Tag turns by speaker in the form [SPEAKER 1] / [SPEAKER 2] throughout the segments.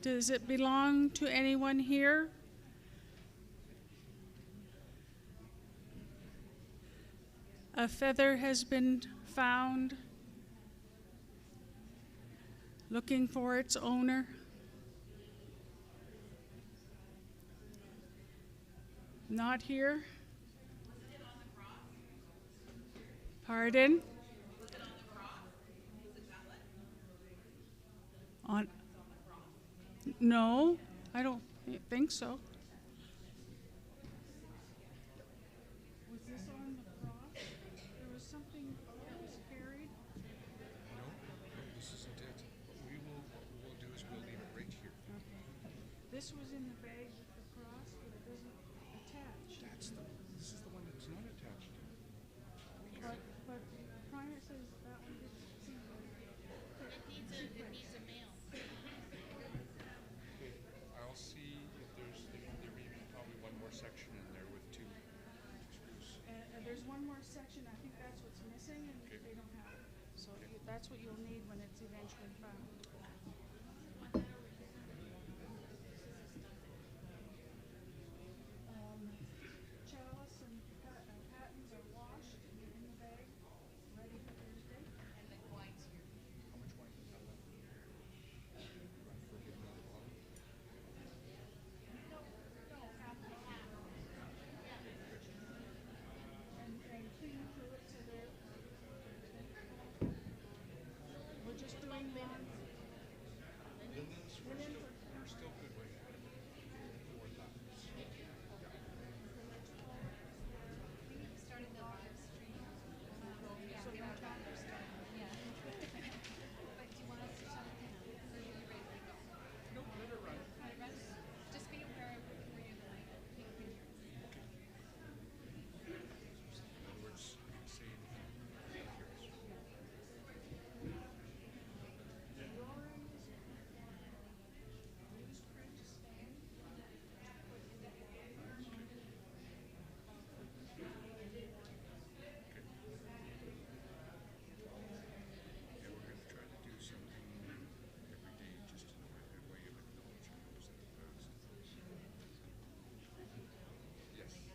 [SPEAKER 1] Does it belong to anyone here? A feather has been found looking for its owner. Not here?
[SPEAKER 2] Was it on the cross?
[SPEAKER 1] Pardon?
[SPEAKER 2] Was it on the cross? Was it tablet?
[SPEAKER 1] On,
[SPEAKER 2] It's on the cross.
[SPEAKER 1] no, I don't think so. Was this on the cross? There was something that was carried.
[SPEAKER 3] No, this isn't it. What we'll do is we'll leave it right here.
[SPEAKER 1] Okay. This was in the bag with the cross, but it doesn't attach.
[SPEAKER 3] This is the one that's not attached.
[SPEAKER 1] But prior says that one didn't see
[SPEAKER 2] It needs a mail.
[SPEAKER 3] Okay, I'll see if there may be probably one more section in there with two screws.
[SPEAKER 1] there's one more section, I think that's what's missing, and
[SPEAKER 3] Okay.
[SPEAKER 1] they don't have it. So that's what you'll need when it's eventually found. Chalice and patens are washed and in the bag, ready for Thursday.
[SPEAKER 2] And the wine's here.
[SPEAKER 3] How much wine is that left? Forgive me the bottle.
[SPEAKER 1] And clean through it so they're, we're just doing linens.
[SPEAKER 3] We're still good with it.
[SPEAKER 2] We started the live stream. Yeah,
[SPEAKER 1] So
[SPEAKER 2] we
[SPEAKER 1] no
[SPEAKER 2] were
[SPEAKER 1] time for
[SPEAKER 2] Yeah. But do you want us to shut it down? Or are you ready to go?
[SPEAKER 3] No, let it run.
[SPEAKER 2] Let it run? Just be aware of where you're going to take pictures.
[SPEAKER 3] In other words, say yeah, we're going to try to do something every day just in a way of acknowledging those that have passed. Yes. So I will get pen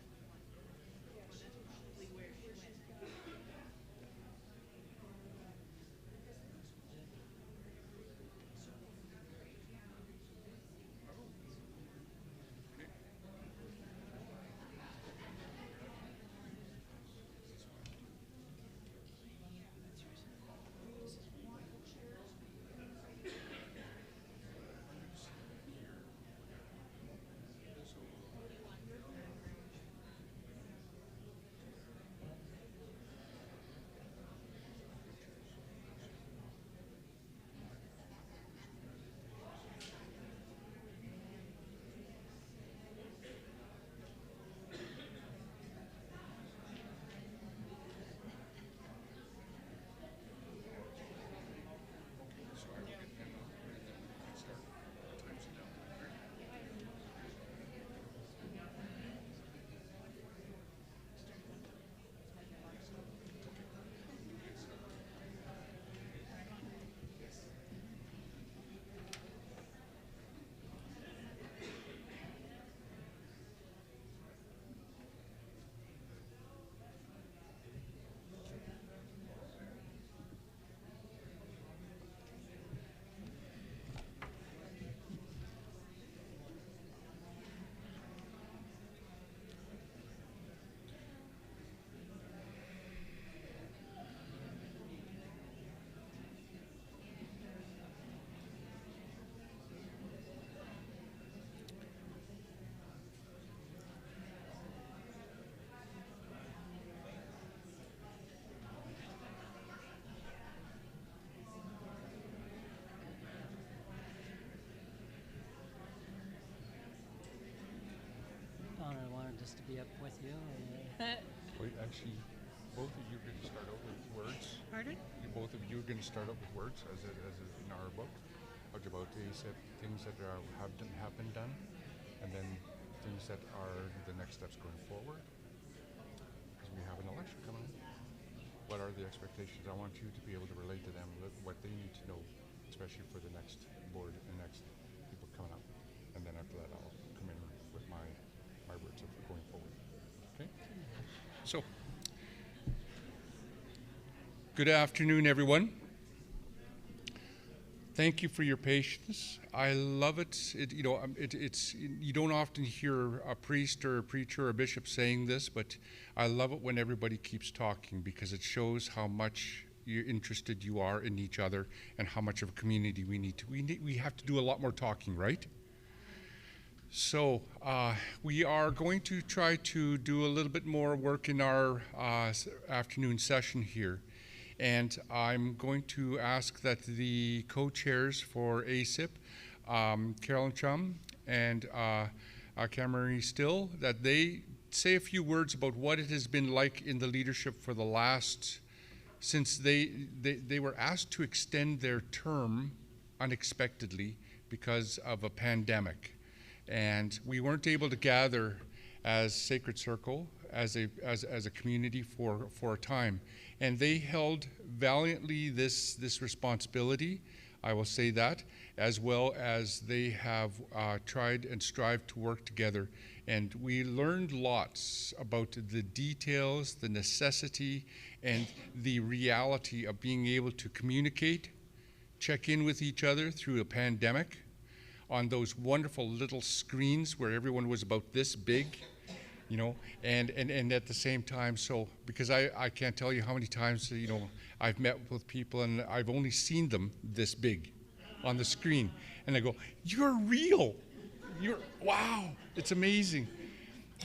[SPEAKER 3] and then we can start times it down.
[SPEAKER 4] Donna wanted us to be up with you.
[SPEAKER 3] Wait, actually, both of you are going to start out with words.
[SPEAKER 1] Pardon?
[SPEAKER 3] Both of you are going to start out with words as in our book about ASIP, things that have been done, and then things that are the next steps going forward. Because we have an election coming. What are the expectations? I want you to be able to relate to them what they need to know, especially for the next board and next people coming up. And then after that, I'll come in with my words of going forward. Okay? So, good afternoon, everyone. Thank you for your patience. I love it. It's you don't often hear a priest or a preacher or a bishop saying this, but I love it when everybody keeps talking, because it shows how much interested you are in each other and how much of a community we need to. We have to do a lot more talking, right? So we are going to try to do a little bit more work in our afternoon session here. And I'm going to ask that the co-chairs for ASIP, Carolyn Chum and Cameron Still, that they say a few words about what it has been like in the leadership for the last, since they were asked to extend their term unexpectedly because of a pandemic. And we weren't able to gather as Sacred Circle, as a community for a time. And they held valiantly this responsibility, I will say that, as well as they have tried and strived to work together. And we learned lots about the details, the necessity, and the reality of being able to communicate, check in with each other through a pandemic on those wonderful little screens where everyone was about this big. You know, and at the same time, so, because I can't tell you how many times, I've met with people and I've only seen them this big on the screen. And I go, you're real. Wow, it's amazing.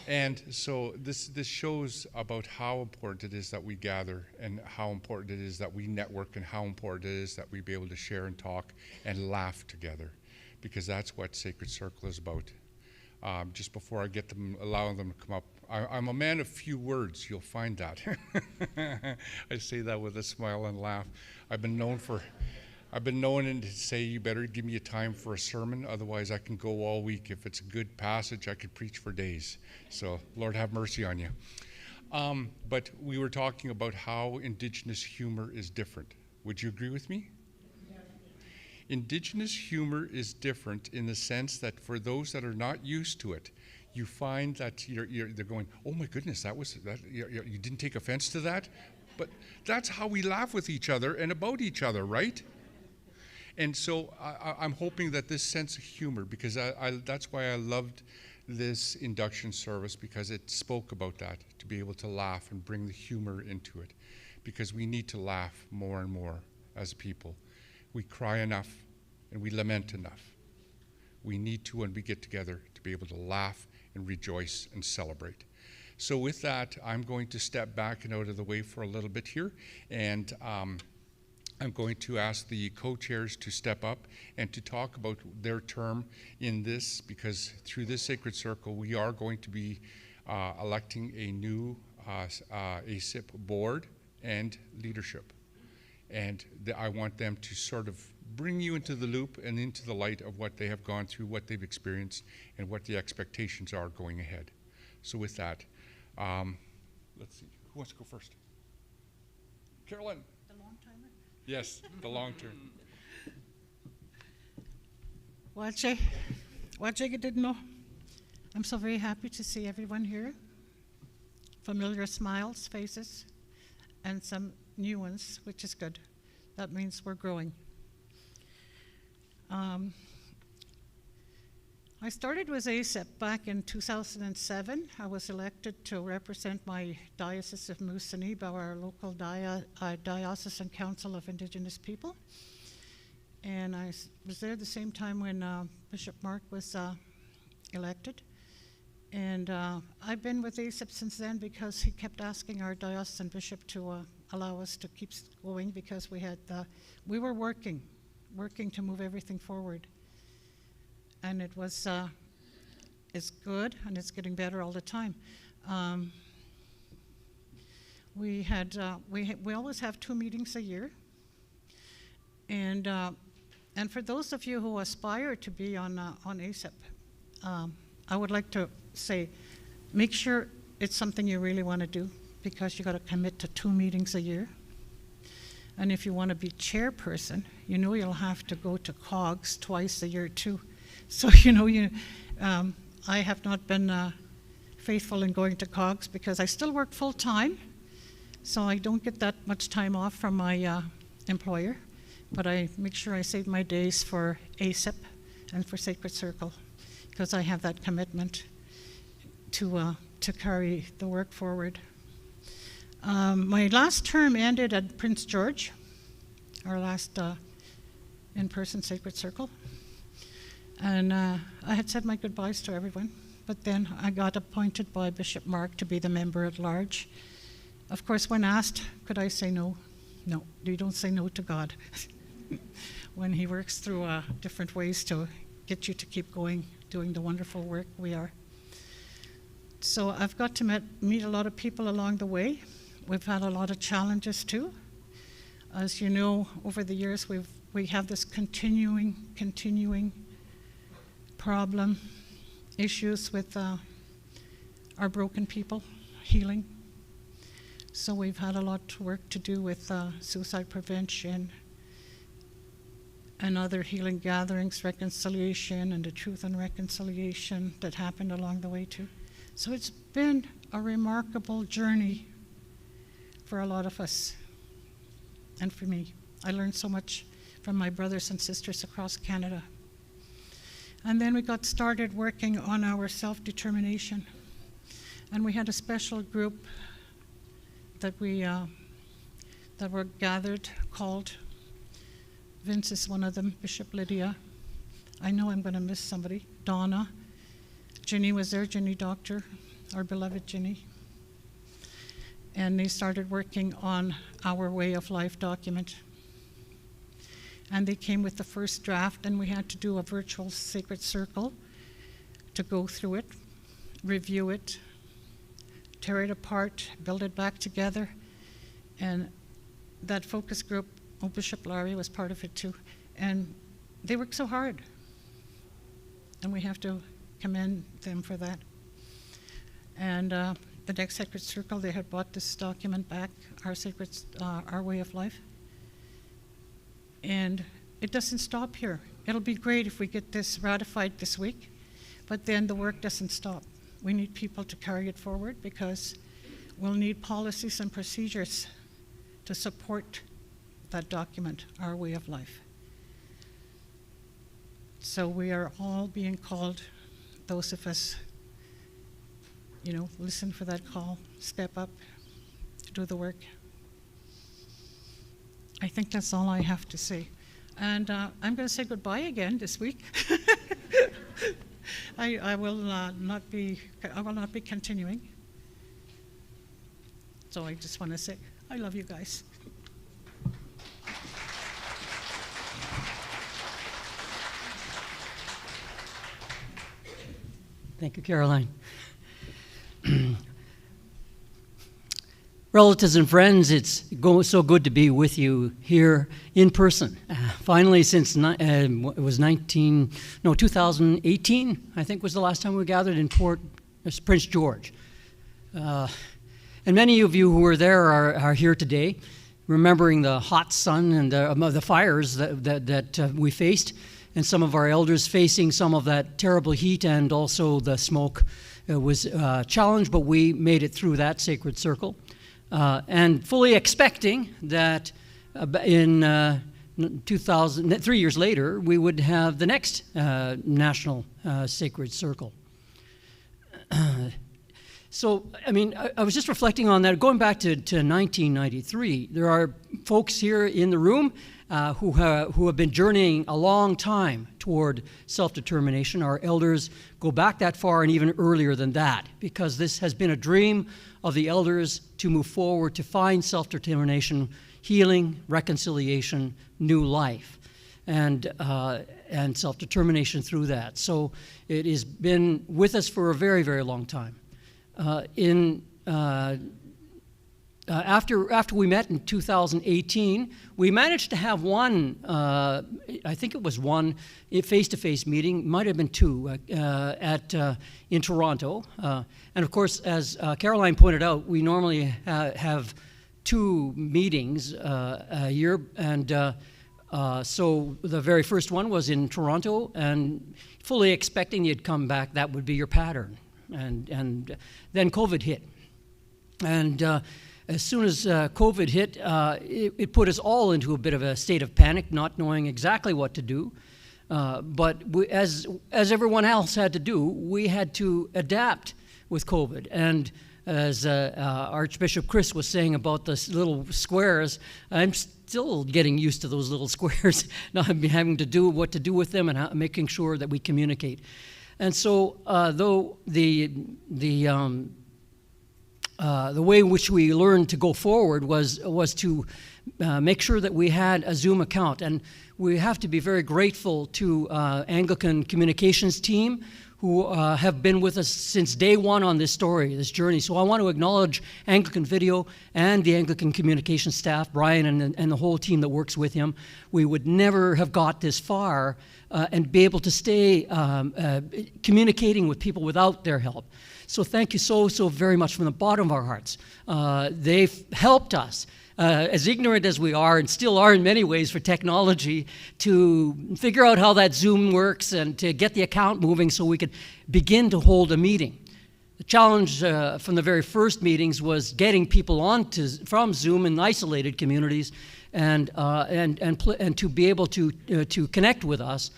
[SPEAKER 3] And so this shows about how important it is that we gather, and how important it is that we network, and how important it is that we be able to share and talk and laugh together, because that's what Sacred Circle is about. Just before I get them, allowing them to come up, I'm a man of few words, you'll find that. I say that with a smile and laugh. I've been known to say, you better give me a time for a sermon, otherwise I can go all week. If it's a good passage, I could preach for days. So, Lord have mercy on you. But we were talking about how Indigenous humor is different. Would you agree with me? Indigenous humor is different in the sense that for those that are not used to it, you find that they're going, oh my goodness, you didn't take offense to that? But that's how we laugh with each other and about each other, right? And so I'm hoping that this sense of humor, because that's why I loved this induction service, because it spoke about that, to be able to laugh and bring the humor into it, because we need to laugh more and more as people. We cry enough and we lament enough. We need to, when we get together, to be able to laugh and rejoice and celebrate. So with that, I'm going to step back and out of the way for a little bit here, and I'm going to ask the co-chairs to step up and to talk about their term in this, because through this Sacred Circle, we are going to be electing a new ASIP board and leadership. And I want them to sort of bring you into the loop and into the light of what they have gone through, what they've experienced, and what the expectations are going ahead. So with that, let's see, who wants to go first? Carolyn.
[SPEAKER 1] The long timer?
[SPEAKER 3] Yes, the long term.
[SPEAKER 1] Wache didn't know. I'm so very happy to see everyone here. Familiar smiles, faces, and some new ones, which is good. That means we're growing. I started with ASIP back in 2007. I was elected to represent my Diocese of Moosonee by our local Diocesan Council of Indigenous People. And I was there at the same time when Bishop Mark was elected. And I've been with ASIP since then because he kept asking our diocesan bishop to allow us to keep going, because we were working to move everything forward. And it was, it's good, and it's getting better all the time. We always have 2 meetings a year. And for those of you who aspire to be on ASIP, I would like to say, make sure it's something you really want to do, because you got to commit to 2 meetings a year. And if you want to be chairperson, you know you'll have to go to COGS twice a year too. So, I have not been faithful in going to COGS because I still work full-time, so I don't get that much time off from my employer, but I make sure I save my days for ASIP and for Sacred Circle because I have that commitment to carry the work forward. My last term ended at Prince George, our last in-person Sacred Circle. And I had said my goodbyes to everyone, but then I got appointed by Bishop Mark to be the member at large. Of course, when asked, could I say no? No, you don't say no to God. When he works through different ways to get you to keep going, doing the wonderful work we are. So I've got to meet a lot of people along the way. We've had a lot of challenges too. As you know, over the years, we have this continuing problem, issues with our broken people, healing. So we've had a lot of work to do with suicide prevention and other healing gatherings, reconciliation, and the truth and reconciliation that happened along the way too. So it's been a remarkable journey for a lot of us and for me. I learned so much from my brothers and sisters across Canada. And then we got started working on our self-determination. And we had a special group that that were gathered, called, Vince is one of them, Bishop Lydia. I know I'm going to miss somebody. Donna. Ginny was there, Ginny Doctor, our beloved Ginny. And they started working on our way of life document. And they came with the first draft, and we had to do a virtual Sacred Circle to go through it, review it, tear it apart, build it back together. And that focus group, Bishop Larry was part of it too. And they worked so hard. And we have to commend them for that. And the next Sacred Circle, they had brought this document back, our way of life. And it doesn't stop here. It'll be great if we get this ratified this week, but then the work doesn't stop. We need people to carry it forward because we'll need policies and procedures to support that document, our way of life. So we are all being called, those of us, listen for that call, step up, to do the work. I think that's all I have to say. And I'm going to say goodbye again this week. I will not be continuing. So I just want to say, I love you guys.
[SPEAKER 4] Thank you, Caroline. Relatives and friends, it's so good to be with you here in person. Finally, since it was 2018, I think was the last time we gathered in Prince George. And many of you who were there are here today, remembering the hot sun and the fires that we faced, and some of our elders facing some of that terrible heat and also the smoke. It was a challenge, but we made it through that Sacred Circle. And fully expecting that in 3 years later, we would have the next National Sacred Circle. So, I was just reflecting on that. Going back to 1993, there are folks here in the room who have been journeying a long time toward self-determination. Our elders go back that far and even earlier than that, because this has been a dream of the elders to move forward, to find self-determination, healing, reconciliation, new life, and self-determination through that. So it has been with us for a very, very long time. After we met in 2018, we managed to have one, I think it was one face-to-face meeting, might have been two, in Toronto. And of course, as Caroline pointed out, we normally have two meetings a year, and So the very first one was in Toronto, and fully expecting you'd come back, that would be your pattern. And then COVID hit. And as soon as COVID hit, it put us all into a bit of a state of panic, not knowing exactly what to do. But as everyone else had to do, we had to adapt with COVID. And as Archbishop Chris was saying about the little squares, I'm still getting used to those little squares, not having to do what to do with them and making sure that we communicate. And so, though the way in which we learned to go forward was to make sure that we had a Zoom account. And we have to be very grateful to Anglican communications team who have been with us since day one on this story, this journey. So I want to acknowledge Anglican Video and the Anglican communications staff, Brian and the whole team that works with him. We would never have got this far and be able to stay communicating with people without their help. So thank you so very much from the bottom of our hearts. They've helped us, as ignorant as we are, and still are in many ways for technology, to figure out how that Zoom works and to get the account moving so we could begin to hold a meeting. The challenge from the very first meetings was getting people from Zoom in isolated communities and to be able to connect with us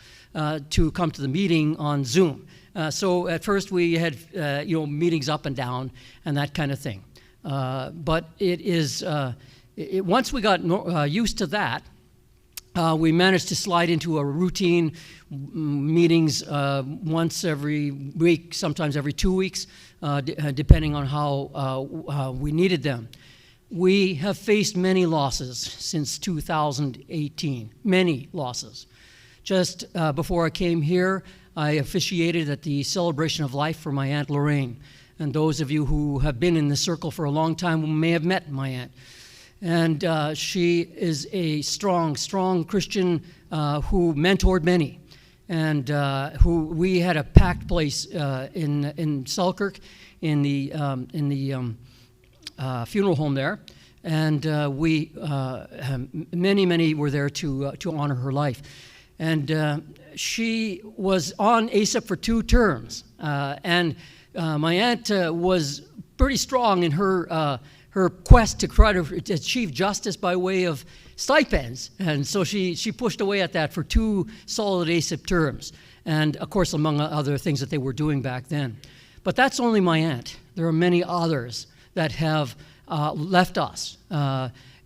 [SPEAKER 4] to come to the meeting on Zoom. So at first we had meetings up and down and that kind of thing. But it is once we got used to that, we managed to slide into a routine meetings once every week, sometimes every 2 weeks, depending on how we needed them. We have faced many losses since 2018, many losses. Just before I came here, I officiated at the celebration of life for my Aunt Lorraine. And those of you who have been in the circle for a long time may have met my aunt. And she is a strong Christian who mentored many. And who we had a packed place in Selkirk in the funeral home there. And many were there to honor her life. And she was on ASIP for 2 terms. And my aunt was pretty strong in her quest to try to achieve justice by way of stipends. And so she pushed away at that for 2 solid ASIP terms. And of course, among other things that they were doing back then. But that's only my aunt. There are many others that have left us.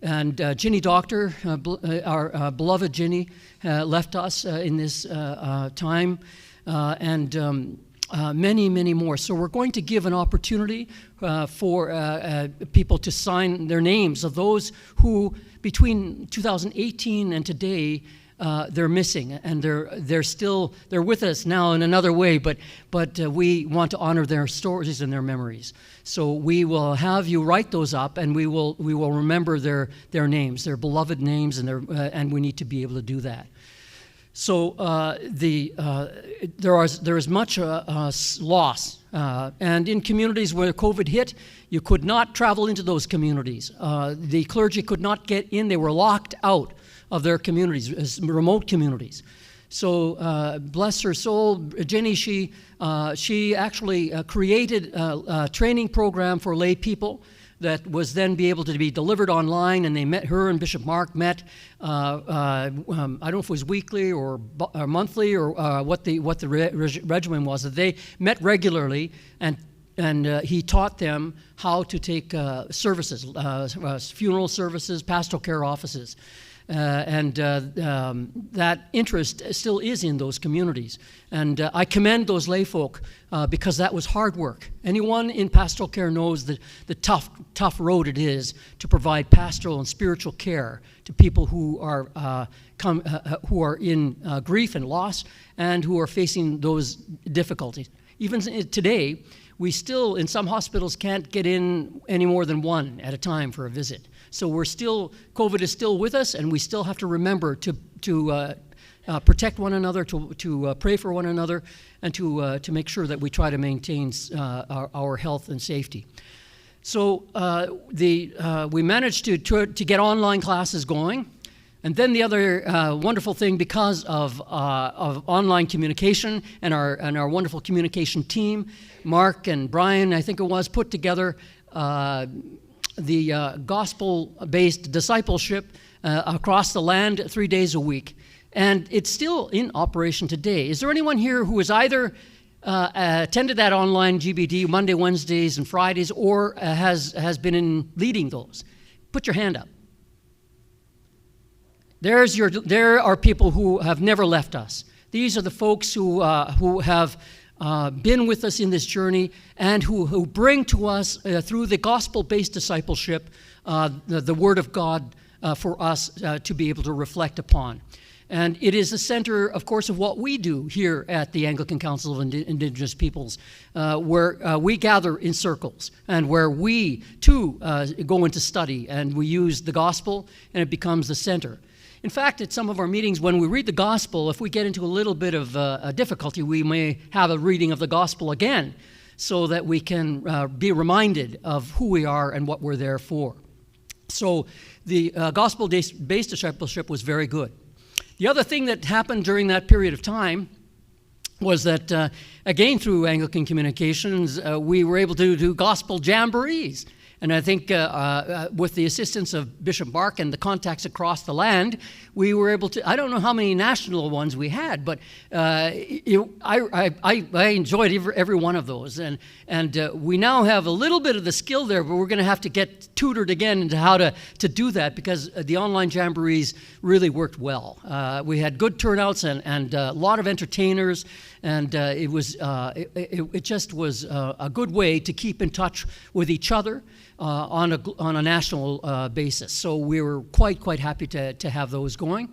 [SPEAKER 4] And Ginny Doctor, our beloved Ginny, left us in this time, and many more. So we're going to give an opportunity for people to sign their names of those who, between 2018 and today, they're missing, and they're with us now in another way, but we want to honor their stories and their memories. So we will have you write those up, and we will remember their names, their beloved names, and we need to be able to do that. So there is much loss, and in communities where COVID hit, you could not travel into those communities. The clergy could not get in; they were locked out of their communities, remote communities. So bless her soul, Jenny, she actually created a training program for lay people that was then be able to be delivered online, and her and Bishop Mark met, I don't know if it was weekly or monthly or what the regimen was. That they met regularly, and he taught them how to take services, funeral services, pastoral care offices. And that interest still is in those communities. And I commend those lay folk because that was hard work. Anyone in pastoral care knows the tough road it is to provide pastoral and spiritual care to people who are in grief and loss and who are facing those difficulties. Even today, we still, in some hospitals, can't get in any more than 1 at a time for a visit. So COVID is still with us, and we still have to remember to protect one another, to pray for one another, and to make sure that we try to maintain our health and safety. So we managed to get online classes going. And then the other wonderful thing, because of online communication and our wonderful communication team, Mark and Brian, I think it was, put together the gospel-based discipleship across the land 3 days a week. And it's still in operation today. Is there anyone here who has either attended that online GBD Monday, Wednesdays, and Fridays, or has been in leading those? Put your hand up. There are people who have never left us. These are the folks who have been with us in this journey and who bring to us, through the gospel-based discipleship, the Word of God for us to be able to reflect upon. And it is the center, of course, of what we do here at the Anglican Council of Indigenous Peoples, where we gather in circles and where we, too, go into study, and we use the gospel, and it becomes the center. In fact, at some of our meetings, when we read the gospel, if we get into a little bit of a difficulty, we may have a reading of the gospel again so that we can be reminded of who we are and what we're there for. So the gospel-based discipleship was very good. The other thing that happened during that period of time was that, again, through Anglican communications, we were able to do gospel jamborees. And I think with the assistance of Bishop Mark and the contacts across the land, we were able to, I don't know how many national ones we had, but I enjoyed every one of those. And we now have a little bit of the skill there, but we're going to have to get tutored again into how to do that, because the online jamborees really worked well. We had good turnouts and a lot of entertainers, and it just was a good way to keep in touch with each other on a national basis. So we were quite happy to have those going.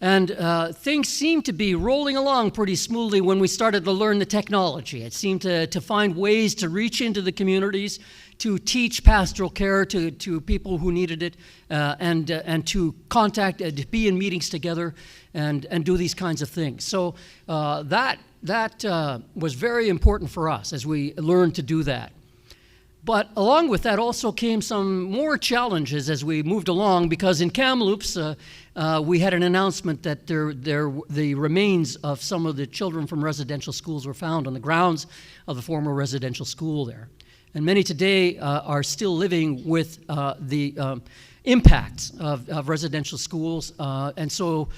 [SPEAKER 4] And things seemed to be rolling along pretty smoothly when we started to learn the technology. It seemed to find ways to reach into the communities, to teach pastoral care to people who needed it, and to contact, to be in meetings together and do these kinds of things. So that was very important for us as we learned to do that. But along with that also came some more challenges as we moved along, because in Kamloops we had an announcement that the remains of some of the children from residential schools were found on the grounds of the former residential school there. And many today are still living with the impacts of residential schools, and so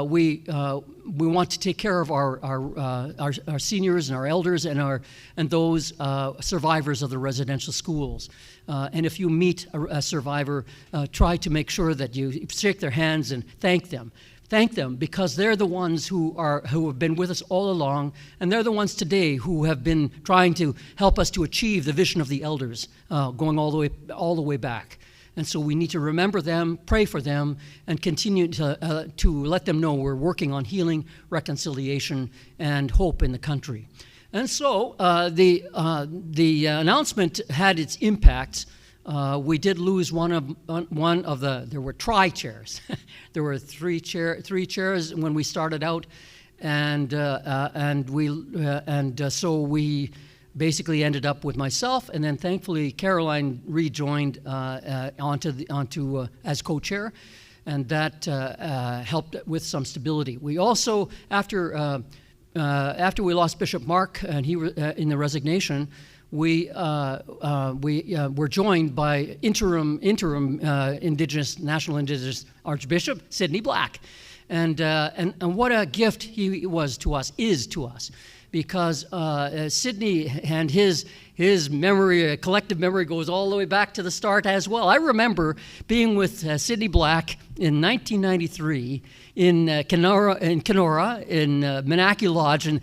[SPEAKER 4] we want to take care of our seniors and our elders and those survivors of the residential schools. And if you meet a survivor, try to make sure that you shake their hands and thank them. Thank them, because they're the ones who have been with us all along, and they're the ones today who have been trying to help us to achieve the vision of the elders, going all the way back. And so we need to remember them, pray for them, and continue to let them know we're working on healing, reconciliation, and hope in the country. And so the announcement had its impacts. We did lose one of the. There were tri-chairs. There were three chairs when we started out, so we basically ended up with myself, and then thankfully Carolyn rejoined onto as co-chair, and that helped with some stability. We also, after we lost Bishop Mark and he in the resignation, we were joined by interim National Indigenous Archbishop Sidney Black, and what a gift he was to us, is to us. Because Sidney and his memory, collective memory, goes all the way back to the start as well. I remember being with Sidney Black in 1993 in Kenora, in Menaki Lodge, and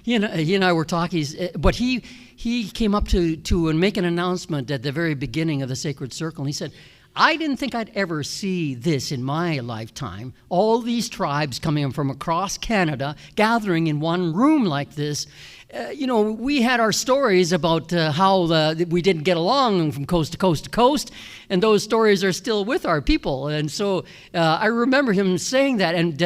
[SPEAKER 4] he and I were talking, but he came up to and make an announcement at the very beginning of the Sacred Circle, and he said, I didn't think I'd ever see this in my lifetime. All these tribes coming from across Canada, gathering in one room like this, we had our stories about how we didn't get along from coast to coast to coast, and those stories are still with our people. And so I remember him saying that, and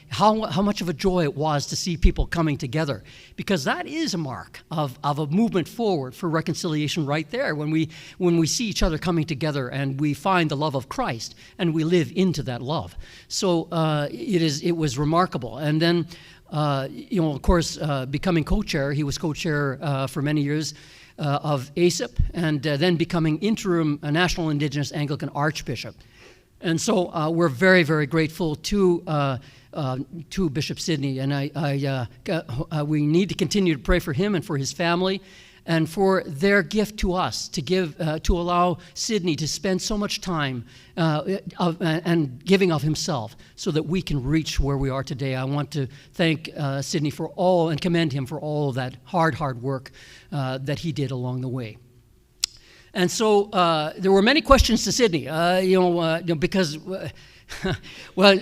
[SPEAKER 4] how much of a joy it was to see people coming together, because that is a mark of a movement forward for reconciliation right there, when we see each other coming together and we find the love of Christ and we live into that love. So it was remarkable. And then of course, becoming co-chair, he was co-chair for many years of ASIP, and then becoming interim National Indigenous Anglican Archbishop. And so we're very, very grateful to Bishop Sidney, and we need to continue to pray for him and for his family, and for their gift to us, to allow Sidney to spend so much time and giving of himself so that we can reach where we are today. I want to thank Sidney for all and commend him for all of that hard work that he did along the way. And so there were many questions to Sidney, because well,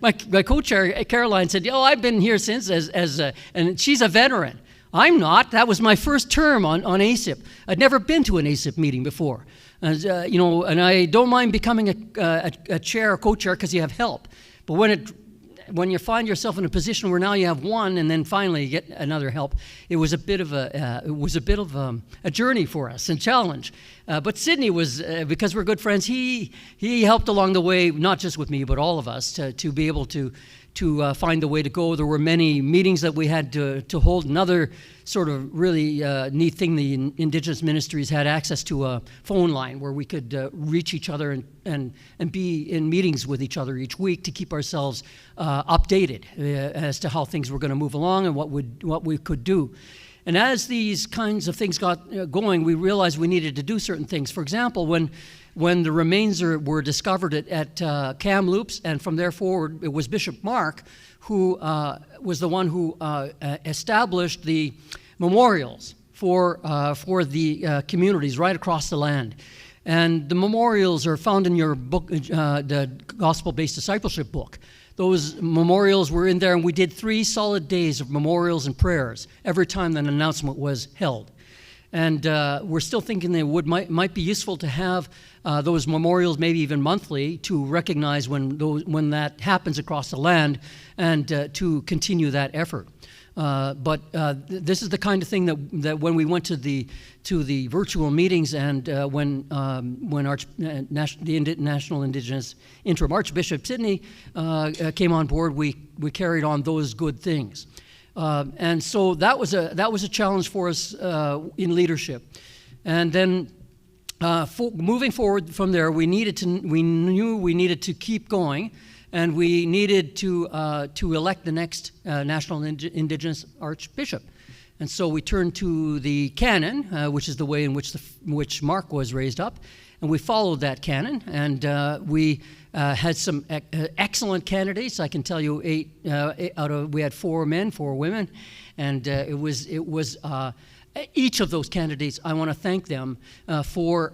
[SPEAKER 4] my co-chair Carolyn said, I've been here since and she's a veteran. I'm not. That was my first term on ASIP. I'd never been to an ASIP meeting before. And I don't mind becoming a chair or co-chair because you have help. But when you find yourself in a position where now you have one and then finally you get another help, it was a bit of a journey for us and challenge. But Sidney was, because we're good friends, he helped along the way, not just with me, but all of us, to be able to find the way to go. There were many meetings that we had to hold. Another sort of really neat thing, the Indigenous ministries had access to a phone line where we could reach each other and be in meetings with each other each week to keep ourselves updated as to how things were going to move along and what we could do. And as these kinds of things got going, we realized we needed to do certain things. For example, when the remains were discovered at Kamloops, and from there forward, it was Bishop Mark who was the one who established the memorials for the communities right across the land. And the memorials are found in your book, the Gospel-Based Discipleship book. Those memorials were in there, and we did 3 solid days of memorials and prayers every time an announcement was held. And we're still thinking that might be useful to have those memorials, maybe even monthly, to recognize when that happens across the land, and to continue that effort. But this is the kind of thing that when we went to the virtual meetings, and when the National Indigenous Interim Archbishop Sidney came on board, we carried on those good things. And so that was a challenge for us in leadership. And then moving forward from there, we knew we needed to keep going, and we needed to elect the next National Indigenous Archbishop. And so we turned to the canon, which is the way in which Mark was raised up, and we followed that canon, and we had some excellent candidates. I can tell you we had 4 men, 4 women, and it was each of those candidates, I want to thank them for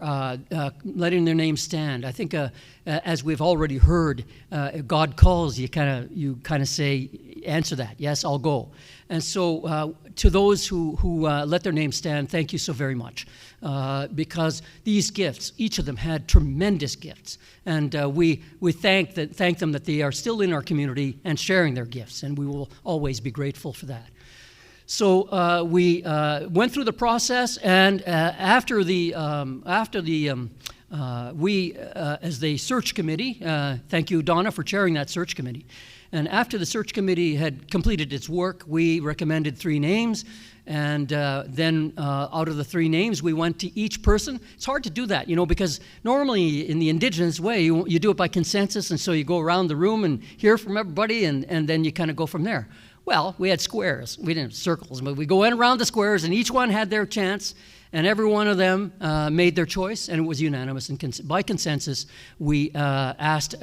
[SPEAKER 4] letting their names stand. I think, as we've already heard, God calls, you kind of say, answer that. Yes, I'll go. And so to those who let their names stand, thank you so very much. Because these gifts, each of them had tremendous gifts. And we thank them that they are still in our community and sharing their gifts. And we will always be grateful for that. So we went through the process, and as the search committee, thank you, Donna, for chairing that search committee. And after the search committee had completed its work, we recommended 3 names, and then out of the 3 names, we went to each person. It's hard to do that, because normally in the Indigenous way, you do it by consensus, and so you go around the room and hear from everybody, and then you kind of go from there. Well, we had squares. We didn't have circles, but we go in around the squares, and each one had their chance, and every one of them made their choice, and it was unanimous. And by consensus, we asked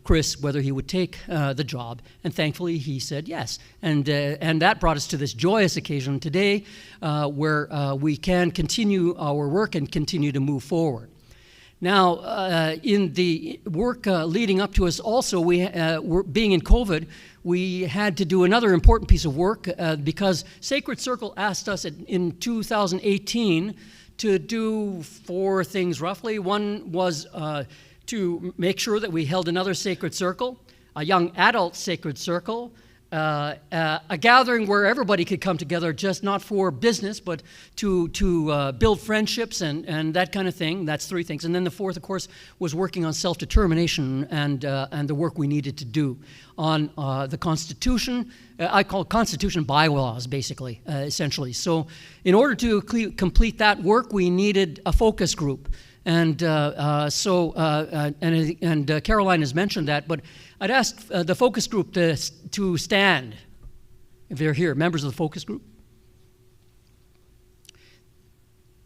[SPEAKER 4] Chris whether he would take the job, and thankfully he said yes. And that brought us to this joyous occasion today, where we can continue our work and continue to move forward. Now, in the work leading up to us also, being in COVID, we had to do another important piece of work because Sacred Circle asked us in 2018 to do 4 things roughly. One was to make sure that we held another Sacred Circle, a young adult Sacred Circle, a gathering where everybody could come together, just not for business, but to build friendships and that kind of thing. That's 3 things. And then the 4th, of course, was working on self-determination and the work we needed to do on the Constitution. I call it Constitution bylaws, basically, essentially. So in order to complete that work, we needed a focus group. And Caroline has mentioned that, but I'd ask the focus group to stand, if they're here, members of the focus group.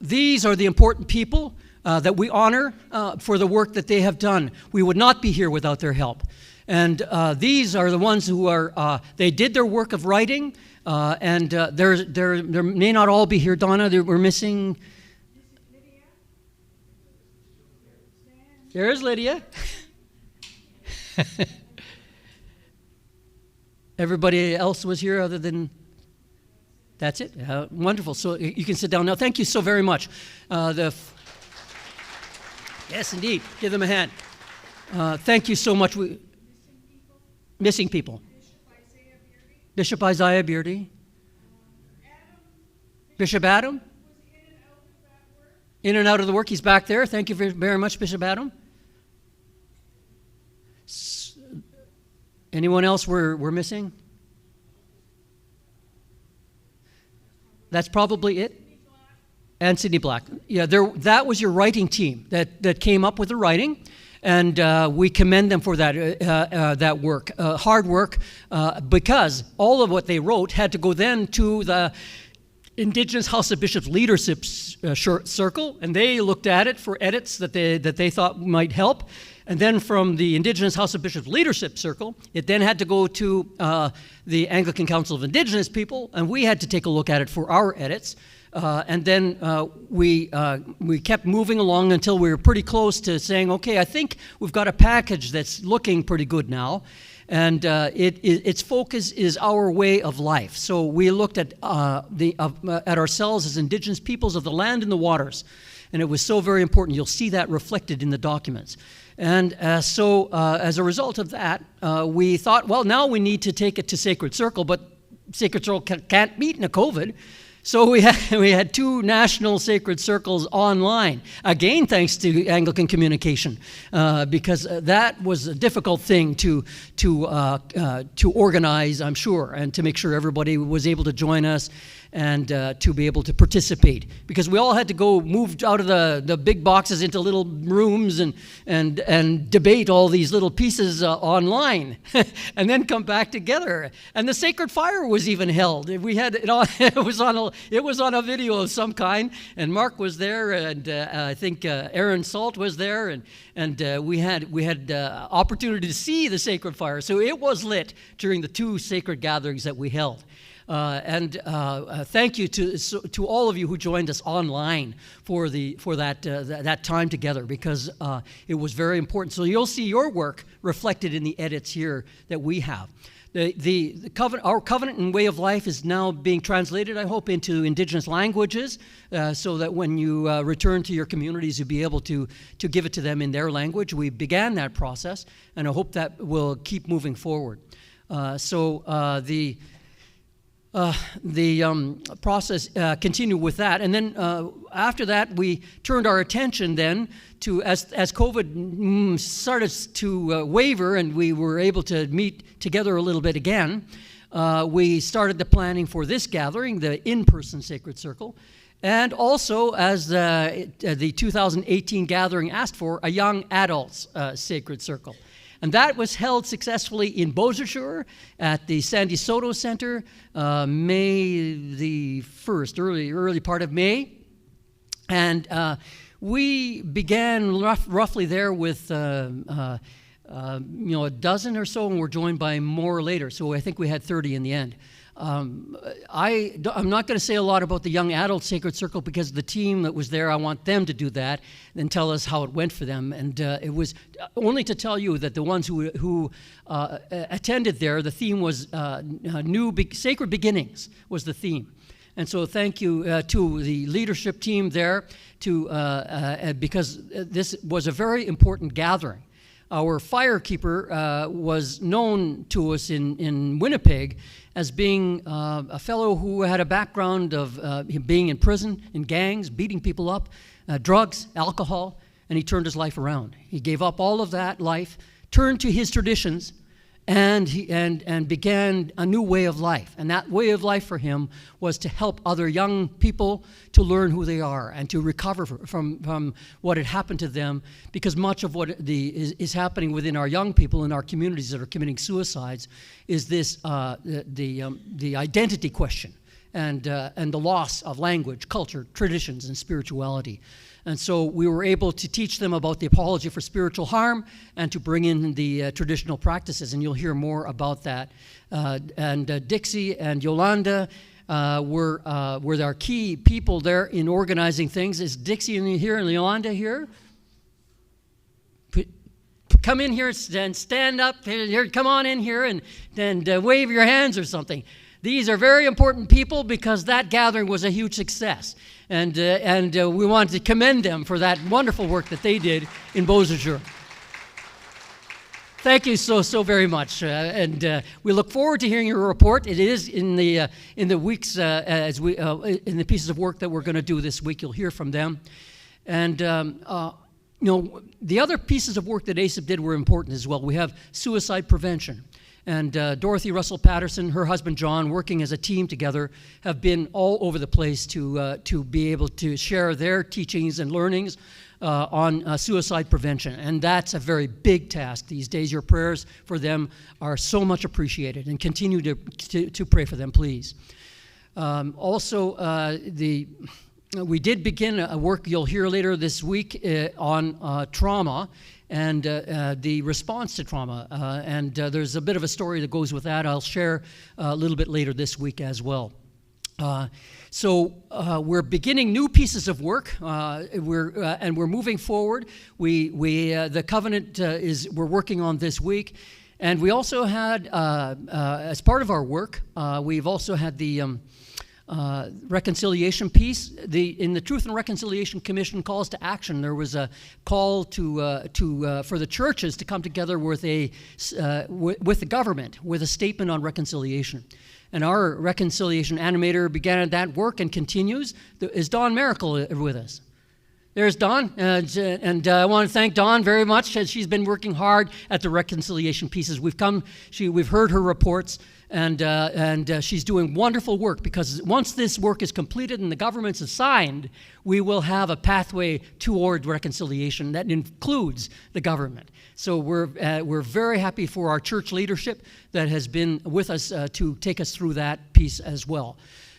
[SPEAKER 4] These are the important people that we honor for the work that they have done. We would not be here without their help. And these are the ones who are, they did their work of writing, and there may not all be here. Donna, we're missing. There's Lydia. Everybody else was here other than, that's it? Wonderful. So you can sit down now. Thank you so very much. Yes, indeed. Give them a hand. Thank you so much. Missing people. Bishop Isaiah Beardy. Bishop Adam. In and out of the work. He's back there. Thank you very much, Bishop Adam. Anyone else we're missing? That's probably it. And Sydney Black. Yeah, that was your writing team that came up with the writing, and we commend them for that work, hard work, because all of what they wrote had to go then to the Indigenous House of Bishops Leadership Circle, and they looked at it for edits that they thought might help. And then from the Indigenous House of Bishops Leadership Circle, it then had to go to the Anglican Council of Indigenous People, and we had to take a look at it for our edits. And then we kept moving along until we were pretty close to saying, okay, I think we've got a package that's looking pretty good now. And its focus is our way of life. So we looked at ourselves as Indigenous peoples of the land and the waters. And it was so very important. You'll see that reflected in the documents. And so as a result of that, we thought, well, now we need to take it to Sacred Circle, but Sacred Circle can't meet in a COVID. So we had 2 national Sacred Circles online, again thanks to Anglican communication, because that was a difficult thing to organize, I'm sure, and to make sure everybody was able to join us and to be able to participate, because we all had to go move out of the big boxes into little rooms and debate all these little pieces online, and then come back together. And the Sacred Fire was even held. We had it on. It was on a video of some kind, and Mark was there, and I think Aaron Salt was there, and we had opportunity to see the Sacred Fire. So it was lit during the 2 sacred gatherings that we held. And thank you to all of you who joined us online for that time together, because it was very important. So you'll see your work reflected in the edits here that we have. Our covenant and way of life is now being translated, I hope, into Indigenous languages, so that when you return to your communities, you'll be able to give it to them in their language. We began that process, and I hope that will keep moving forward. The process continued with that, and then after that we turned our attention then to, as COVID started to waver and we were able to meet together a little bit again, we started the planning for this gathering, the in-person Sacred Circle, and also, as the 2018 gathering asked for, a young adults Sacred Circle. And that was held successfully in Beausejour at the Sandy Soto Center, May the 1st, early part of May. And we began roughly there with a dozen or so, and we're joined by more later. So I think we had 30 in the end. I'm not going to say a lot about the young adult sacred circle because the team that was there, I want them to do that and tell us how it went for them. And it was only to tell you that the ones who attended there, the theme was sacred beginnings was the theme. And so thank you to the leadership team there because this was a very important gathering. Our firekeeper was known to us in Winnipeg as being a fellow who had a background of being in prison, in gangs, beating people up, drugs, alcohol, and he turned his life around. He gave up all of that life, turned to his traditions, and began a new way of life. And that way of life for him was to help other young people to learn who they are and to recover from what had happened to them, because much of what is happening within our young people in our communities that are committing suicides is this the identity question and the loss of language, culture, traditions, and spirituality. And so we were able to teach them about the apology for spiritual harm and to bring in the traditional practices, and you'll hear more about that. And Dixie and Yolanda were our key people there in organizing things. Is Dixie in here and Yolanda here? Come in here and stand up. Here, come on in here and wave your hands or something. These are very important people because that gathering was a huge success. And we want to commend them for that wonderful work that they did in Beausejour. Thank you so very much, and we look forward to hearing your report. It is in the weeks as we in the pieces of work that we're going to do this week. You'll hear from them, and the other pieces of work that ASIP did were important as well. We have suicide prevention. And Dorothy Russell Patterson, her husband John, working as a team together, have been all over the place to be able to share their teachings and learnings on suicide prevention. And that's a very big task these days. Your prayers for them are so much appreciated, and continue to pray for them, please. We did begin a work you'll hear later this week on trauma and the response to trauma. And there's a bit of a story that goes with that. I'll share a little bit later this week as well. So we're beginning new pieces of work. We're moving forward. The covenant we're working on this week. And we also had, as part of our work, we've also had the reconciliation piece. In the Truth and Reconciliation Commission calls to action, there was a call for the churches to come together with the government with a statement on reconciliation. And our reconciliation animator began that work and continues. Is Dawn Miracle with us? There's Dawn, and I want to thank Dawn very much, as she's been working hard at the reconciliation pieces. We've heard her reports, and she's doing wonderful work, because once this work is completed and the government's assigned, we will have a pathway toward reconciliation that includes the government. So we're very happy for our church leadership that has been with us to take us through that piece as well.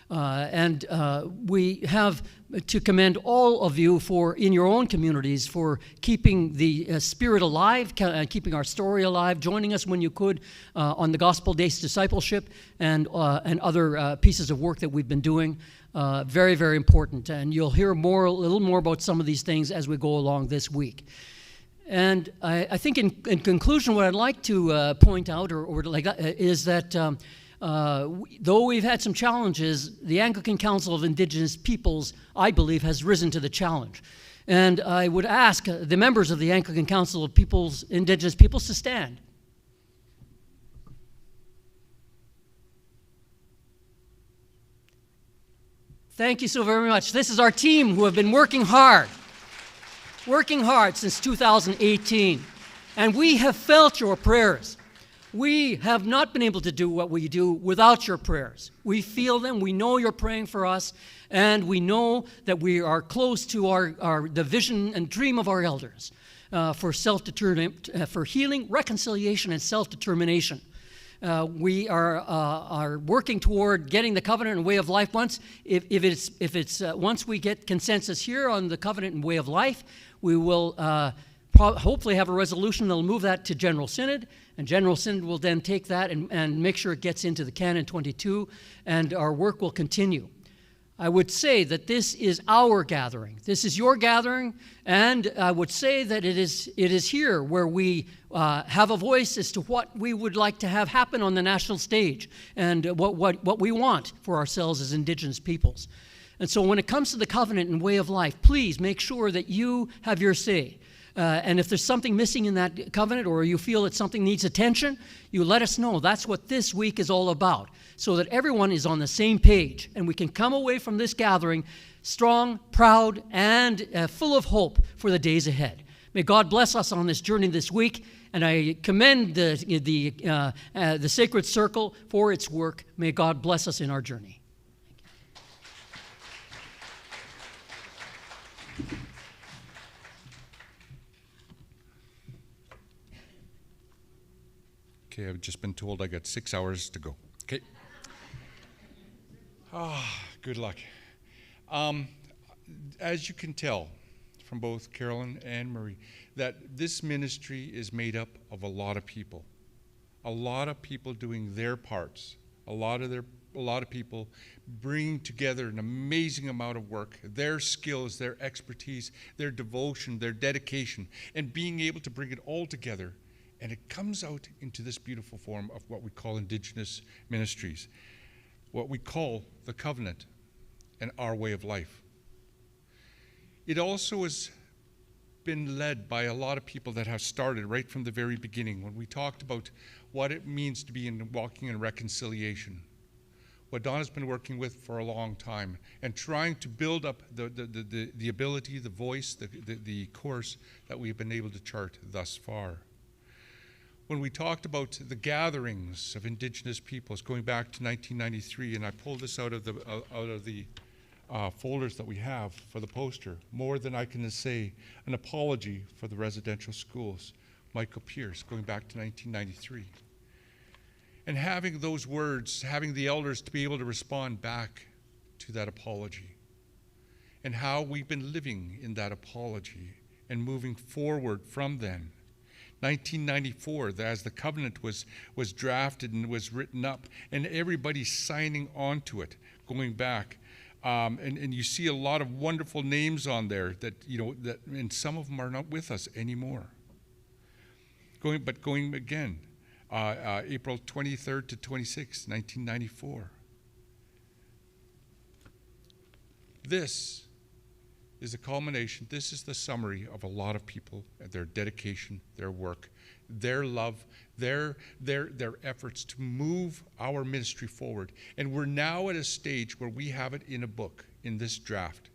[SPEAKER 4] We have to commend all of you in your own communities for keeping the spirit alive, keeping our story alive, joining us when you could on the gospel-based discipleship and other pieces of work that we've been doing. Very, very important. And you'll hear a little more about some of these things as we go along this week. And I think in conclusion, what I'd like to point out is that though we've had some challenges, the Anglican Council of Indigenous Peoples, I believe, has risen to the challenge. And I would ask the members of the Anglican Council of Indigenous Peoples to stand. Thank you so very much. This is our team who have been working hard since 2018. And we have felt your prayers. We have not been able to do what we do without your prayers. We feel them, we know you're praying for us, and we know that we are close to the vision and dream of our elders for healing, reconciliation, and self-determination. We are working toward getting the covenant and way of life. Once we get consensus here on the covenant and way of life, we will hopefully have a resolution that will move that to General Synod, and General Synod will then take that and make sure it gets into the Canon 22, and our work will continue. I would say that this is our gathering. This is your gathering, and I would say that it is here where we have a voice as to what we would like to have happen on the national stage and what we want for ourselves as Indigenous peoples. And so when it comes to the covenant and way of life, please make sure that you have your say. And if there's something missing in that covenant, or you feel that something needs attention, you let us know. That's what this week is all about, so that everyone is on the same page and we can come away from this gathering strong, proud, and full of hope for the days ahead. May God bless us on this journey this week, and I commend the Sacred Circle for its work. May God bless us in our journey.
[SPEAKER 3] Okay, I've just been told I got 6 hours to go. Okay. Good luck. As you can tell from both Carolyn and Marie, that this ministry is made up of a lot of people. A lot of people doing their parts. A lot of people bringing together an amazing amount of work, their skills, their expertise, their devotion, their dedication, and being able to bring it all together. And it comes out into this beautiful form of what we call Indigenous ministries, what we call the covenant and our way of life. It also has been led by a lot of people that have started right from the very beginning when we talked about what it means to be walking in reconciliation. What Donna's been working with for a long time and trying to build up the ability, the voice, the course that we've been able to chart thus far. When we talked about the gatherings of Indigenous peoples going back to 1993, and I pulled this out of the folders that we have for the poster, more than I can say, an apology for the residential schools, Michael Pierce, going back to 1993. And having those words, having the elders to be able to respond back to that apology, and how we've been living in that apology and moving forward from then. 1994, as the covenant was drafted and was written up, and everybody signing on to it, going back. And you see a lot of wonderful names on there and some of them are not with us anymore. Going again, April 23rd to 26th, 1994. This is a culmination. This is the summary of a lot of people, their dedication, their work, their love, their efforts to move our ministry forward. And we're now at a stage where we have it in a book, in this draft.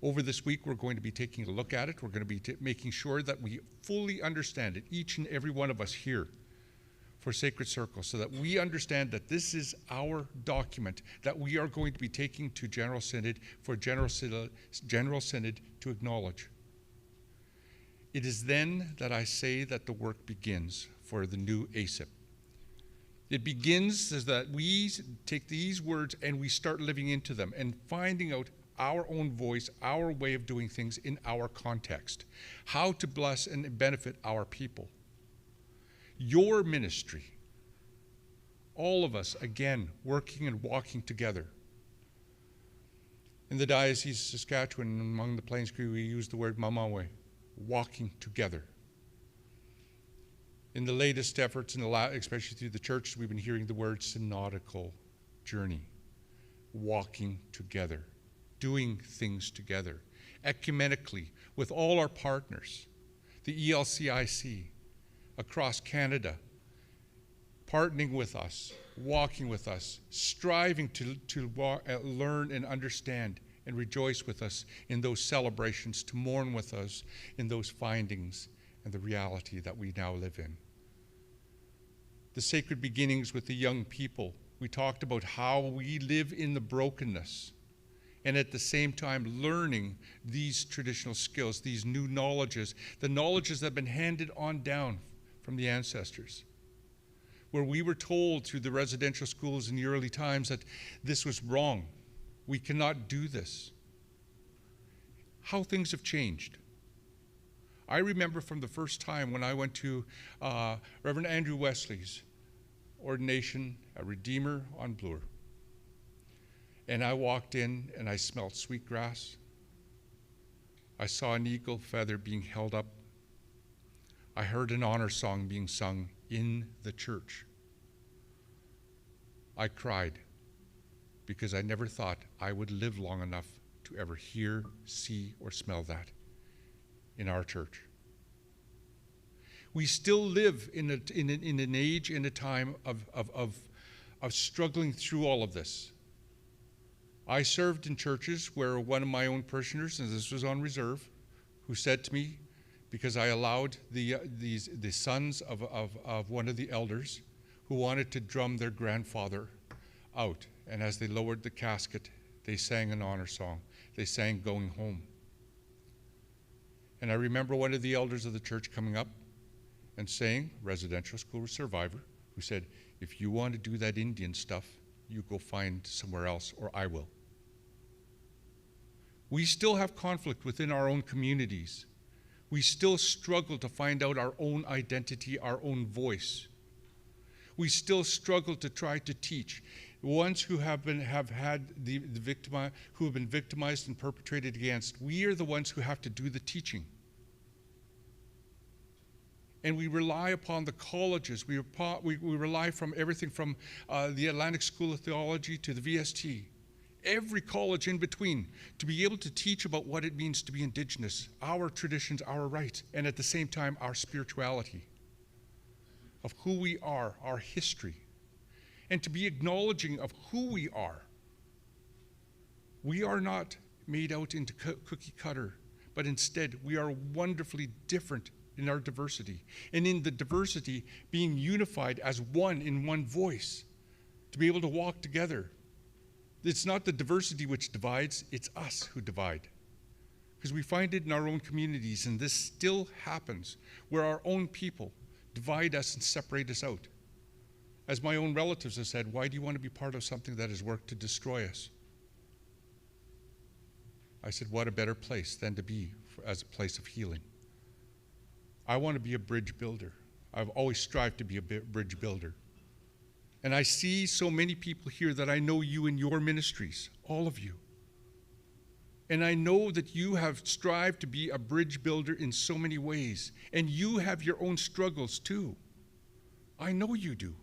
[SPEAKER 3] Over this week, we're going to be taking a look at it. We're going to be making sure that we fully understand it, each and every one of us here for Sacred Circle, so that we understand that this is our document that we are going to be taking to General Synod for General Synod to acknowledge. It is then that I say that the work begins for the new ASIP. It begins as that we take these words and we start living into them and finding out our own voice, our way of doing things in our context, how to bless and benefit our people. Your ministry, all of us, again, working and walking together. In the Diocese of Saskatchewan, among the Plains Cree, we use the word mamawe, walking together. In the latest efforts, especially through the church, we've been hearing the word synodical journey, walking together, doing things together, ecumenically, with all our partners, the ELCIC, across Canada, partnering with us, walking with us, striving to learn and understand and rejoice with us in those celebrations, to mourn with us in those findings and the reality that we now live in. The sacred beginnings with the young people, we talked about how we live in the brokenness and at the same time learning these traditional skills, these new knowledges, the knowledges that have been handed on down from the ancestors, where we were told through the residential schools in the early times that this was wrong. We cannot do this. How things have changed. I remember from the first time when I went to Reverend Andrew Wesley's ordination at Redeemer on Bloor. And I walked in and I smelled sweet grass. I saw an eagle feather being held up. I heard an honor song being sung in the church. I cried because I never thought I would live long enough to ever hear, see, or smell that in our church. We still live in an age, in a time of struggling through all of this. I served in churches where one of my own parishioners, and this was on reserve, who said to me, because I allowed the sons of one of the elders who wanted to drum their grandfather out, and as they lowered the casket, they sang an honor song. They sang Going Home. And I remember one of the elders of the church coming up and saying, residential school survivor, who said, if you want to do that Indian stuff, you go find somewhere else, or I will. We still have conflict within our own communities. We still struggle to find out our own identity, our own voice. We still struggle to try to teach. Ones who have been victimized and perpetrated against, we are the ones who have to do the teaching. And we rely upon the colleges. We rely from everything from the Atlantic School of Theology to the VST, every college in between, to be able to teach about what it means to be Indigenous, our traditions, our rights, and at the same time, our spirituality, of who we are, our history, and to be acknowledging of who we are. We are not made out into cookie cutter, but instead we are wonderfully different in our diversity, and in the diversity being unified as one in one voice, to be able to walk together. It's not the diversity which divides, it's us who divide. Because we find it in our own communities, and this still happens, where our own people divide us and separate us out. As my own relatives have said, why do you want to be part of something that has worked to destroy us? I said, what a better place than to be as a place of healing. I want to be a bridge builder. I've always strived to be a bridge builder. And I see so many people here that I know you in your ministries, all of you. And I know that you have strived to be a bridge builder in so many ways. And you have your own struggles too. I know you do.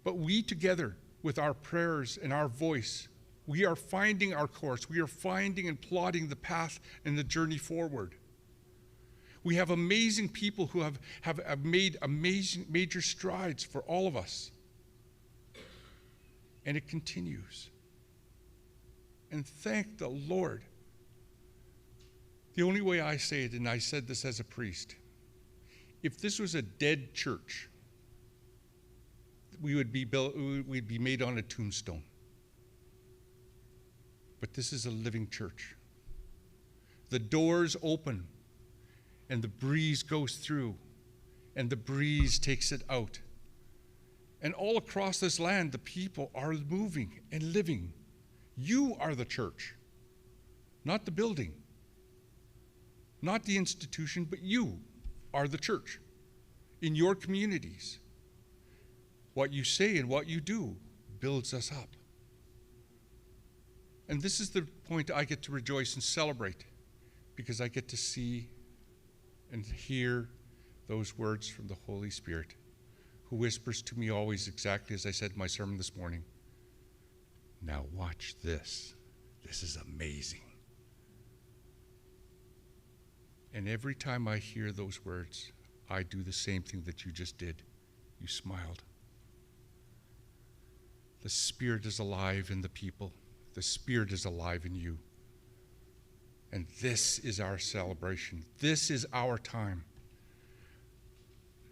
[SPEAKER 3] But we together, with our prayers and our voice, we are finding our course. We are finding and plotting the path and the journey forward. We have amazing people who have made amazing major strides for all of us. And it continues. And thank the Lord. The only way I say it, and I said this as a priest, if this was a dead church, we'd be made on a tombstone. But this is a living church. The doors open, and the breeze goes through, and the breeze takes it out. And all across this land, the people are moving and living. You are the church, not the building, not the institution, but you are the church in your communities. What you say and what you do builds us up. And this is the point I get to rejoice and celebrate, because I get to see and hear those words from the Holy Spirit, who whispers to me always exactly as I said in my sermon this morning. Now watch this. This is amazing. And every time I hear those words, I do the same thing that you just did. You smiled. The Spirit is alive in the people. The Spirit is alive in you. And this is our celebration. This is our time.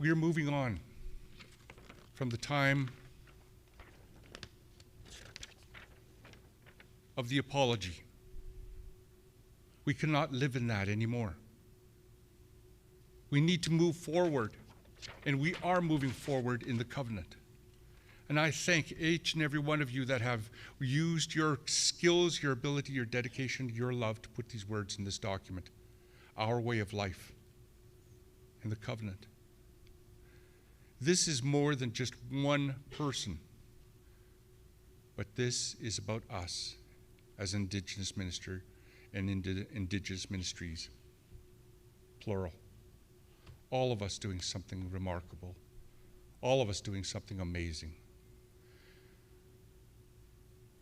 [SPEAKER 3] We are moving on from the time of the apology. We cannot live in that anymore. We need to move forward, and we are moving forward in the covenant. And I thank each and every one of you that have used your skills, your ability, your dedication, your love to put these words in this document. our way of life, and the covenant. This is more than just one person, but this is about us as Indigenous minister and Indigenous ministries, plural. All of us doing something remarkable, all of us doing something amazing.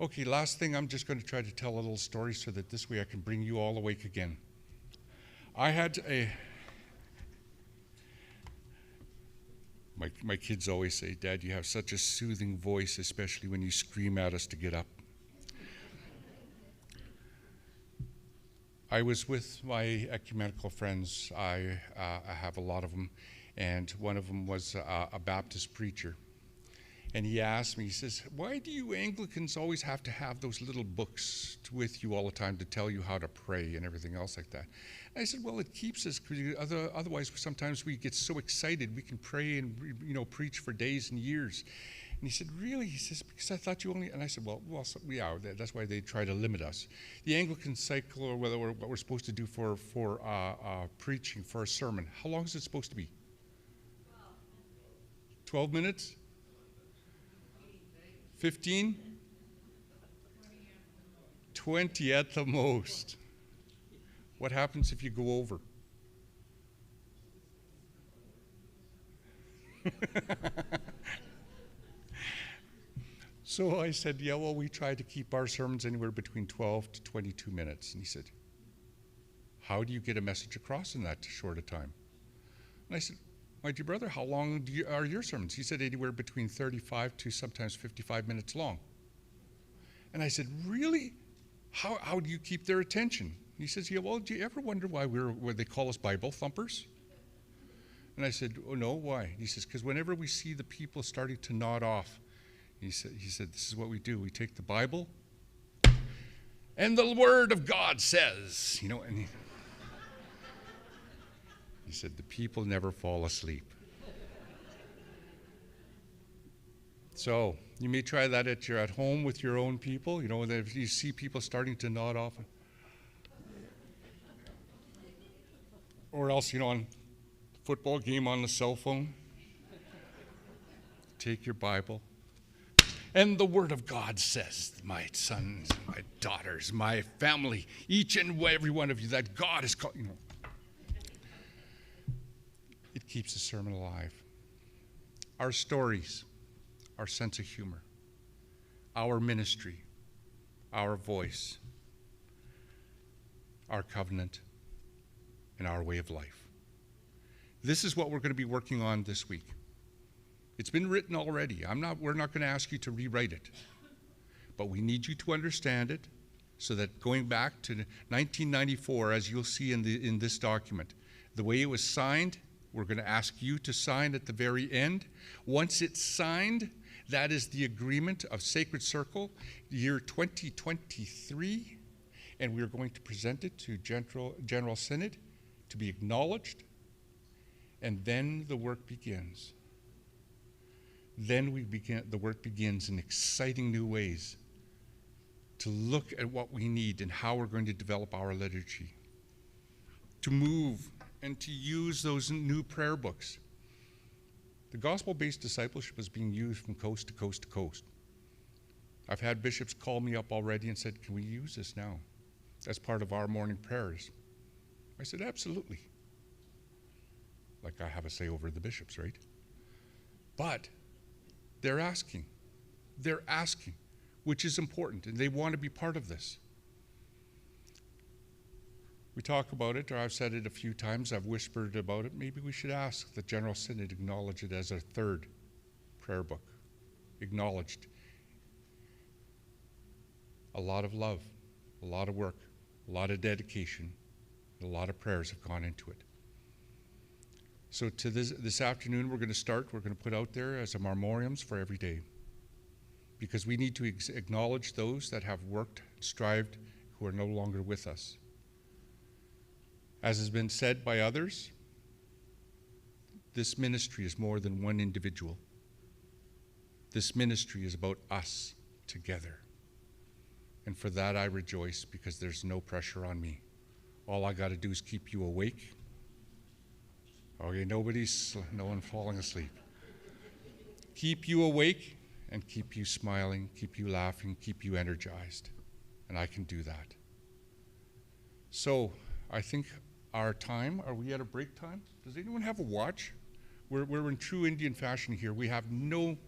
[SPEAKER 3] Okay, last thing, I'm just going to try to tell a little story so that this way I can bring you all awake again. My kids always say, Dad, you have such a soothing voice, especially when you scream at us to get up. I was with my ecumenical friends. I have a lot of them, and one of them was a Baptist preacher. And he asked me, he says, why do you Anglicans always have to have those little books with you all the time to tell you how to pray and everything else like that? And I said, well, it keeps us, because otherwise sometimes we get so excited, we can pray and preach for days and years. And he said, really? He says, because I thought you only, and I said, well, yeah, that's why they try to limit us. The Anglican cycle, or what we're supposed to do for preaching, for a sermon, how long is it supposed to be? 12 minutes? 15? 20 at the most. What happens if you go over? So I said, yeah, well, we try to keep our sermons anywhere between 12 to 22 minutes. And he said, how do you get a message across in that short a time? And I said, my dear brother, how long are your sermons? He said anywhere between 35 to sometimes 55 minutes long. And I said, really? How do you keep their attention? He says, yeah, well, do you ever wonder why they call us Bible thumpers? And I said, oh, no, why? He says, because whenever we see the people starting to nod off, he said, this is what we do. We take the Bible, and the Word of God says, and he said, the people never fall asleep. So you may try that at home with your own people. That if you see people starting to nod off, or else, on a football game on the cell phone, take your Bible. And the Word of God says, my sons, my daughters, my family, each and every one of you, that God is called, It keeps the sermon alive. Our stories, our sense of humor, our ministry, our voice, our covenant, and our way of life. This is what we're going to be working on this week. It's been written already. We're not going to ask you to rewrite it. But we need you to understand it so that going back to 1994, as you'll see in this document, the way it was signed, we're going to ask you to sign at the very end. Once it's signed, that is the agreement of Sacred Circle, year 2023, and we're going to present it to General Synod to be acknowledged, and then the work begins. Then the work begins in exciting new ways to look at what we need and how we're going to develop our liturgy, to move and to use those new prayer books. The gospel-based discipleship is being used from coast to coast to coast. I've had bishops call me up already and said, can we use this now as part of our morning prayers? I said, absolutely. Like I have a say over the bishops, right? But they're asking, which is important, and they want to be part of this. We talk about it, or I've said it a few times, I've whispered about it. Maybe we should ask the General Synod acknowledge it as a third prayer book. Acknowledged. A lot of love, a lot of work, a lot of dedication, and a lot of prayers have gone into it. So to this afternoon, we're going to put out there as a memoriams for every day. Because we need to acknowledge those that have worked, strived, who are no longer with us. As has been said by others, this ministry is more than one individual. This ministry is about us together. And for that I rejoice, because there's no pressure on me. All I got to do is keep you awake. Okay, no one falling asleep. Keep you awake and keep you smiling, keep you laughing, keep you energized. And I can do that. So I think our time, are we at a break time? Does anyone have a watch? We're in true Indian fashion here. We have no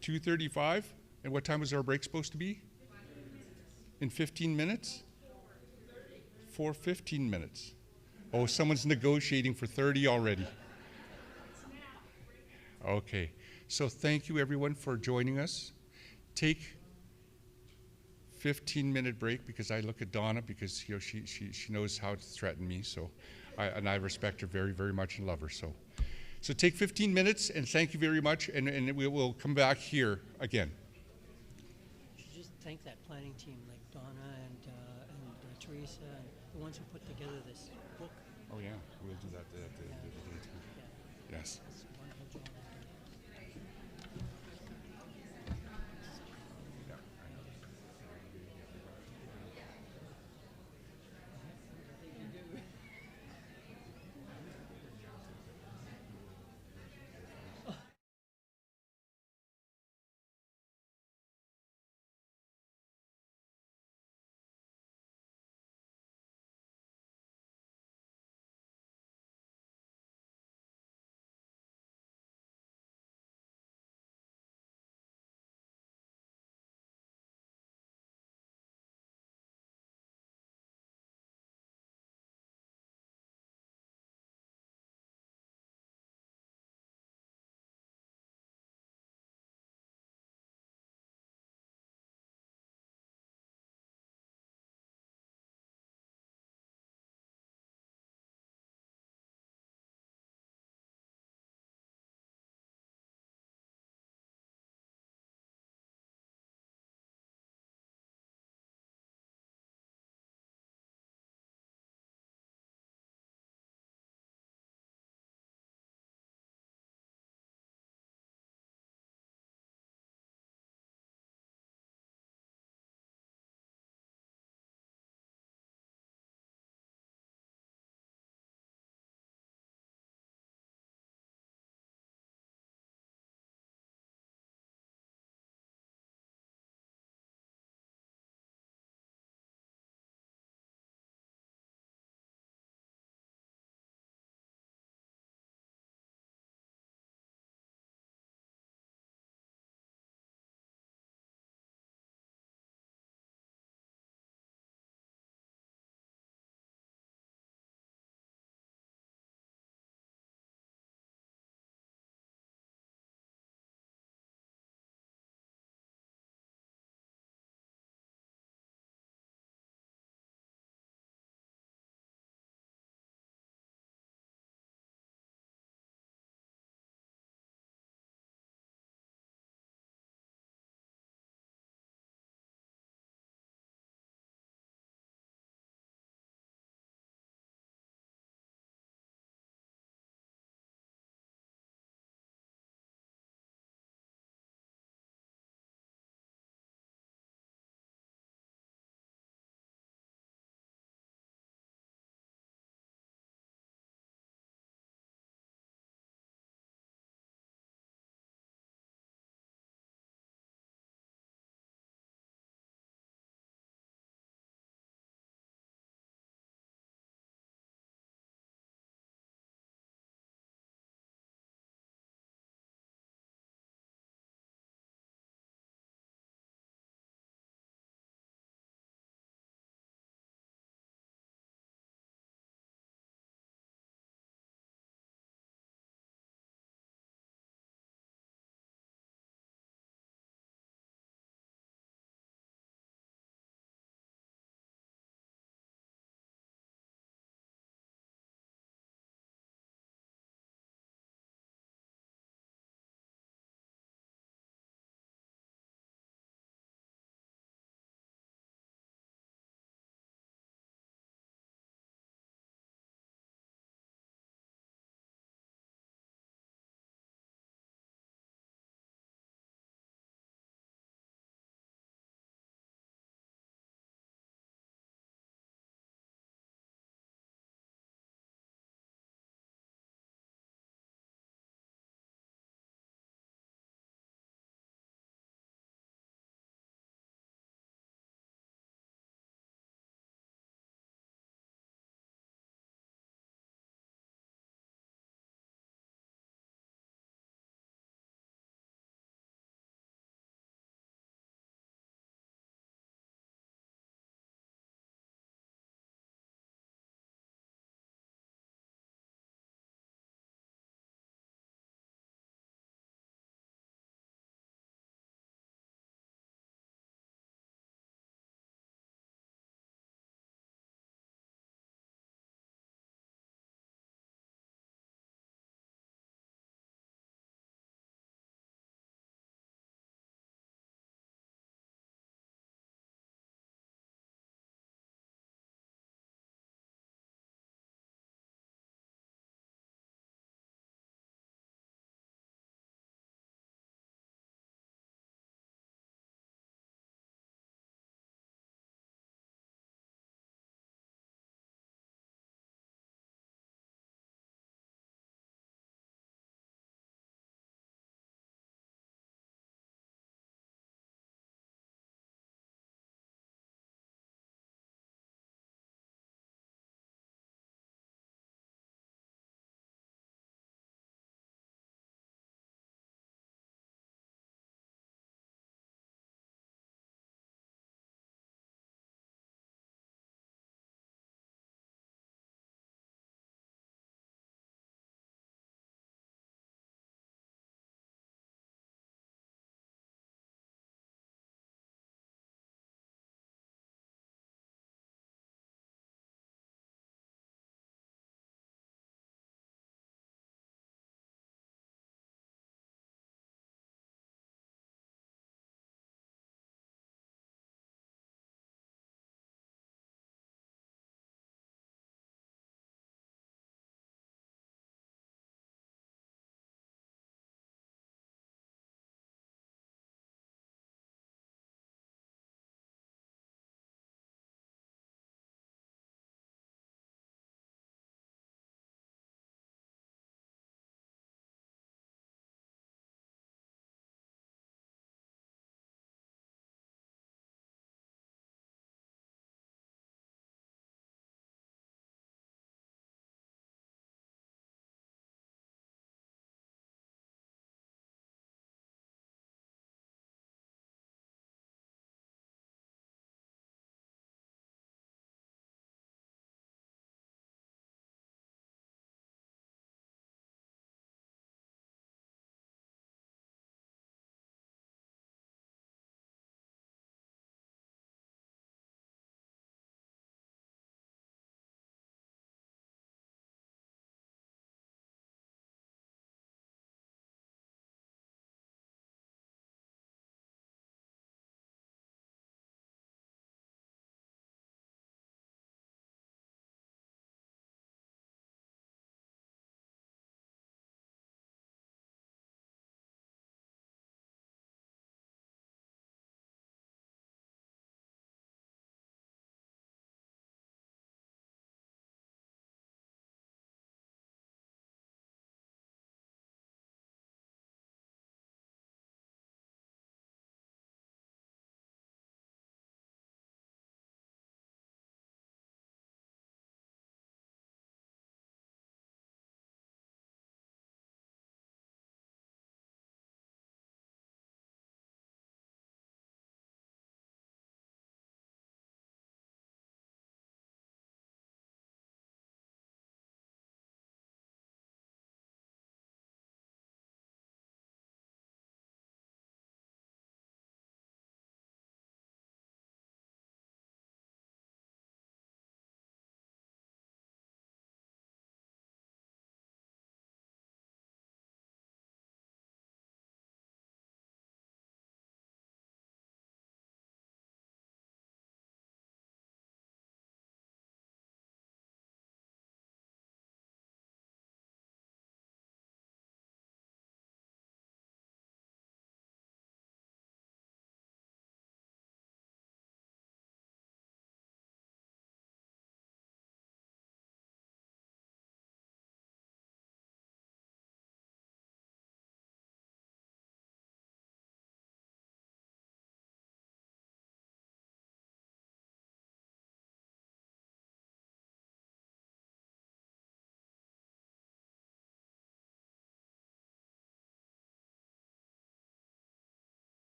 [SPEAKER 3] 2:35? And what time is our break supposed to be? In 15 minutes? For 15 minutes. Oh, someone's negotiating for 30 already. Okay, so thank you everyone for joining us. Take 15-minute break because I look at Donna because she knows how to threaten me. So, I respect her very, very much and love her. So take 15 minutes and thank you very much. And we will come back here again.
[SPEAKER 4] You should just thank that planning team like Donna and Teresa and the ones who put together this book.
[SPEAKER 3] Oh yeah, we'll do that at the day too.
[SPEAKER 4] Yeah.
[SPEAKER 3] Yes.
[SPEAKER 4] It's a wonderful job.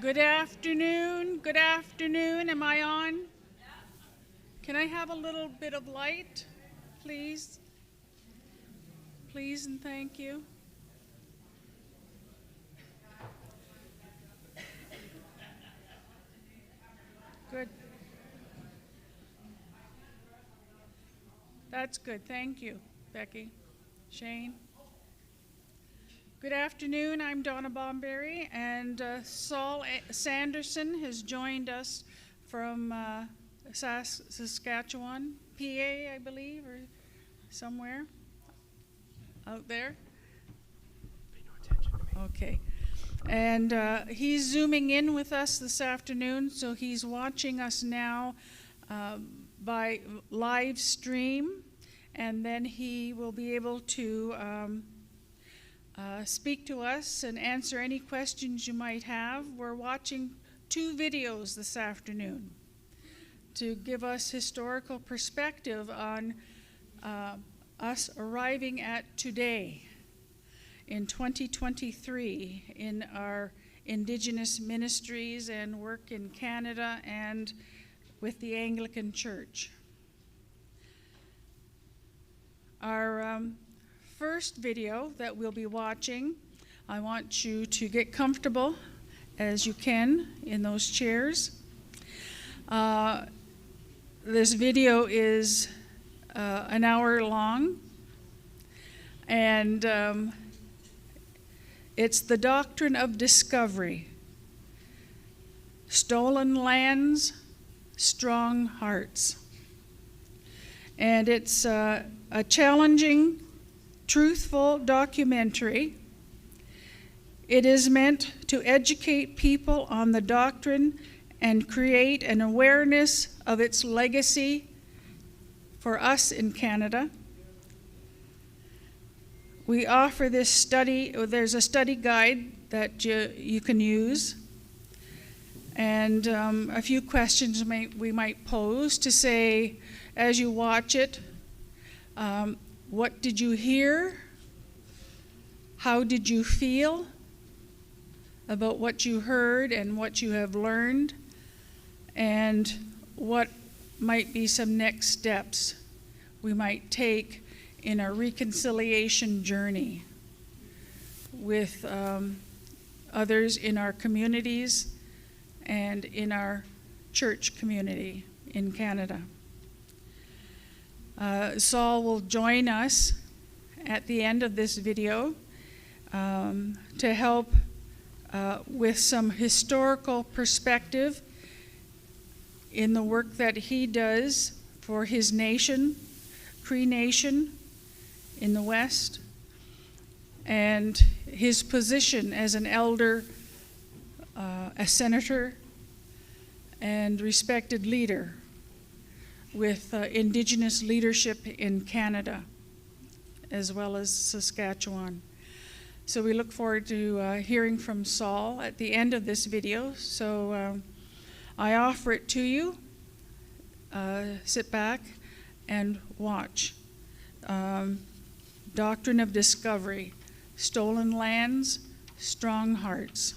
[SPEAKER 5] Good afternoon. Good afternoon. Am I on? Can I have a little bit of light, please? Please and thank you. Good. That's good. Thank you, Becky. Shane. Good afternoon. I'm Donna Bomberry, and Saul Sanderson has joined us from Saskatchewan, PA, I believe, or somewhere out there. Pay no attention to me. Okay. And he's zooming in with us this afternoon, so he's watching us now by live stream, and then he will be able to speak to us and answer any questions you might have. We're watching 2 videos this afternoon to give us historical perspective on us arriving at today in 2023 in our Indigenous ministries and work in Canada and with the Anglican Church. Our first video that we'll be watching, I want you to get comfortable as you can in those chairs. This video is an hour long, and it's the doctrine of discovery. Stolen lands, strong hearts. And it's a challenging, truthful documentary. It is meant to educate people on the doctrine and create an awareness of its legacy for us in Canada. We offer this study, there's a study guide that you can use, and a few questions we might pose to say, as you watch it, what did you hear? How did you feel about what you heard and what you have learned? And what might be some next steps we might take in our reconciliation journey with others in our communities and in our church community in Canada. Saul will join us at the end of this video to help with some historical perspective in the work that he does for his nation, Cree Nation in the West, and his position as an elder, a senator, and respected leader with Indigenous leadership in Canada, as well as Saskatchewan. So we look forward to hearing from Saul at the end of this video. So I offer it to you. Sit back and watch. Doctrine of Discovery, Stolen Lands, Strong Hearts.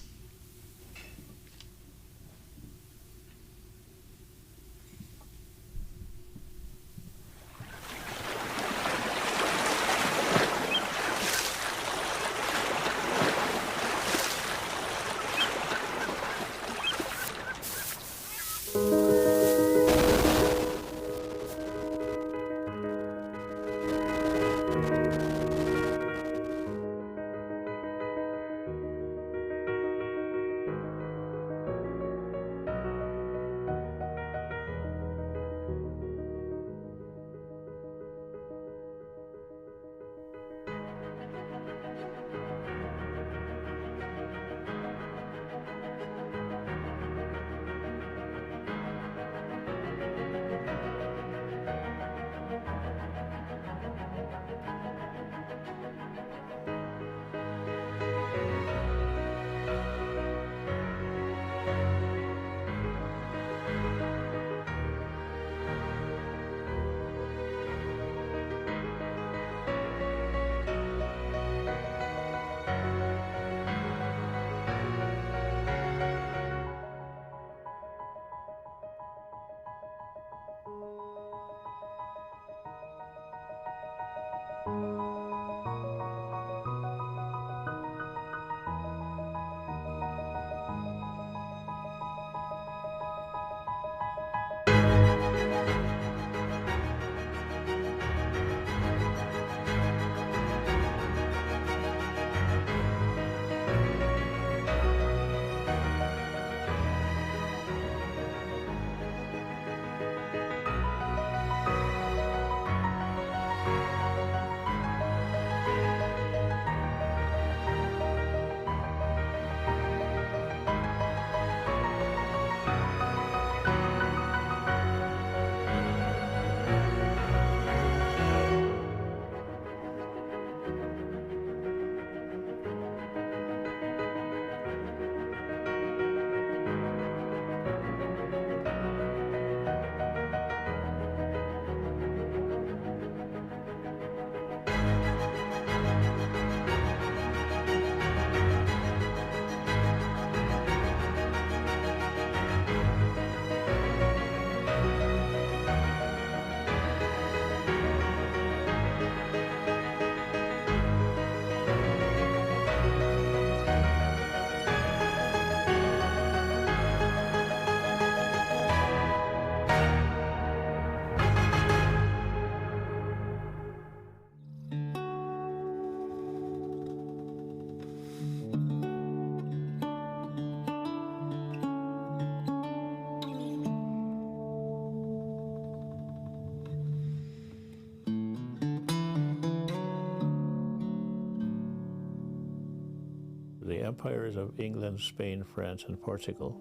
[SPEAKER 6] The empires of England, Spain, France, and Portugal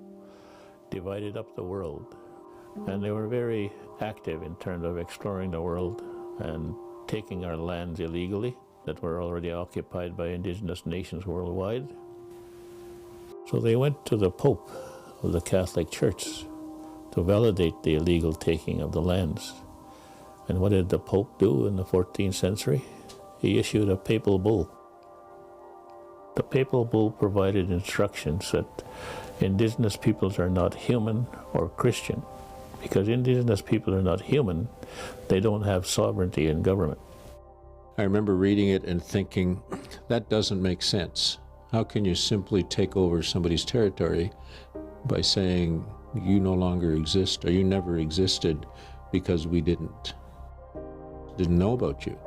[SPEAKER 6] divided up the world, and they were very active in terms of exploring the world and taking our lands illegally that were already occupied by indigenous nations worldwide. So they went to the Pope of the Catholic Church to validate the illegal taking of the lands. And what did the Pope do in the 14th century? He issued a papal bull. The papal bull provided instructions that indigenous peoples are not human or Christian. Because indigenous people are not human, they don't have sovereignty in government.
[SPEAKER 7] I remember reading it and thinking, that doesn't make sense. How can you simply take over somebody's territory by saying you no longer exist or you never existed because we didn't know about you?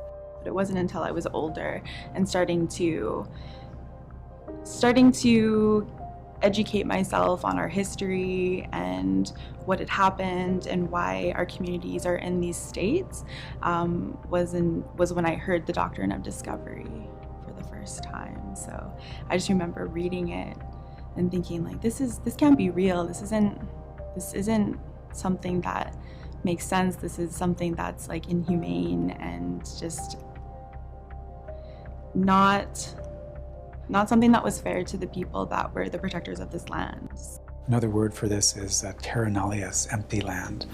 [SPEAKER 8] It wasn't until I was older and starting to educate myself on our history and what had happened and why our communities are in these states was when I heard the doctrine of discovery for the first time. So I just remember reading it and thinking, like, this can't be real. This isn't something that makes sense. This is something that's like inhumane and just not something that was fair to the people that were the protectors of this land.
[SPEAKER 9] Another word for this is terra nullius, empty land.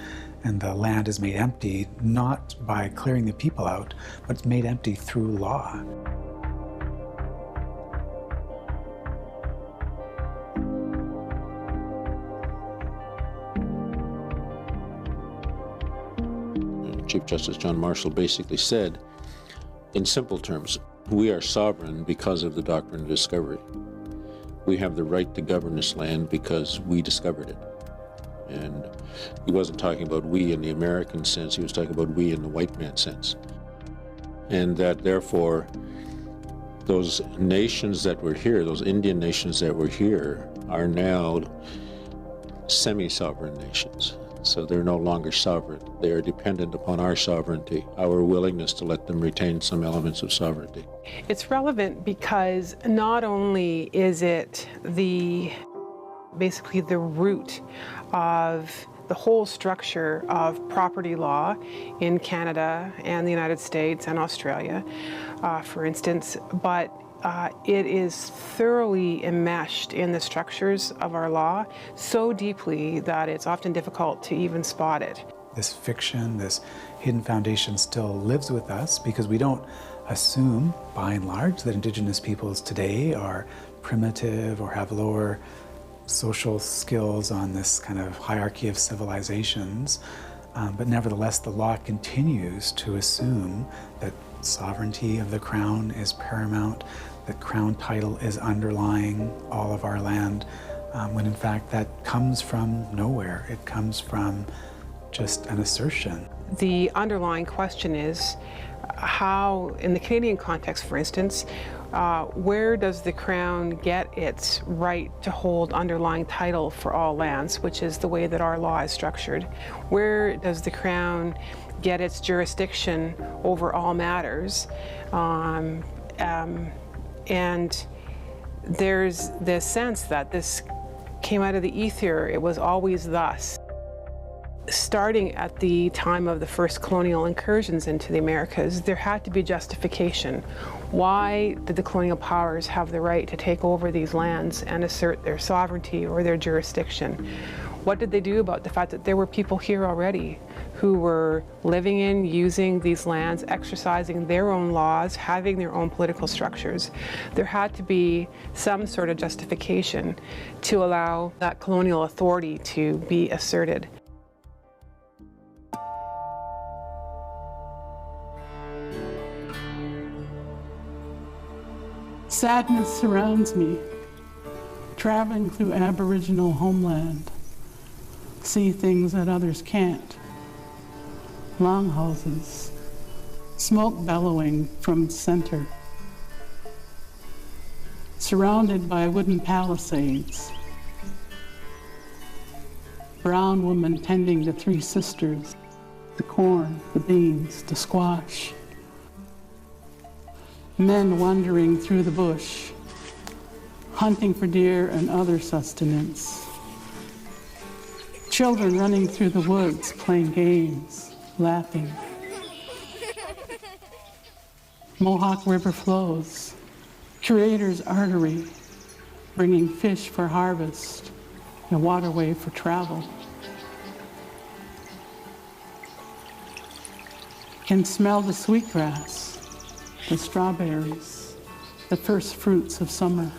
[SPEAKER 9] And the land is made empty not by clearing the people out, but it's made empty through law.
[SPEAKER 7] Chief Justice John Marshall basically said, in simple terms, we are sovereign because of the doctrine of discovery. We have the right to govern this land because we discovered it. And he wasn't talking about we in the American sense, he was talking about we in the white man sense. And that therefore, those nations that were here, those Indian nations that were here, are now semi-sovereign nations. So they're no longer sovereign. They are dependent upon our sovereignty, our willingness to let them retain some elements of sovereignty.
[SPEAKER 10] It's relevant because not only is it basically the root of the whole structure of property law in Canada and the United States and Australia, for instance, but it is thoroughly enmeshed in the structures of our law so deeply that it's often difficult to even spot it.
[SPEAKER 9] This fiction, this hidden foundation still lives with us because we don't assume, by and large, that Indigenous peoples today are primitive or have lower social skills on this kind of hierarchy of civilizations. But nevertheless, the law continues to assume that sovereignty of the Crown is paramount, the Crown title is underlying all of our land, when in fact that comes from nowhere. It comes from just an assertion.
[SPEAKER 10] The underlying question is how, in the Canadian context, for instance, where does the Crown get its right to hold underlying title for all lands, which is the way that our law is structured? Where does the Crown get its jurisdiction over all matters? And there's this sense that this came out of the ether, it was always thus. Starting at the time of the first colonial incursions into the Americas, there had to be justification. Why did the colonial powers have the right to take over these lands and assert their sovereignty or their jurisdiction? What did they do about the fact that there were people here already who were living in, using these lands, exercising their own laws, having their own political structures? There had to be some sort of justification to allow that colonial authority to be asserted.
[SPEAKER 11] Sadness surrounds me, traveling through Aboriginal homeland, see things that others can't. Longhouses, smoke bellowing from its center, surrounded by wooden palisades. Brown woman tending to three sisters, the corn, the beans, the squash. Men wandering through the bush, hunting for deer and other sustenance. Children running through the woods, playing games, laughing. Mohawk River flows, Creator's artery, bringing fish for harvest, a waterway for travel. Can smell the sweetgrass, the strawberries, the first fruits of summer.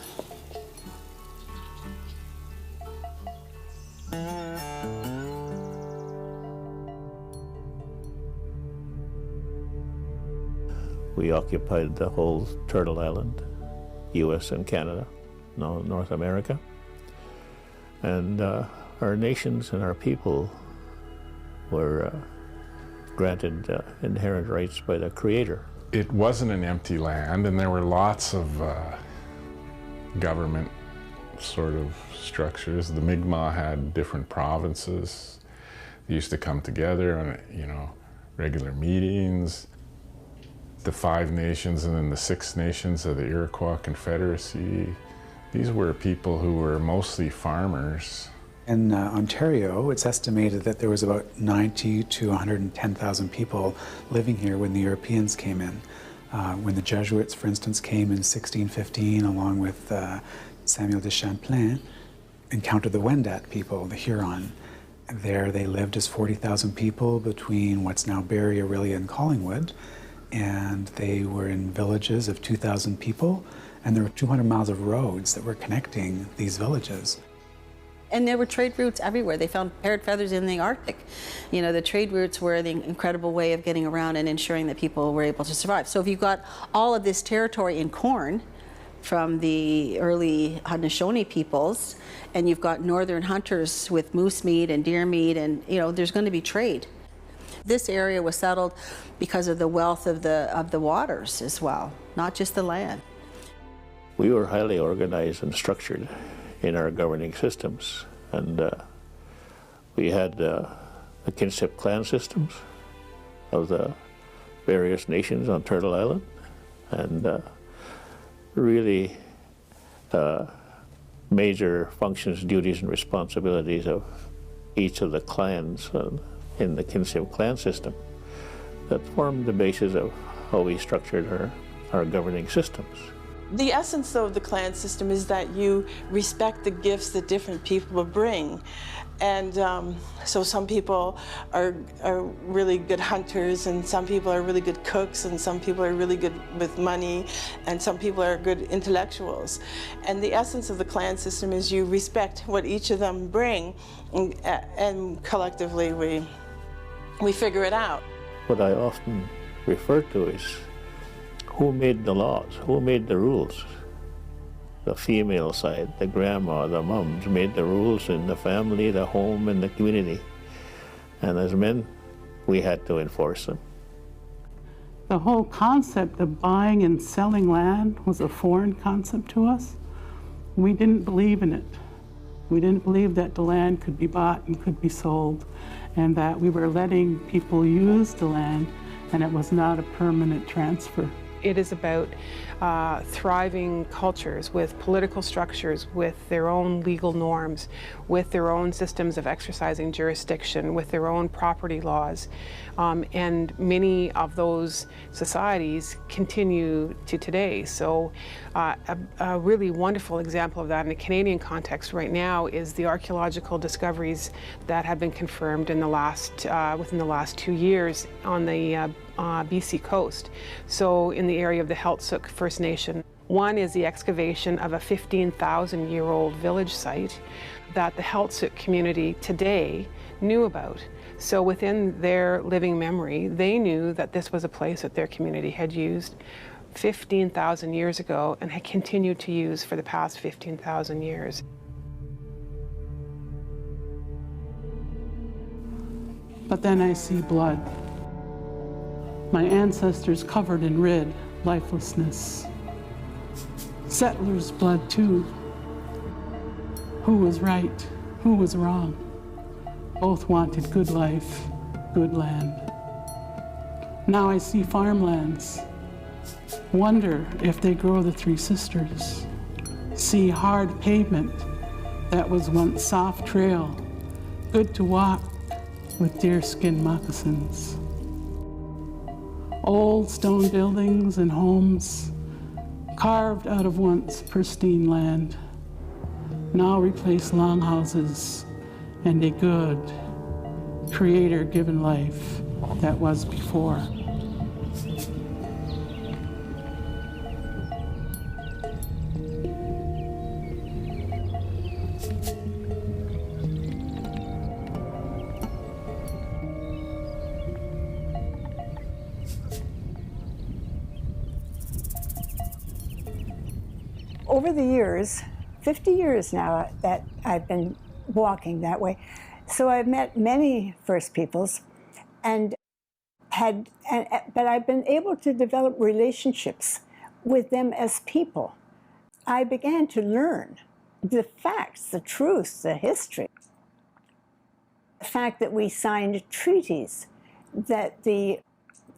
[SPEAKER 6] We occupied the whole Turtle Island, US and Canada, North America. And our nations and our people were granted inherent rights by the Creator.
[SPEAKER 12] It wasn't an empty land, and there were lots of government sort of structures. The Mi'kmaq had different provinces. They used to come together on, regular meetings. The 5 nations and then the 6 nations of the Iroquois Confederacy. These were people who were mostly farmers.
[SPEAKER 9] In Ontario, it's estimated that there was about 90 to 110,000 people living here when the Europeans came in. When the Jesuits, for instance, came in 1615, along with Samuel de Champlain, encountered the Wendat people, the Huron. There they lived as 40,000 people between what's now Barrie, Orillia, and Collingwood. And they were in villages of 2,000 people, and there were 200 miles of roads that were connecting these villages.
[SPEAKER 13] And there were trade routes everywhere. They found parrot feathers in the Arctic. The trade routes were the incredible way of getting around and ensuring that people were able to survive. So if you've got all of this territory in corn from the early Haudenosaunee peoples, and you've got northern hunters with moose meat and deer meat, and there's going to be trade. This area was settled because of the wealth of the waters as well, not just the land.
[SPEAKER 6] We were highly organized and structured in our governing systems, and we had the kinship clan systems of the various nations on Turtle Island, and really major functions, duties, and responsibilities of each of the clans in the kinship clan system that formed the basis of how we structured our governing systems.
[SPEAKER 14] The essence of the clan system is that you respect the gifts that different people bring. And so some people are really good hunters, and some people are really good cooks, and some people are really good with money, and some people are good intellectuals. And the essence of the clan system is you respect what each of them bring, and collectively we figure it out.
[SPEAKER 6] What I often refer to is who made the laws, who made the rules. The female side, the grandma, the moms made the rules in the family, the home, and the community. And as men, we had to enforce them.
[SPEAKER 11] The whole concept of buying and selling land was a foreign concept to us. We didn't believe in it. We didn't believe that the land could be bought and could be sold, and that we were letting people use the land, and it was not a permanent transfer.
[SPEAKER 10] It is about thriving cultures with political structures, with their own legal norms, with their own systems of exercising jurisdiction, with their own property laws. And many of those societies continue to today. So a really wonderful example of that in a Canadian context right now is the archaeological discoveries that have been confirmed in the within the last 2 years on the BC coast. So in the area of the Heiltsuk First Nation. One is the excavation of a 15,000-year-old village site that the Heiltsuk community today knew about. So within their living memory, they knew that this was a place that their community had used 15,000 years ago and had continued to use for the past 15,000 years.
[SPEAKER 11] But then I see blood. My ancestors covered in red lifelessness. Settlers' blood too. Who was right? Who was wrong? Both wanted good life, good land. Now I see farmlands. Wonder if they grow the Three Sisters. See hard pavement that was once soft trail, good to walk with deerskin moccasins. Old stone buildings and homes carved out of once pristine land, now replace longhouses and a good, creator-given life that was before.
[SPEAKER 15] Over the years, 50 years now that I've been walking that way, so I've met many First Peoples but I've been able to develop relationships with them as people. I began to learn the facts, the truth, the history. The fact that we signed treaties, that the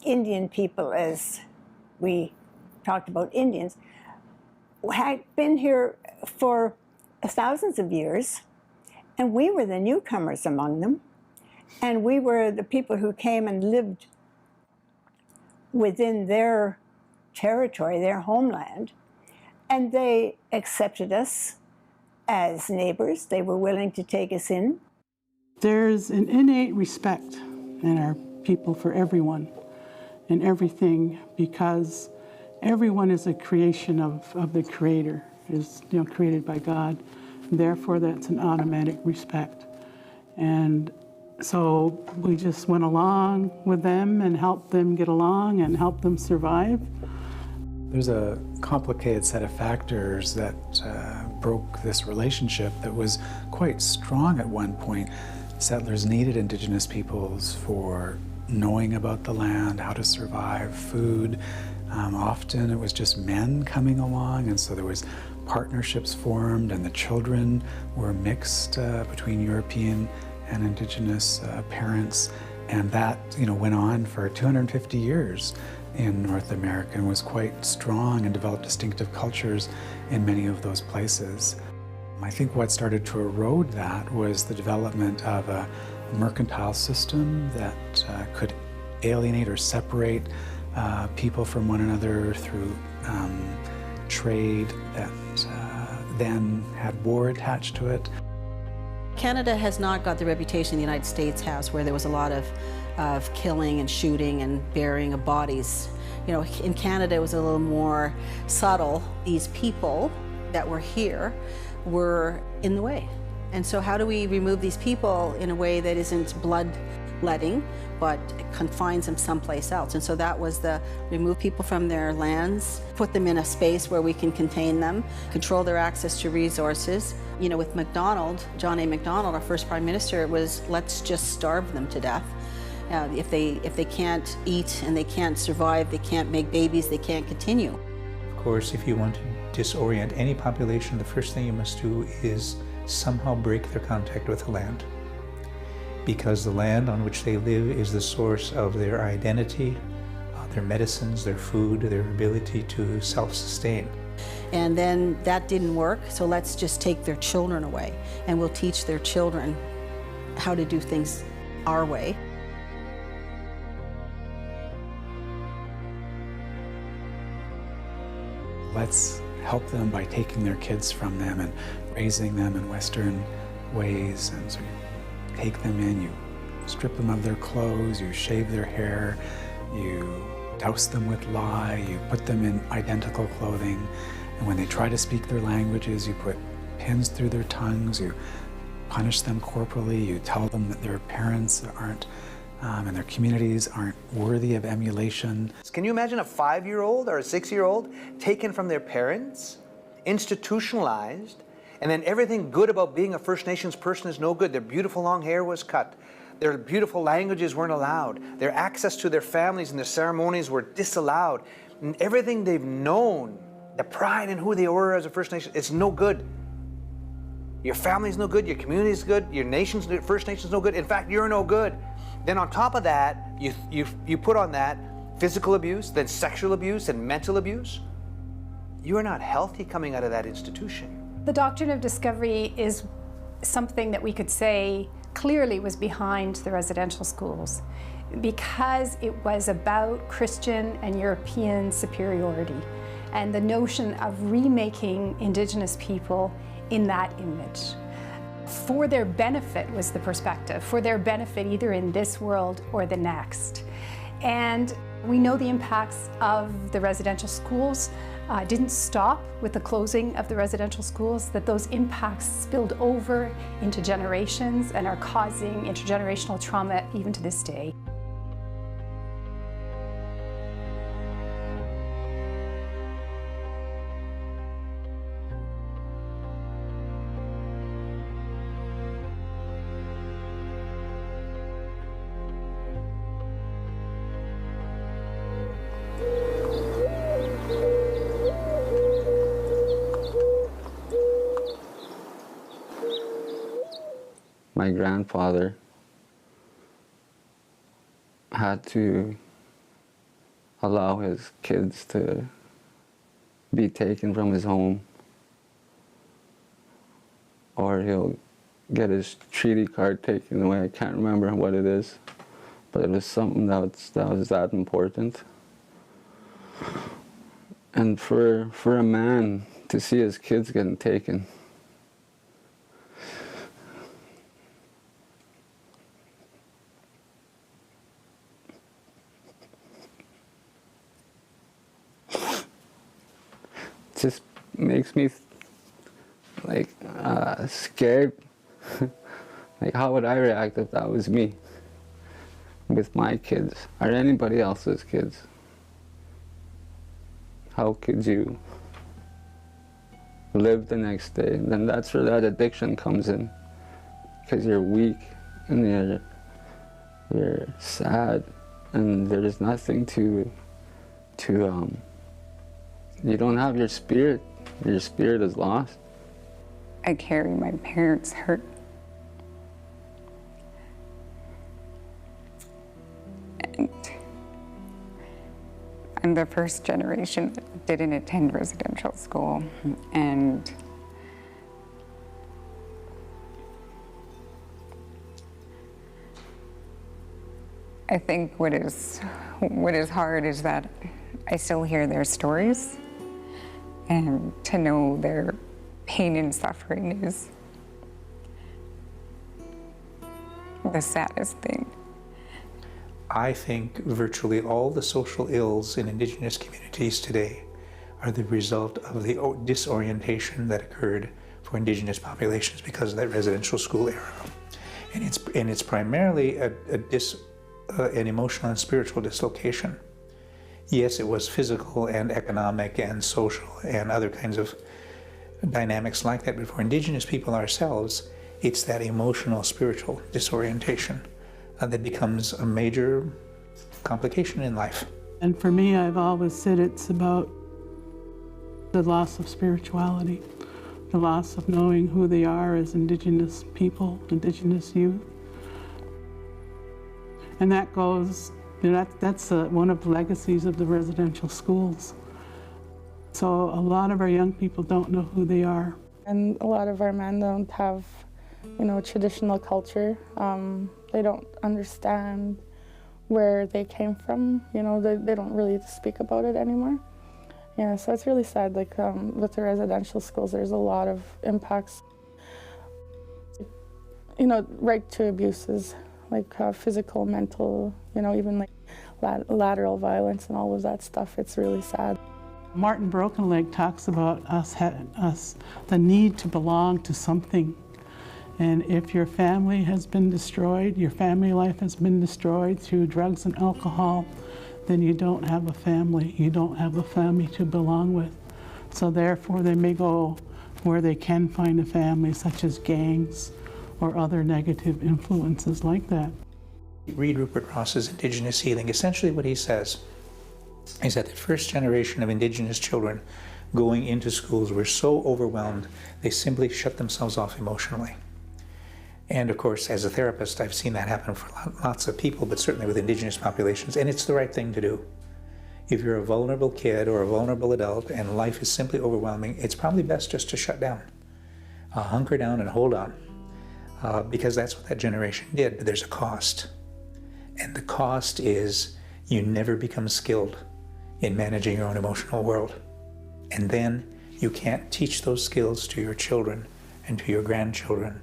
[SPEAKER 15] Indian people, as we talked about Indians, had been here for thousands of years, and we were the newcomers among them, and we were the people who came and lived within their territory, their homeland, and they accepted us as neighbors. They were willing to take us in.
[SPEAKER 11] There's an innate respect in our people for everyone and everything, because everyone is a creation of the Creator, is created by God. Therefore, that's an automatic respect. And so we just went along with them and helped them get along and helped them survive.
[SPEAKER 9] There's a complicated set of factors that broke this relationship that was quite strong at one point. Settlers needed Indigenous peoples for knowing about the land, how to survive, food. Often it was just men coming along, and so there was partnerships formed, and the children were mixed between European and Indigenous parents, and that went on for 250 years in North America and was quite strong and developed distinctive cultures in many of those places. I think what started to erode that was the development of a mercantile system that could alienate or separate people from one another through trade that then had war attached to it.
[SPEAKER 13] Canada has not got the reputation the United States has, where there was a lot of killing and shooting and burying of bodies. In Canada it was a little more subtle. These people that were here were in the way. And so how do we remove these people in a way that isn't bloodletting, but confines them someplace else? And so that was the remove people from their lands, put them in a space where we can contain them, control their access to resources. With MacDonald, John A. MacDonald, our first Prime Minister, it was let's just starve them to death. If they can't eat and they can't survive, they can't make babies, they can't continue.
[SPEAKER 16] Of course, if you want to disorient any population, the first thing you must do is somehow break their contact with the land. Because the land on which they live is the source of their identity, their medicines, their food, their ability to self-sustain.
[SPEAKER 13] And then that didn't work, so let's just take their children away, and we'll teach their children how to do things our way.
[SPEAKER 9] Let's help them by taking their kids from them and raising them in Western ways. And so you take them in, you strip them of their clothes, you shave their hair, you douse them with lye, you put them in identical clothing. And when they try to speak their languages, you put pins through their tongues, you punish them corporally, you tell them that their parents aren't and their communities aren't worthy of emulation.
[SPEAKER 17] Can you imagine a 5-year-old or a 6-year-old taken from their parents, institutionalized, and then everything good about being a First Nations person is no good? Their beautiful long hair was cut. Their beautiful languages weren't allowed. Their access to their families and their ceremonies were disallowed. And everything they've known, the pride in who they were as a First Nation, it's no good. Your family's no good, your community's good, your nation's, First Nation's no good. In fact, you're no good. Then on top of that, you put on that physical abuse, then sexual abuse and mental abuse. You are not healthy coming out of that institution.
[SPEAKER 18] The doctrine of discovery is something that we could say clearly was behind the residential schools because it was about Christian and European superiority and the notion of remaking Indigenous people in that image. For their benefit was the perspective, for their benefit either in this world or the next. And we know the impacts of the residential schools didn't stop with the closing of the residential schools, that those impacts spilled over into generations and are causing intergenerational trauma even to this day.
[SPEAKER 19] My grandfather had to allow his kids to be taken from his home, or he'll get his treaty card taken away. I can't remember what it is, but it was something that was that important. And for a man to see his kids getting taken, just makes me like scared. Like, how would I react if that was me with my kids or anybody else's kids? How could you live the next day? And then that's where that addiction comes in, because you're weak and you're sad and there's nothing to you don't have your spirit is lost.
[SPEAKER 20] I carry my parents' hurt. And I'm the first generation that didn't attend residential school. And I think what is hard is that I still hear their stories, and to know their pain and suffering is the saddest thing.
[SPEAKER 16] I think virtually all the social ills in Indigenous communities today are the result of the disorientation that occurred for Indigenous populations because of that residential school era. And it's primarily an emotional and spiritual dislocation. Yes, it was physical and economic and social and other kinds of dynamics like that, but for Indigenous people ourselves, it's that emotional, spiritual disorientation that becomes a major complication in life.
[SPEAKER 11] And for me, I've always said it's about the loss of spirituality, the loss of knowing who they are as Indigenous people, Indigenous youth. And that goes, that's one of the legacies of the residential schools. So a lot of our young people don't know who they are.
[SPEAKER 21] And a lot of our men don't have, traditional culture. They don't understand where they came from. They don't really speak about it anymore. Yeah, so it's really sad. Like with the residential schools, there's a lot of impacts. Right to abuses, like physical, mental, even like lateral violence and all of that stuff. It's really sad.
[SPEAKER 11] Martin Brokenleg talks about us the need to belong to something. And if your family has been destroyed, your family life has been destroyed through drugs and alcohol, then you don't have a family. You don't have a family to belong with. So therefore they may go where they can find a family, such as gangs or other negative influences like that.
[SPEAKER 16] Read Rupert Ross's Indigenous Healing. Essentially what he says is that the first generation of Indigenous children going into schools were so overwhelmed, they simply shut themselves off emotionally. And of course, as a therapist, I've seen that happen for lots of people, but certainly with Indigenous populations, and it's the right thing to do. If you're a vulnerable kid or a vulnerable adult and life is simply overwhelming, it's probably best just to shut down, hunker down and hold on, because that's what that generation did. But there's a cost, and the cost is you never become skilled in managing your own emotional world, and then you can't teach those skills to your children and to your grandchildren.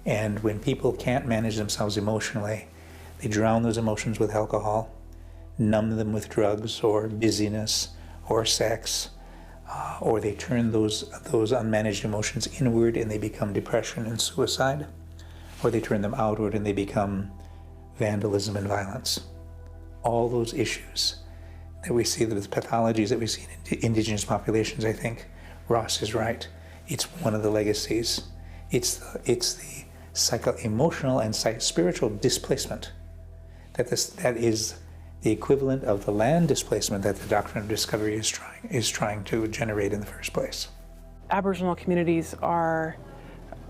[SPEAKER 16] And when people can't manage themselves emotionally, they drown those emotions with alcohol, numb them with drugs or busyness or sex, or they turn those unmanaged emotions inward and they become depression and suicide, or they turn them outward and they become vandalism and violence. All those issues that we see, the pathologies that we see in indigenous populations, I think Ross is right. It's one of the legacies. It's the psycho-emotional and spiritual displacement that is the equivalent of the land displacement that the doctrine of discovery is trying to generate in the first place.
[SPEAKER 10] Aboriginal communities are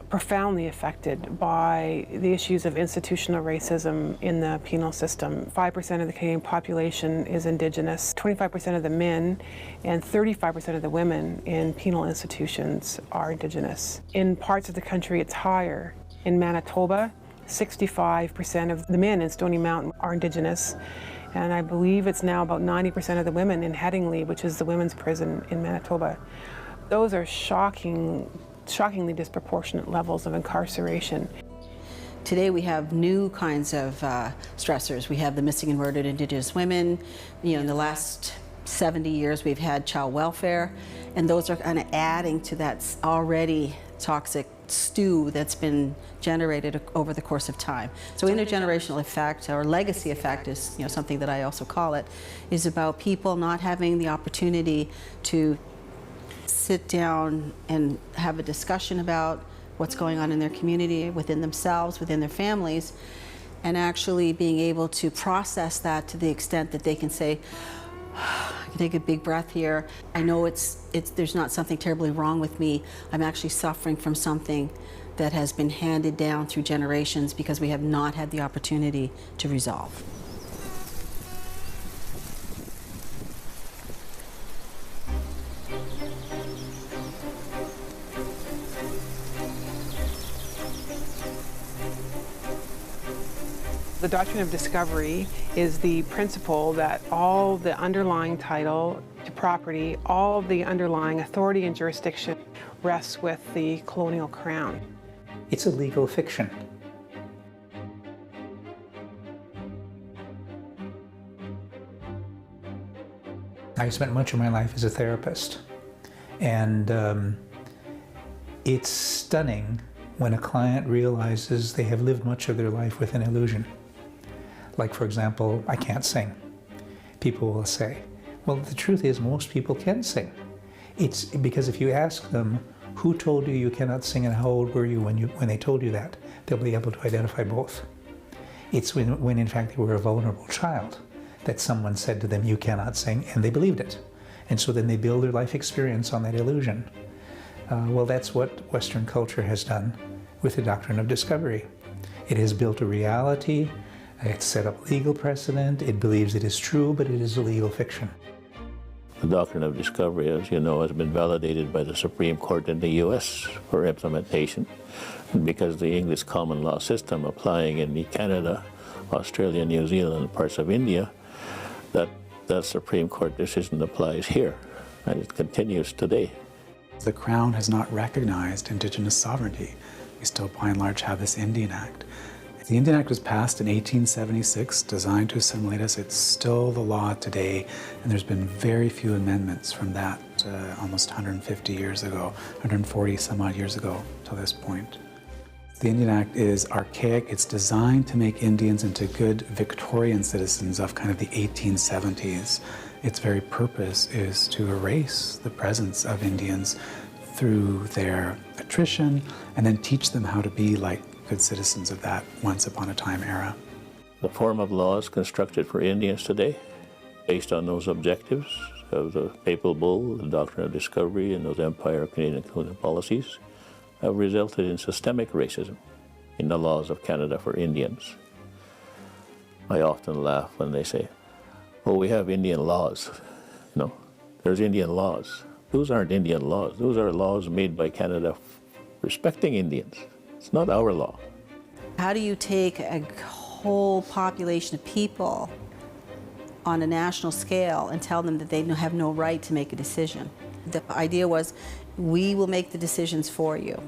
[SPEAKER 10] profoundly affected by the issues of institutional racism in the penal system. 5% of the Canadian population is Indigenous, 25% of the men and 35% of the women in penal institutions are Indigenous. In parts of the country it's higher. In Manitoba, 65% of the men in Stony Mountain are Indigenous, and I believe it's now about 90% of the women in Headingley, which is the women's prison in Manitoba. Those are shocking shockingly disproportionate levels of incarceration.
[SPEAKER 13] Today we have new kinds of stressors. We have the missing and murdered Indigenous women. You know, in the last 70 years we've had child welfare, and those are kind of adding to that already toxic stew that's been generated over the course of time. So intergenerational effect, or legacy effect, is something that I also call it, is about people not having the opportunity to sit down and have a discussion about what's going on in their community, within themselves, within their families, and actually being able to process that to the extent that they can say, I can take a big breath here. I know there's not something terribly wrong with me. I'm actually suffering from something that has been handed down through generations because we have not had the opportunity to resolve.
[SPEAKER 10] The doctrine of discovery is the principle that all the underlying title to property, all the underlying authority and jurisdiction rests with the colonial crown.
[SPEAKER 16] It's a legal fiction. I spent much of my life as a therapist, and it's stunning when a client realizes they have lived much of their life with an illusion. Like, for example, I can't sing. People will say, well, the truth is most people can sing. It's because if you ask them, who told you you cannot sing and how old were you when they told you that, they'll be able to identify both. It's when in fact they were a vulnerable child that someone said to them, you cannot sing, and they believed it. And so then they build their life experience on that illusion. Well, that's what Western culture has done with the doctrine of discovery. It has built a reality. It's set up legal precedent. It believes it is true, but it is a legal fiction.
[SPEAKER 6] The doctrine of discovery, as you know, has been validated by the Supreme Court in the U.S. for implementation, because the English common law system applying in Canada, Australia, New Zealand, and parts of India, that Supreme Court decision applies here, and it continues today.
[SPEAKER 9] The Crown has not recognized Indigenous sovereignty. We still, by and large, have this Indian Act. The Indian Act was passed in 1876, designed to assimilate us. It's still the law today, and there's been very few amendments from that almost 150 years ago, 140 some odd years ago till this point. The Indian Act is archaic. It's designed to make Indians into good Victorian citizens of kind of the 1870s. Its very purpose is to erase the presence of Indians through their attrition and then teach them how to be like good citizens of that once upon a time era.
[SPEAKER 6] The form of laws constructed for Indians today, based on those objectives of the Papal Bull, the doctrine of discovery, and those Empire Canadian colonial policies, have resulted in systemic racism in the laws of Canada for Indians. I often laugh when they say, well, we have Indian laws. You know, there's Indian laws. Those aren't Indian laws. Those are laws made by Canada respecting Indians. It's not our law.
[SPEAKER 13] How do you take a whole population of people on a national scale and tell them that they have no right to make a decision? The idea was, we will make the decisions for you.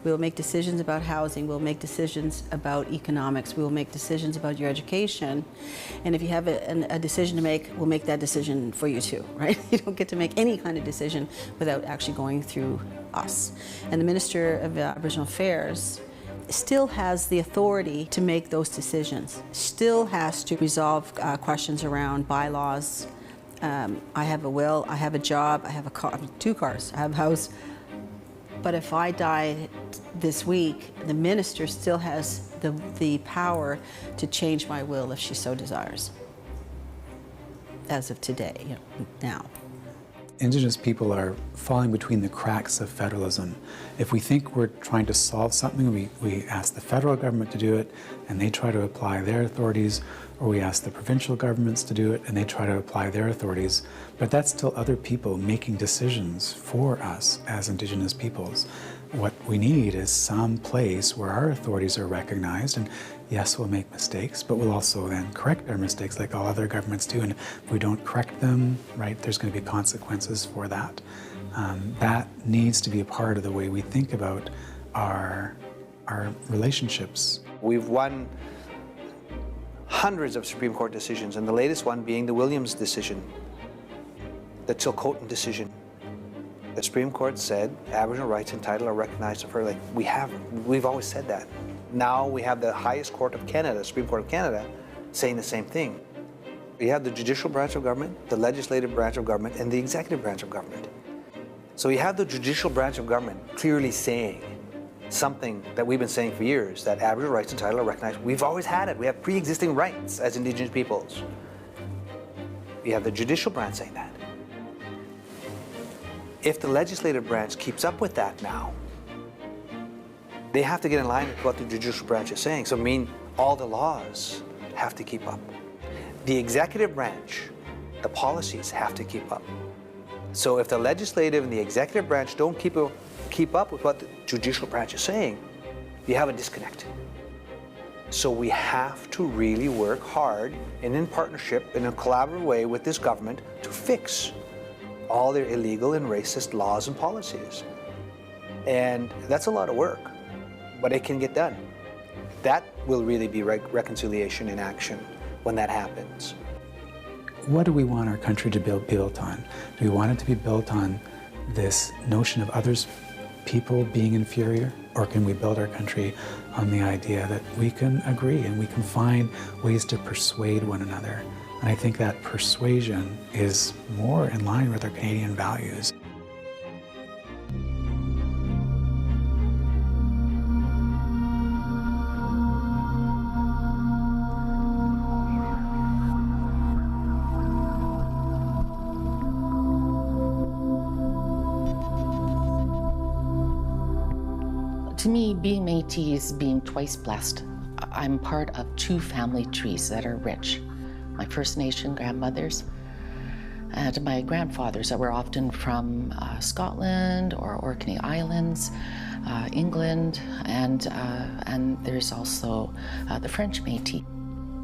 [SPEAKER 13] We will make decisions about housing, we'll make decisions about economics, we will make decisions about your education, and if you have a decision to make, we'll make that decision for you too, right? You don't get to make any kind of decision without actually going through us. And the Minister of Aboriginal Affairs still has the authority to make those decisions, still has to resolve questions around bylaws. I have a will, I have a job, I have a car, 2 cars, I have a house. But if I die this week, the minister still has the power to change my will if she so desires, as of today, now.
[SPEAKER 9] Indigenous people are falling between the cracks of federalism. If we think we're trying to solve something, we ask the federal government to do it, and they try to apply their authorities, or we ask the provincial governments to do it, and they try to apply their authorities. But that's still other people making decisions for us as Indigenous peoples. What we need is some place where our authorities are recognized, and yes, we'll make mistakes, but we'll also then correct our mistakes like all other governments do, and if we don't correct them, right, there's going to be consequences for that. That needs to be a part of the way we think about our relationships.
[SPEAKER 17] We've won hundreds of Supreme Court decisions, and the latest one being the Williams decision, the Chilcotin decision. The Supreme Court said Aboriginal rights and title are recognized for, like, we've always said that. Now we have the highest court of Canada, Supreme Court of Canada, saying the same thing. You have the judicial branch of government, the legislative branch of government, and the executive branch of government. So you have the judicial branch of government clearly saying something that we've been saying for years, that Aboriginal rights and title are recognized. We've always had it. We have pre-existing rights as Indigenous peoples. You have the judicial branch saying that. If the legislative branch keeps up with that now, they have to get in line with what the judicial branch is saying. So I mean, all the laws have to keep up. The executive branch, the policies have to keep up. So if the legislative and the executive branch don't keep up with what the judicial branch is saying, you have a disconnect. So we have to really work hard and in partnership, in a collaborative way with this government to fix all their illegal and racist laws and policies. And that's a lot of work, but it can get done. That will really be reconciliation in action when that happens.
[SPEAKER 9] What do we want our country to be built on? Do we want it to be built on this notion of others, people being inferior? Or can we build our country on the idea that we can agree and we can find ways to persuade one another? And I think that persuasion is more in line with our Canadian values.
[SPEAKER 2] To me, being Métis is being twice blessed. I'm part of 2 family trees that are rich. My First Nation grandmothers and my grandfathers that were often from Scotland or Orkney Islands, England, and there's also the French Métis.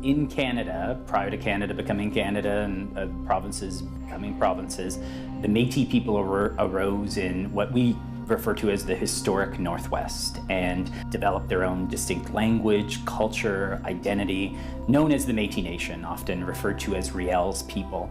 [SPEAKER 22] In Canada, prior to Canada becoming Canada and provinces becoming provinces, the Métis people arose in what we refer to as the historic Northwest and developed their own distinct language, culture, identity, known as the Métis Nation, often referred to as Riel's people.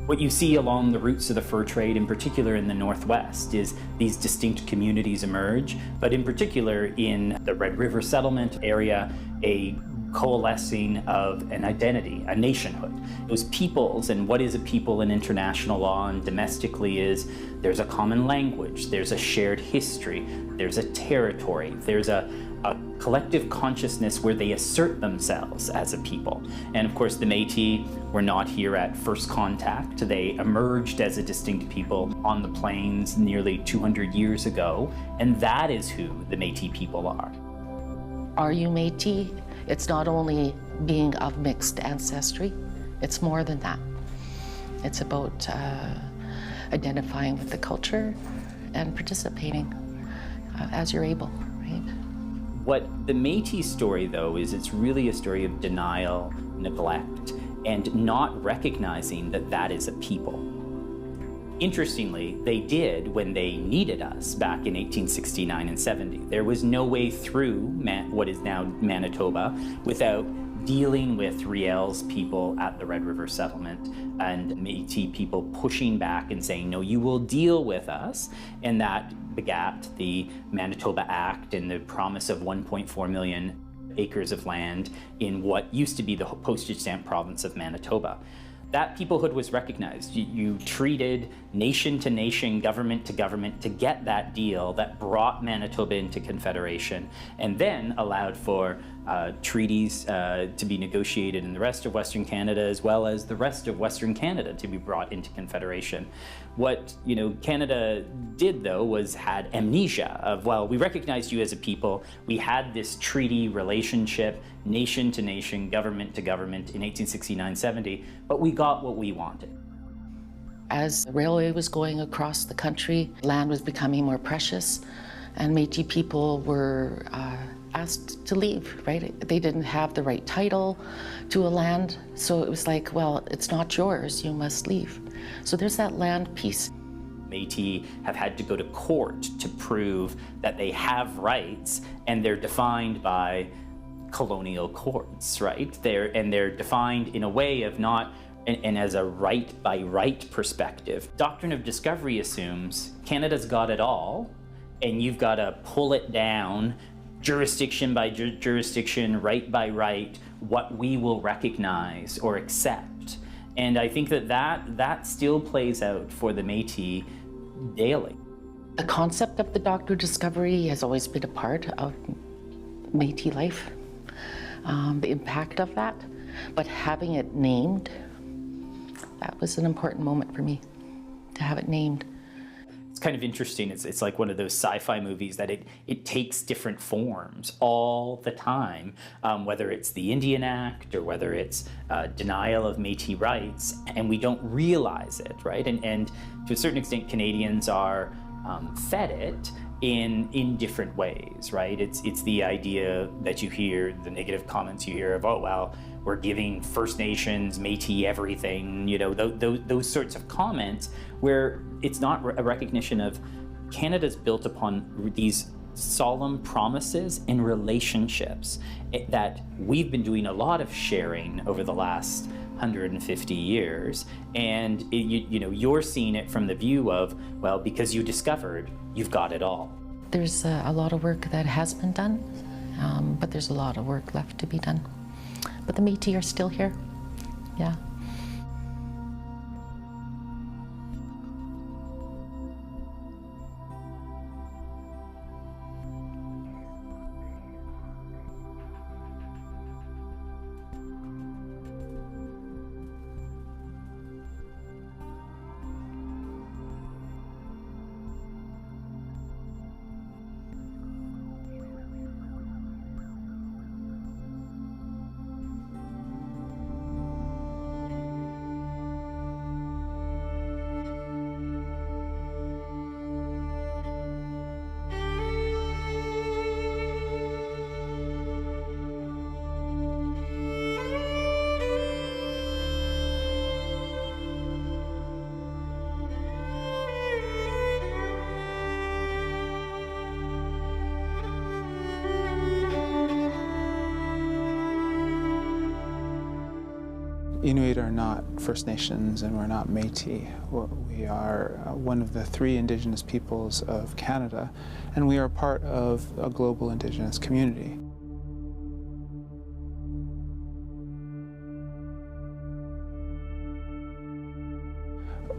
[SPEAKER 22] What you see along the routes of the fur trade, in particular in the Northwest, is these distinct communities emerge, but in particular in the Red River settlement area, a coalescing of an identity, a nationhood. Those peoples, and what is a people in international law and domestically is, there's a common language, there's a shared history, there's a territory, there's a a collective consciousness where they assert themselves as a people. And of course, the Métis were not here at first contact. They emerged as a distinct people on the plains nearly 200 years ago, and that is who the Métis people are.
[SPEAKER 2] Are you Métis? It's not only being of mixed ancestry, it's more than that. It's about identifying with the culture and participating as you're able, right?
[SPEAKER 22] What the Métis story, though, is it's really a story of denial, neglect, and not recognizing that that is a people. Interestingly, they did when they needed us back in 1869 and 70. There was no way through what is now Manitoba without dealing with Riel's people at the Red River settlement and Métis people pushing back and saying, no, you will deal with us. And that begat the Manitoba Act and the promise of 1.4 million acres of land in what used to be the postage stamp province of Manitoba. That peoplehood was recognized. You treated nation to nation, government to government to get that deal that brought Manitoba into Confederation, and then allowed for treaties to be negotiated in the rest of Western Canada, as well as the rest of Western Canada to be brought into Confederation. What Canada did, though, was had amnesia of, well, we recognized you as a people, we had this treaty relationship, nation to nation, government to government in 1869-70, but we got what we wanted.
[SPEAKER 2] As the railway was going across the country, land was becoming more precious, and Métis people were asked to leave, right? They didn't have the right title to a land, so it was like, well, it's not yours, you must leave. So there's that land piece.
[SPEAKER 22] Métis have had to go to court to prove that they have rights, and they're defined by colonial courts, right? They're defined in a way of not, and as a right by right perspective. Doctrine of discovery assumes Canada's got it all, and you've got to pull it down, jurisdiction by jurisdiction, right by right, what we will recognize or accept. And I think that still plays out for the Métis daily.
[SPEAKER 2] The concept of the doctrine of discovery has always been a part of Métis life, the impact of that, but having it named, that was an important moment for me, to have it named.
[SPEAKER 22] It's kind of interesting. It's like one of those sci-fi movies that it takes different forms all the time, whether it's the Indian Act or whether it's denial of Métis rights, and we don't realize it, right? And to a certain extent, Canadians are fed it in different ways, right? It's the idea that you hear, the negative comments you hear of, oh, well, we're giving First Nations, Métis everything, those sorts of comments where it's not a recognition of Canada's built upon these solemn promises and relationships that we've been doing a lot of sharing over the last 150 years, and you're seeing it from the view of, well, because you discovered, you've got it all.
[SPEAKER 2] There's a lot of work that has been done, but there's a lot of work left to be done. But the Métis are still here, yeah.
[SPEAKER 1] Inuit are not First Nations and we're not Métis. We are one of the 3 Indigenous peoples of Canada, and we are part of a global Indigenous community.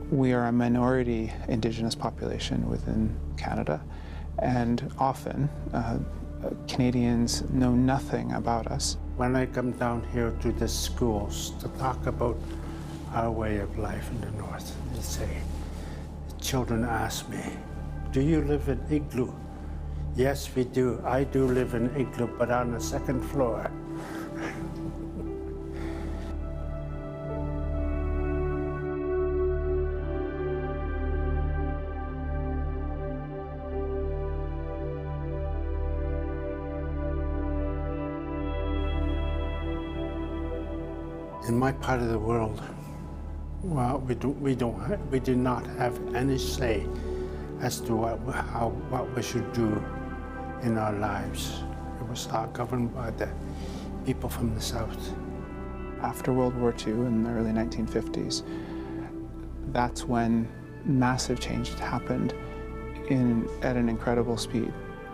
[SPEAKER 1] We are a minority Indigenous population within Canada, and often Canadians know nothing about us.
[SPEAKER 3] When I come down here to the schools to talk about our way of life in the North, they say, children ask me, do you live in igloo? Yes, we do. I do live in igloo, but on the second floor. In my part of the world, well, we do not have any say as to what we should do in our lives. It was all governed by the people from the South.
[SPEAKER 1] After World War II in the early 1950s, that's when massive change had happened at an incredible speed.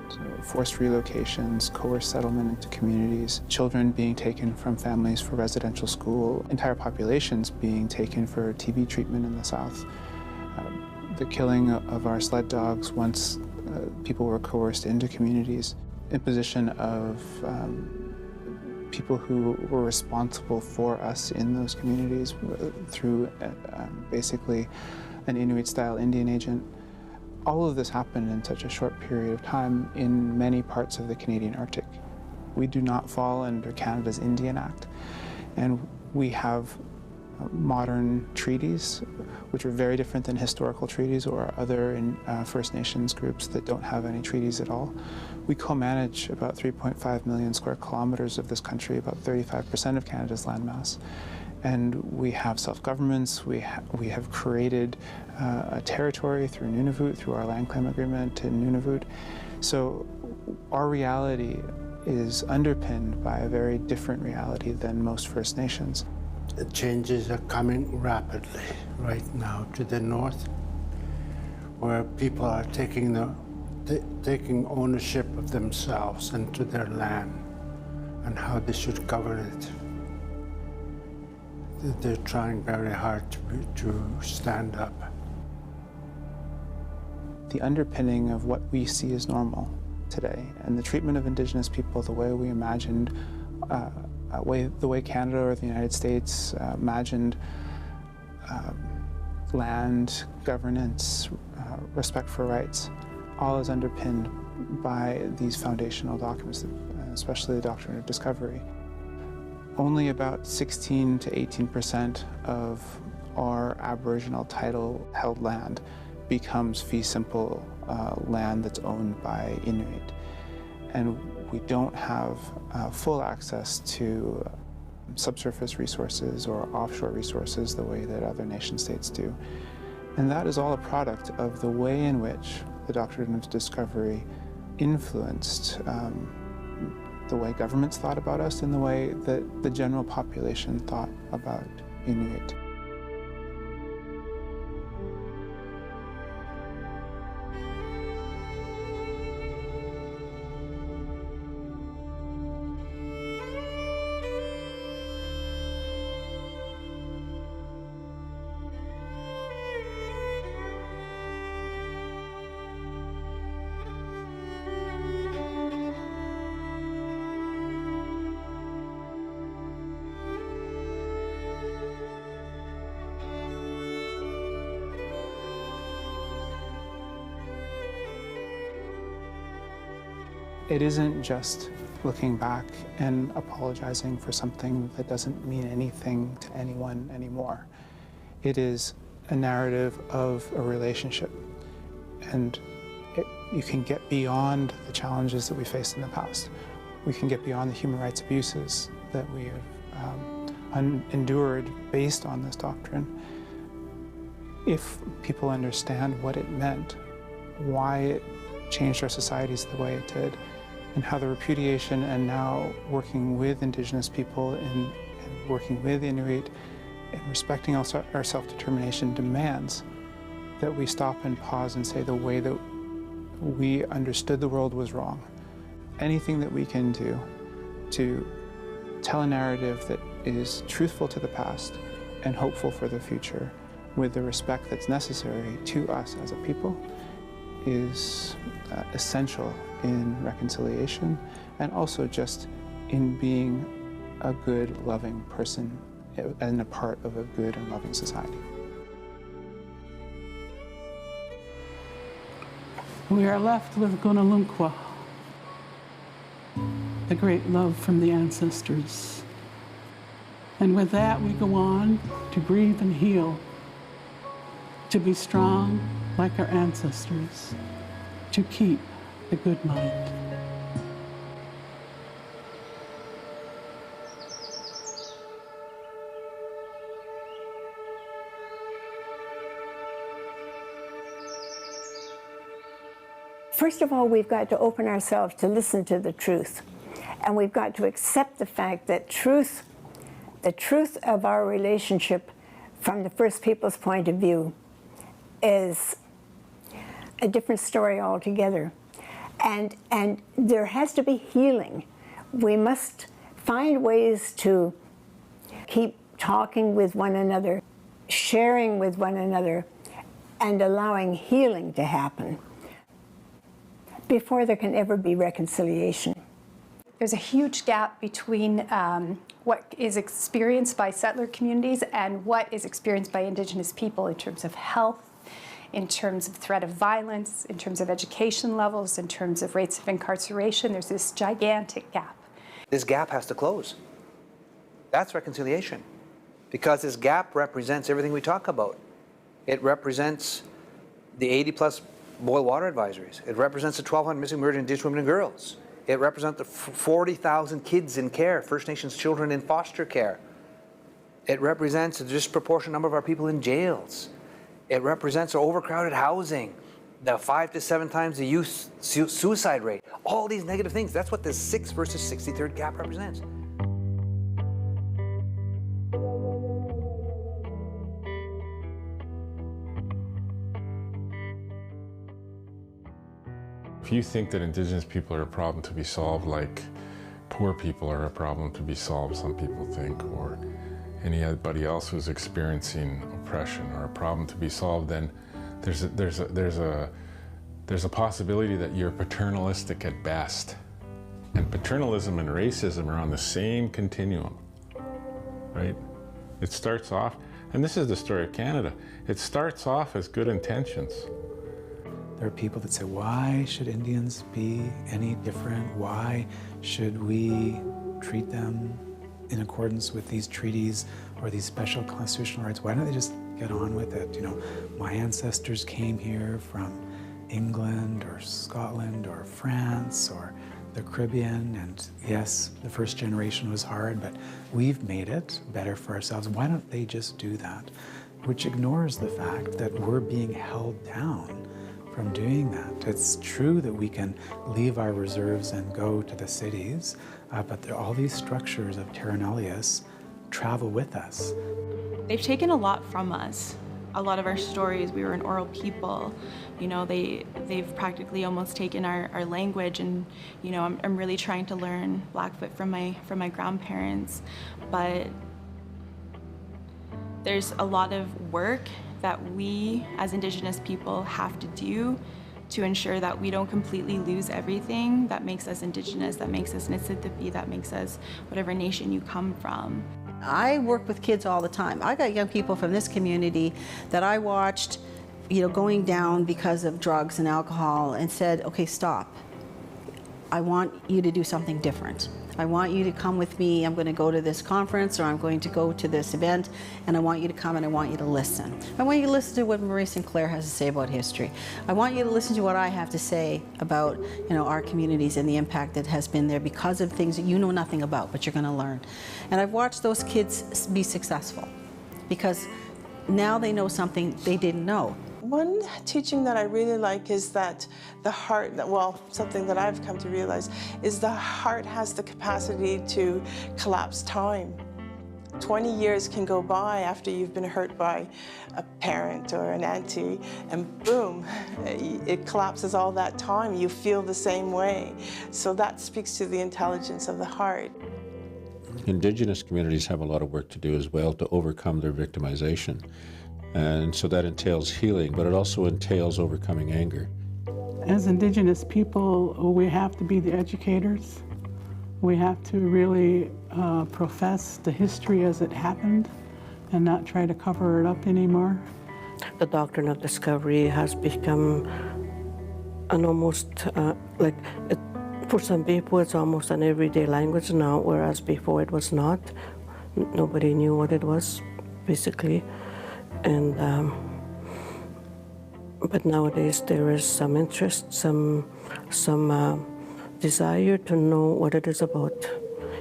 [SPEAKER 1] So forced relocations, coerced settlement into communities, children being taken from families for residential school, entire populations being taken for TB treatment in the South. The killing of our sled dogs once people were coerced into communities, imposition of people who were responsible for us in those communities through basically an Inuit-style Indian agent. All of this happened in such a short period of time in many parts of the Canadian Arctic. We do not fall under Canada's Indian Act, and we have modern treaties, which are very different than historical treaties or other First Nations groups that don't have any treaties at all. We co-manage about 3.5 million square kilometers of this country, about 35% of Canada's landmass. And we have self-governments, we have created a territory through Nunavut, through our land claim agreement in Nunavut. So our reality is underpinned by a very different reality than most First Nations.
[SPEAKER 3] The changes are coming rapidly right now to the north, where people are taking ownership of themselves and to their land and how they should govern it. They're trying very hard to stand up.
[SPEAKER 1] The underpinning of what we see as normal today and the treatment of Indigenous people, the way we imagined, the way Canada or the United States imagined land, governance, respect for rights, all is underpinned by these foundational documents, especially the Doctrine of Discovery. Only about 16 to 18% of our Aboriginal title-held land becomes fee simple land that's owned by Inuit. And we don't have full access to subsurface resources or offshore resources the way that other nation states do. And that is all a product of the way in which the Doctrine of Discovery influenced the way governments thought about us and the way that the general population thought about Inuit. It isn't just looking back and apologizing for something that doesn't mean anything to anyone anymore. It is a narrative of a relationship, and you can get beyond the challenges that we faced in the past. We can get beyond the human rights abuses that we have endured based on this doctrine if people understand what it meant, why it changed our societies the way it did, and how the repudiation and now working with Indigenous people and working with Inuit and respecting our self-determination demands that we stop and pause and say the way that we understood the world was wrong. Anything that we can do to tell a narrative that is truthful to the past and hopeful for the future with the respect that's necessary to us as a people is essential in reconciliation, and also just in being a good, loving person and a part of a good and loving society.
[SPEAKER 11] We are left with Gunalumqua, the great love from the ancestors. And with that, we go on to breathe and heal, to be strong like our ancestors, to keep the good mind.
[SPEAKER 15] First of all, we've got to open ourselves to listen to the truth. And we've got to accept the fact that the truth of our relationship from the First Peoples' point of view is a different story altogether. And there has to be healing. We must find ways to keep talking with one another, sharing with one another, and allowing healing to happen before there can ever be reconciliation.
[SPEAKER 18] There's a huge gap between what is experienced by settler communities and what is experienced by Indigenous people in terms of health, in terms of threat of violence, in terms of education levels, in terms of rates of incarceration. There's this gigantic gap.
[SPEAKER 17] This gap has to close. That's reconciliation. Because this gap represents everything we talk about. It represents the 80+ boil water advisories. It represents the 1,200 missing murdered Indigenous women and girls. It represents the 40,000 kids in care, First Nations children in foster care. It represents a disproportionate number of our people in jails. It represents our overcrowded housing, the 5 to 7 times the youth suicide rate. All these negative things, that's what this 6th versus 63rd gap represents.
[SPEAKER 12] If you think that Indigenous people are a problem to be solved like poor people are a problem to be solved, some people think, or anybody else who's experiencing oppression or a problem to be solved, then there's a possibility that you're paternalistic at best. And paternalism and racism are on the same continuum, right? It starts off, and this is the story of Canada, it starts off as good intentions.
[SPEAKER 9] There are people that say, why should Indians be any different? Why should we treat them in accordance with these treaties or these special constitutional rights? Why don't they just get on with it? You know, my ancestors came here from England or Scotland or France or the Caribbean, and yes, the first generation was hard, but we've made it better for ourselves. Why don't they just do that? Which ignores the fact that we're being held down from doing that. It's true that we can leave our reserves and go to the cities, but all these structures of terra nullius travel with us.
[SPEAKER 8] They've taken a lot from us. A lot of our stories, we were an oral people. You know, they've practically almost taken our language, and you know, I'm really trying to learn Blackfoot from my grandparents, but there's a lot of work that we as Indigenous people have to do to ensure that we don't completely lose everything that makes us Indigenous, that makes us Nisitipi, that makes us whatever nation you come from.
[SPEAKER 13] I work with kids all the time. I got young people from this community that I watched, you know, going down because of drugs and alcohol, and said, okay, stop. I want you to do something different. I want you to come with me. I'm going to go to this conference, or I'm going to go to this event, and I want you to come and I want you to listen. I want you to listen to what Marie Sinclair has to say about history. I want you to listen to what I have to say about, you know, our communities and the impact that has been there because of things that you know nothing about, but you're going to learn. And I've watched those kids be successful because now they know something they didn't know.
[SPEAKER 14] One teaching that I really like is that the heart, well, something that I've come to realize, is the heart has the capacity to collapse time. 20 years can go by after you've been hurt by a parent or an auntie, and boom, it collapses all that time. You feel the same way. So that speaks to the intelligence of the heart.
[SPEAKER 7] Indigenous communities have a lot of work to do as well to overcome their victimization. And so that entails healing, but it also entails overcoming anger.
[SPEAKER 11] As Indigenous people, we have to be the educators. We have to really profess the history as it happened and not try to cover it up anymore.
[SPEAKER 4] The doctrine of discovery has become an almost, for some people it's almost an everyday language now, whereas before it was not. Nobody knew what it was, basically. And but nowadays there is some interest, some desire to know what it is about,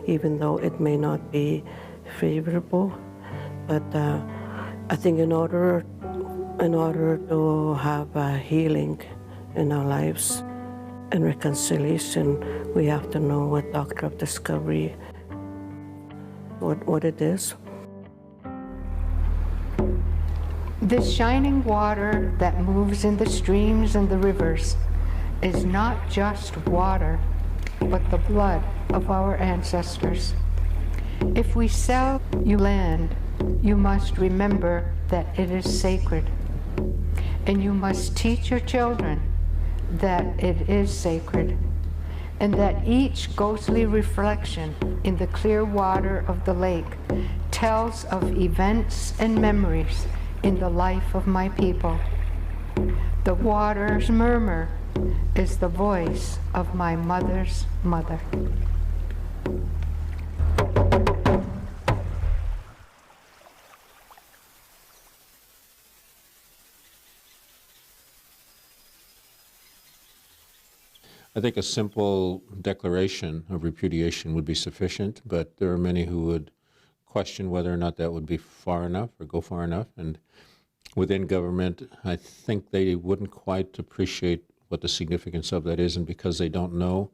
[SPEAKER 4] even though it may not be favorable. But I think in order to have healing in our lives and reconciliation, we have to know what doctrine of discovery, what it is.
[SPEAKER 5] The shining water that moves in the streams and the rivers is not just water, but the blood of our ancestors. If we sell you land, you must remember that it is sacred. And you must teach your children that it is sacred, and that each ghostly reflection in the clear water of the lake tells of events and memories in the life of my people. The water's murmur is the voice of my mother's mother.
[SPEAKER 7] I think a simple declaration of repudiation would be sufficient, but there are many who would question whether or not that would be far enough or go far enough. And within government, I think they wouldn't quite appreciate what the significance of that is, and because they don't know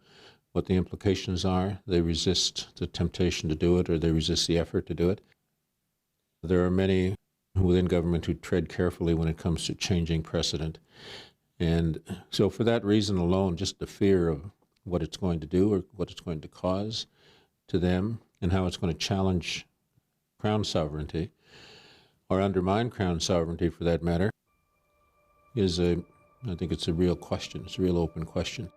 [SPEAKER 7] what the implications are, they resist the temptation to do it, or they resist the effort to do it. There are many within government who tread carefully when it comes to changing precedent. And so for that reason alone, just the fear of what it's going to do or what it's going to cause to them and how it's going to challenge Crown sovereignty, or undermine Crown sovereignty for that matter, I think it's a real question. It's a real open question.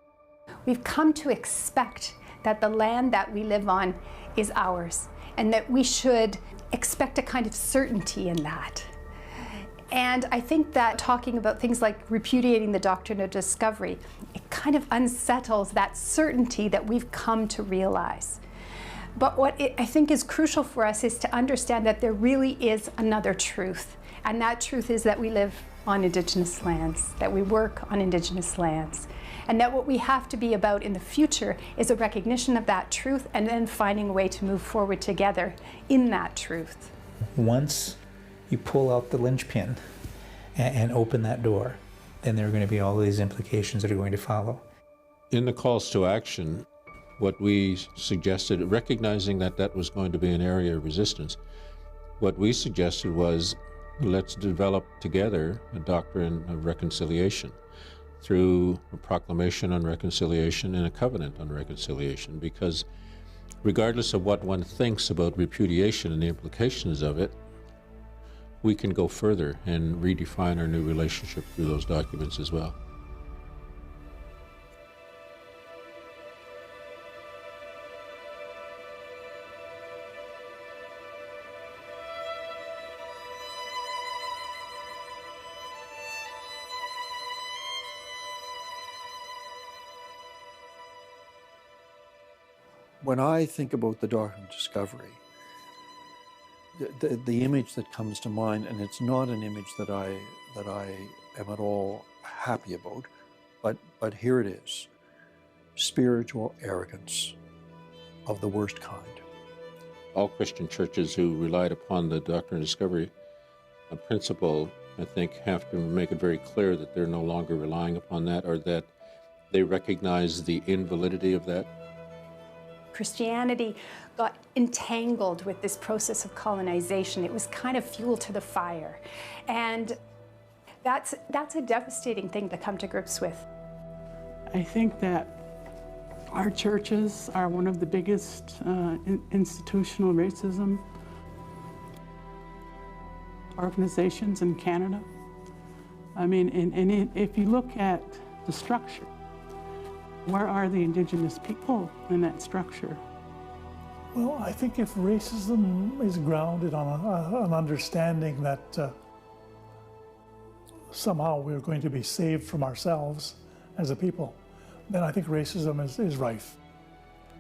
[SPEAKER 18] We've come to expect that the land that we live on is ours, and that we should expect a kind of certainty in that. And I think that talking about things like repudiating the doctrine of discovery, it kind of unsettles that certainty that we've come to realize. But what I think is crucial for us is to understand that there really is another truth. And that truth is that we live on Indigenous lands, that we work on Indigenous lands. And that what we have to be about in the future is a recognition of that truth and then finding a way to move forward together in that truth.
[SPEAKER 16] Once you pull out the linchpin and open that door, then there are going to be all these implications that are going to follow.
[SPEAKER 7] In the calls to action, what we suggested, recognizing that that was going to be an area of resistance, what we suggested was, let's develop together a doctrine of reconciliation through a proclamation on reconciliation and a covenant on reconciliation, because regardless of what one thinks about repudiation and the implications of it, we can go further and redefine our new relationship through those documents as well.
[SPEAKER 23] When I think about the doctrine of discovery, the image that comes to mind, and it's not an image that I am at all happy about, but here it is: spiritual arrogance of the worst kind.
[SPEAKER 7] All Christian churches who relied upon the doctrine of discovery, a principle, I think, have to make it very clear that they're no longer relying upon that, or that they recognize the invalidity of that.
[SPEAKER 18] Christianity got entangled with this process of colonization. It was kind of fuel to the fire. And that's a devastating thing to come to grips with.
[SPEAKER 11] I think that our churches are one of the biggest institutional racism organizations in Canada. I mean, and if you look at the structure. Where are the Indigenous people in that structure?
[SPEAKER 19] Well, I think if racism is grounded on an understanding that somehow we're going to be saved from ourselves as a people, then I think racism is rife.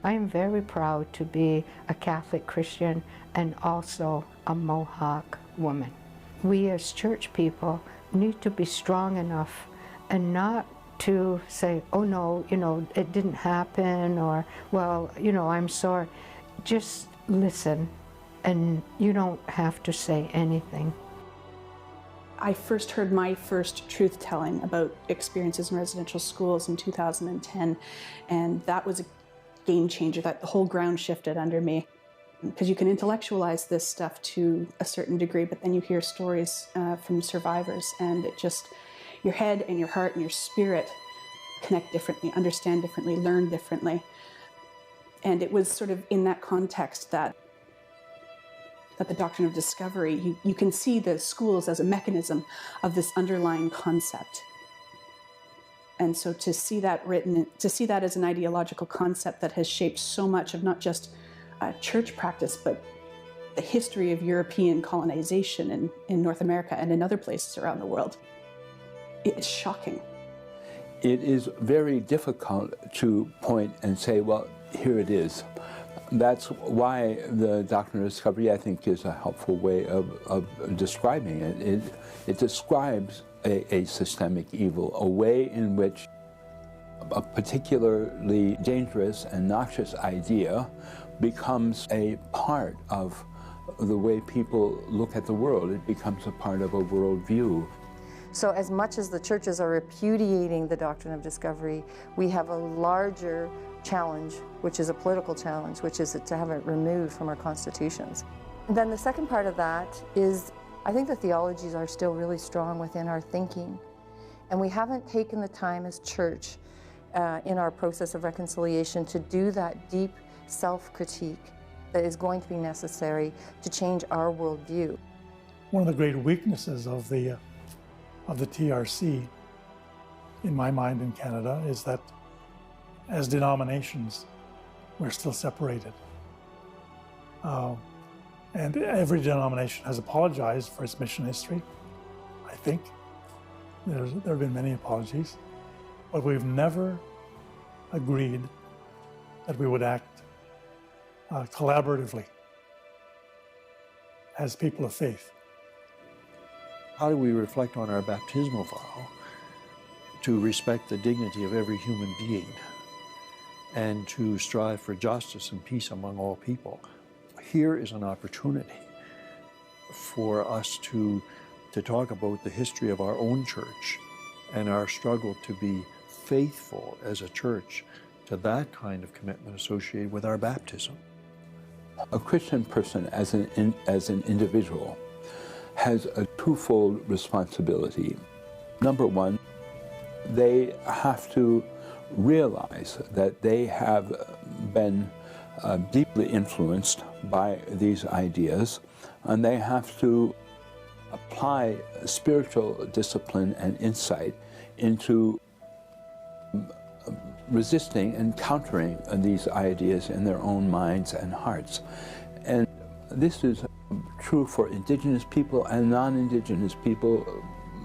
[SPEAKER 5] I am very proud to be a Catholic Christian and also a Mohawk woman. We as church people need to be strong enough and not to say, oh no, it didn't happen, or, well, I'm sorry. Just listen, and you don't have to say anything.
[SPEAKER 20] I first heard my first truth-telling about experiences in residential schools in 2010, and that was a game changer. That the whole ground shifted under me. Because you can intellectualize this stuff to a certain degree, but then you hear stories from survivors, and it just, your head and your heart and your spirit connect differently, understand differently, learn differently. And it was sort of in that context that the doctrine of discovery, you can see the schools as a mechanism of this underlying concept. And so to see that written, to see that as an ideological concept that has shaped so much of not just church practice, but the history of European colonization in North America and in other places around the world, it's shocking.
[SPEAKER 21] It is very difficult to point and say, well, here it is. That's why the doctrine of discovery, I think, is a helpful way of describing it. It describes a systemic evil, a way in which a particularly dangerous and noxious idea becomes a part of the way people look at the world. It becomes a part of a worldview.
[SPEAKER 24] So as much as the churches are repudiating the doctrine of discovery, we have a larger challenge, which is a political challenge, which is to have it removed from our constitutions. And then the second part of that is, I think the theologies are still really strong within our thinking. And we haven't taken the time as church in our process of reconciliation to do that deep self-critique that is going to be necessary to change our worldview.
[SPEAKER 19] One of the great weaknesses of the TRC, in my mind, in Canada, is that as denominations, we're still separated. And every denomination has apologized for its mission history, I think. There have been many apologies, but we've never agreed that we would act collaboratively as people of faith.
[SPEAKER 23] How do we reflect on our baptismal vow to respect the dignity of every human being and to strive for justice and peace among all people? Here is an opportunity for us to talk about the history of our own church and our struggle to be faithful as a church to that kind of commitment associated with our baptism.
[SPEAKER 21] A Christian person as an individual has a twofold responsibility. Number one, they have to realize that they have been deeply influenced by these ideas, and they have to apply spiritual discipline and insight into resisting and countering these ideas in their own minds and hearts. And this is true for Indigenous people and non-Indigenous people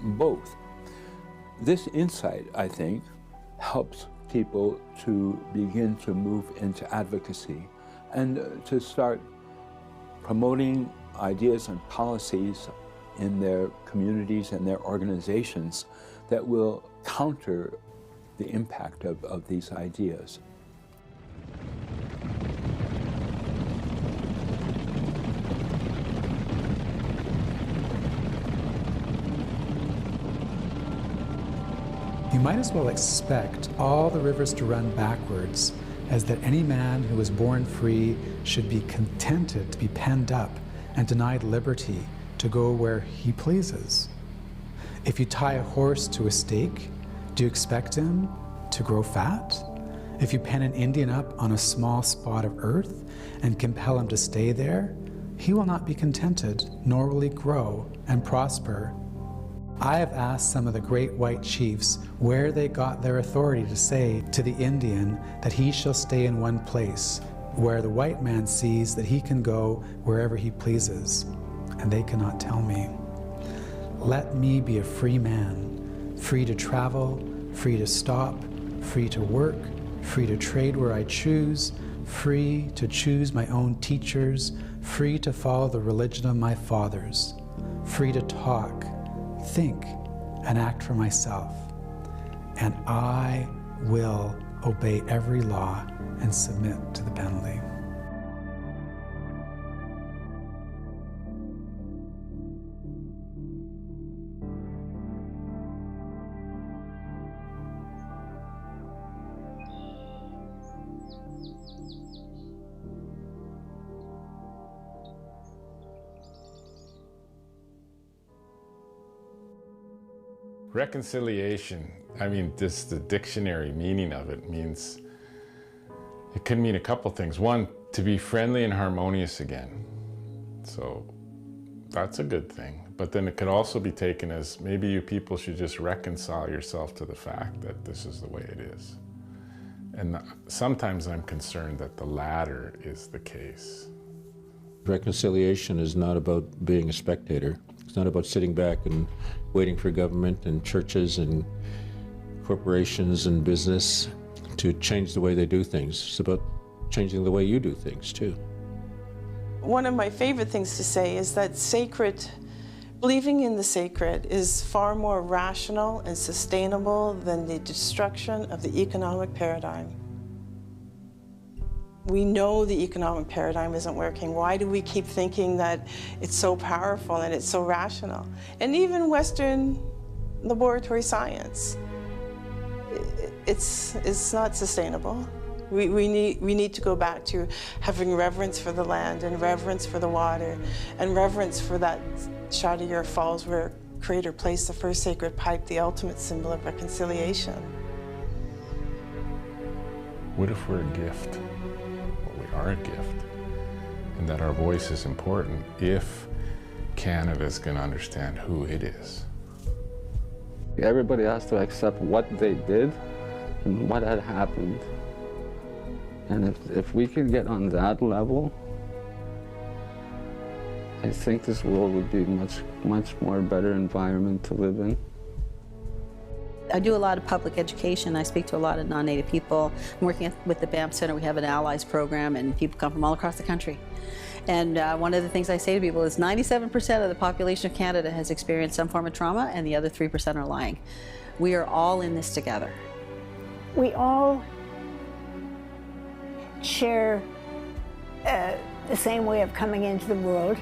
[SPEAKER 21] both. This insight, I think, helps people to begin to move into advocacy and to start promoting ideas and policies in their communities and their organizations that will counter the impact of these ideas.
[SPEAKER 9] You might as well expect all the rivers to run backwards, as that any man who was born free should be contented to be penned up and denied liberty to go where he pleases. If you tie a horse to a stake, do you expect him to grow fat? If you pen an Indian up on a small spot of earth and compel him to stay there, he will not be contented, nor will he grow and prosper. I have asked some of the great white chiefs where they got their authority to say to the Indian that he shall stay in one place, where the white man sees that he can go wherever he pleases, and they cannot tell me. Let me be a free man, free to travel, free to stop, free to work, free to trade where I choose, free to choose my own teachers, free to follow the religion of my fathers, free to talk, think, and act for myself. And I will obey every law and submit to the penalty.
[SPEAKER 12] Reconciliation, I mean, just the dictionary meaning of it means, it could mean a couple things. One, to be friendly and harmonious again. So that's a good thing. But then it could also be taken as maybe you people should just reconcile yourself to the fact that this is the way it is. And sometimes I'm concerned that the latter is the case.
[SPEAKER 7] Reconciliation is not about being a spectator. It's not about sitting back and waiting for government and churches and corporations and business to change the way they do things. It's about changing the way you do things, too.
[SPEAKER 14] One of my favorite things to say is that believing in the sacred is far more rational and sustainable than the destruction of the economic paradigm. We know the economic paradigm isn't working. Why do we keep thinking that it's so powerful and it's so rational? And even Western laboratory science, it's not sustainable. We need to go back to having reverence for the land and reverence for the water and reverence for that Chaudière Falls where Creator placed the first sacred pipe, the ultimate symbol of reconciliation.
[SPEAKER 12] What if we're a gift? Are a gift, and that our voice is important if Canada's going to understand who it is.
[SPEAKER 2] Everybody has to accept what they did and what had happened. And if we can get on that level, I think this world would be much more better environment to live in.
[SPEAKER 13] I do a lot of public education. I speak to a lot of non-Native people. I'm working with the BAMP Center. We have an Allies program, and people come from all across the country. And one of the things I say to people is 97% of the population of Canada has experienced some form of trauma, and the other 3% are lying. We are all in this together.
[SPEAKER 15] We all share the same way of coming into the world.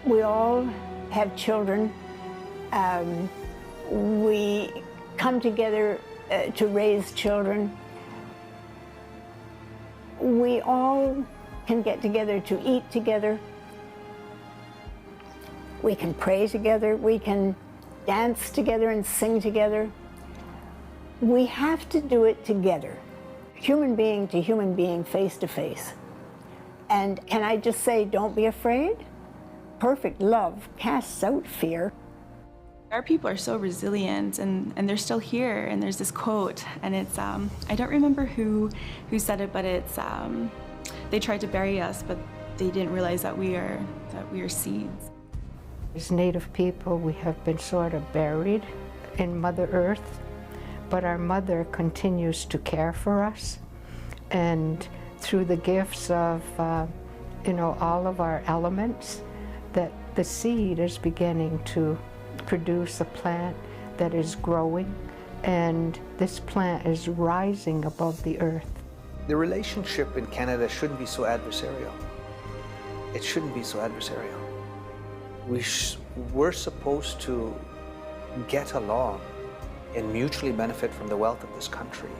[SPEAKER 15] We all have children. We come together to raise children. We all can get together to eat together. We can pray together. We can dance together and sing together. We have to do it together, human being to human being, face to face. And can I just say, don't be afraid? Perfect love casts out fear.
[SPEAKER 8] Our people are so resilient, and they're still here. And there's this quote, and it's I don't remember who said it, but it's they tried to bury us, but they didn't realize that we are seeds.
[SPEAKER 5] As Native people, we have been sort of buried in Mother Earth, but our Mother continues to care for us, and through the gifts of all of our elements, that the seed is beginning to produce a plant that is growing, and this plant is rising above the earth.
[SPEAKER 17] The relationship in Canada shouldn't be so adversarial. It shouldn't be so adversarial. We're supposed to get along and mutually benefit from the wealth of this country.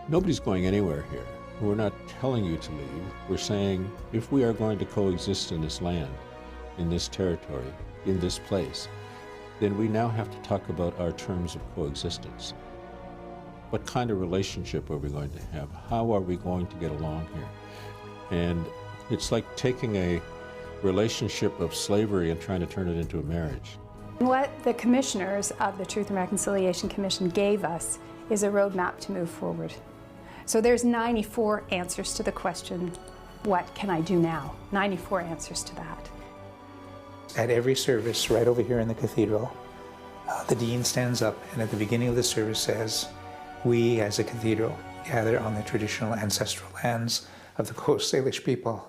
[SPEAKER 7] Nobody's going anywhere here. We're not telling you to leave. We're saying if we are going to coexist in this land, in this territory, in this place, then we now have to talk about our terms of coexistence. What kind of relationship are we going to have? How are we going to get along here? And it's like taking a relationship of slavery and trying to turn it into a marriage.
[SPEAKER 18] What the commissioners of the Truth and Reconciliation Commission gave us is a roadmap to move forward. So there's 94 answers to the question, what can I do now? 94 answers to that.
[SPEAKER 16] At every service right over here in the cathedral, the dean stands up and at the beginning of the service says, we as a cathedral gather on the traditional ancestral lands of the Coast Salish people.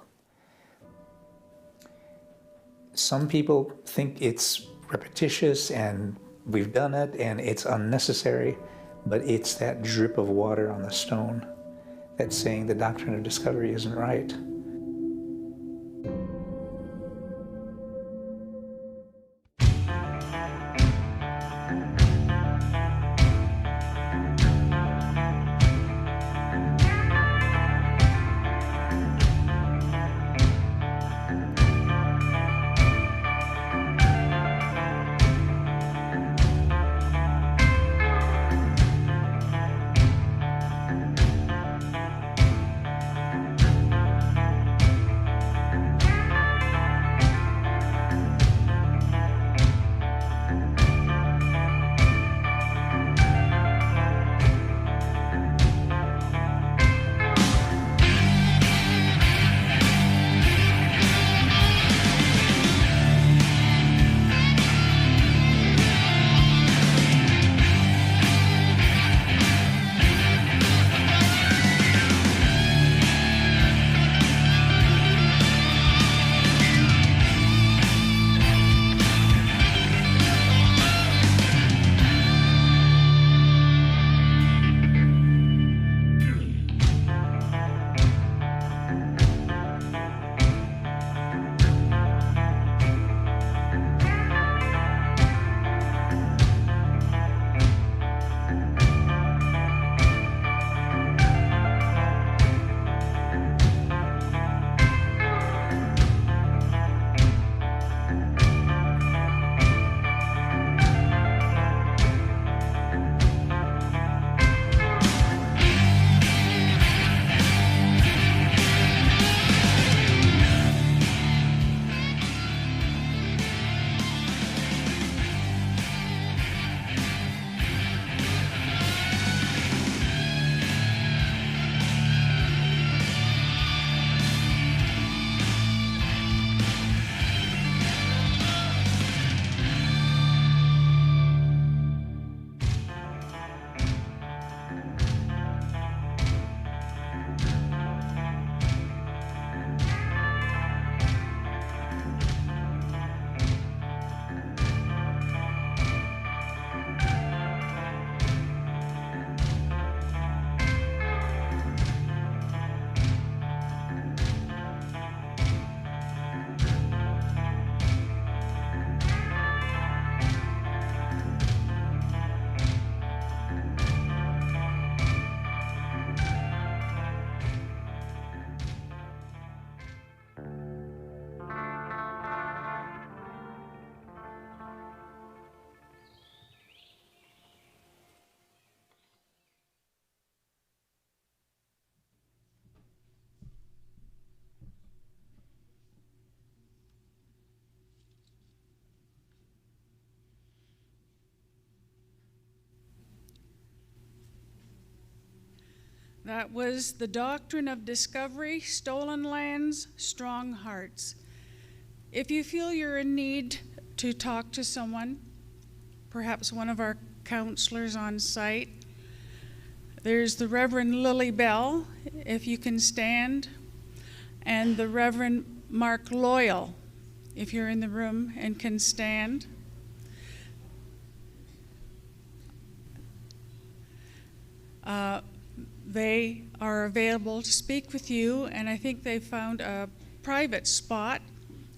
[SPEAKER 16] Some people think it's repetitious and we've done it and it's unnecessary, but it's that drip of water on the stone that's saying the doctrine of discovery isn't right.
[SPEAKER 3] That was The Doctrine of Discovery, Stolen Lands, Strong Hearts. If you feel you're in need to talk to someone, perhaps one of our counselors on site, there's the Reverend Lily Bell, if you can stand, and the Reverend Mark Loyal, if you're in the room and can stand. They are available to speak with you, and I think they found a private spot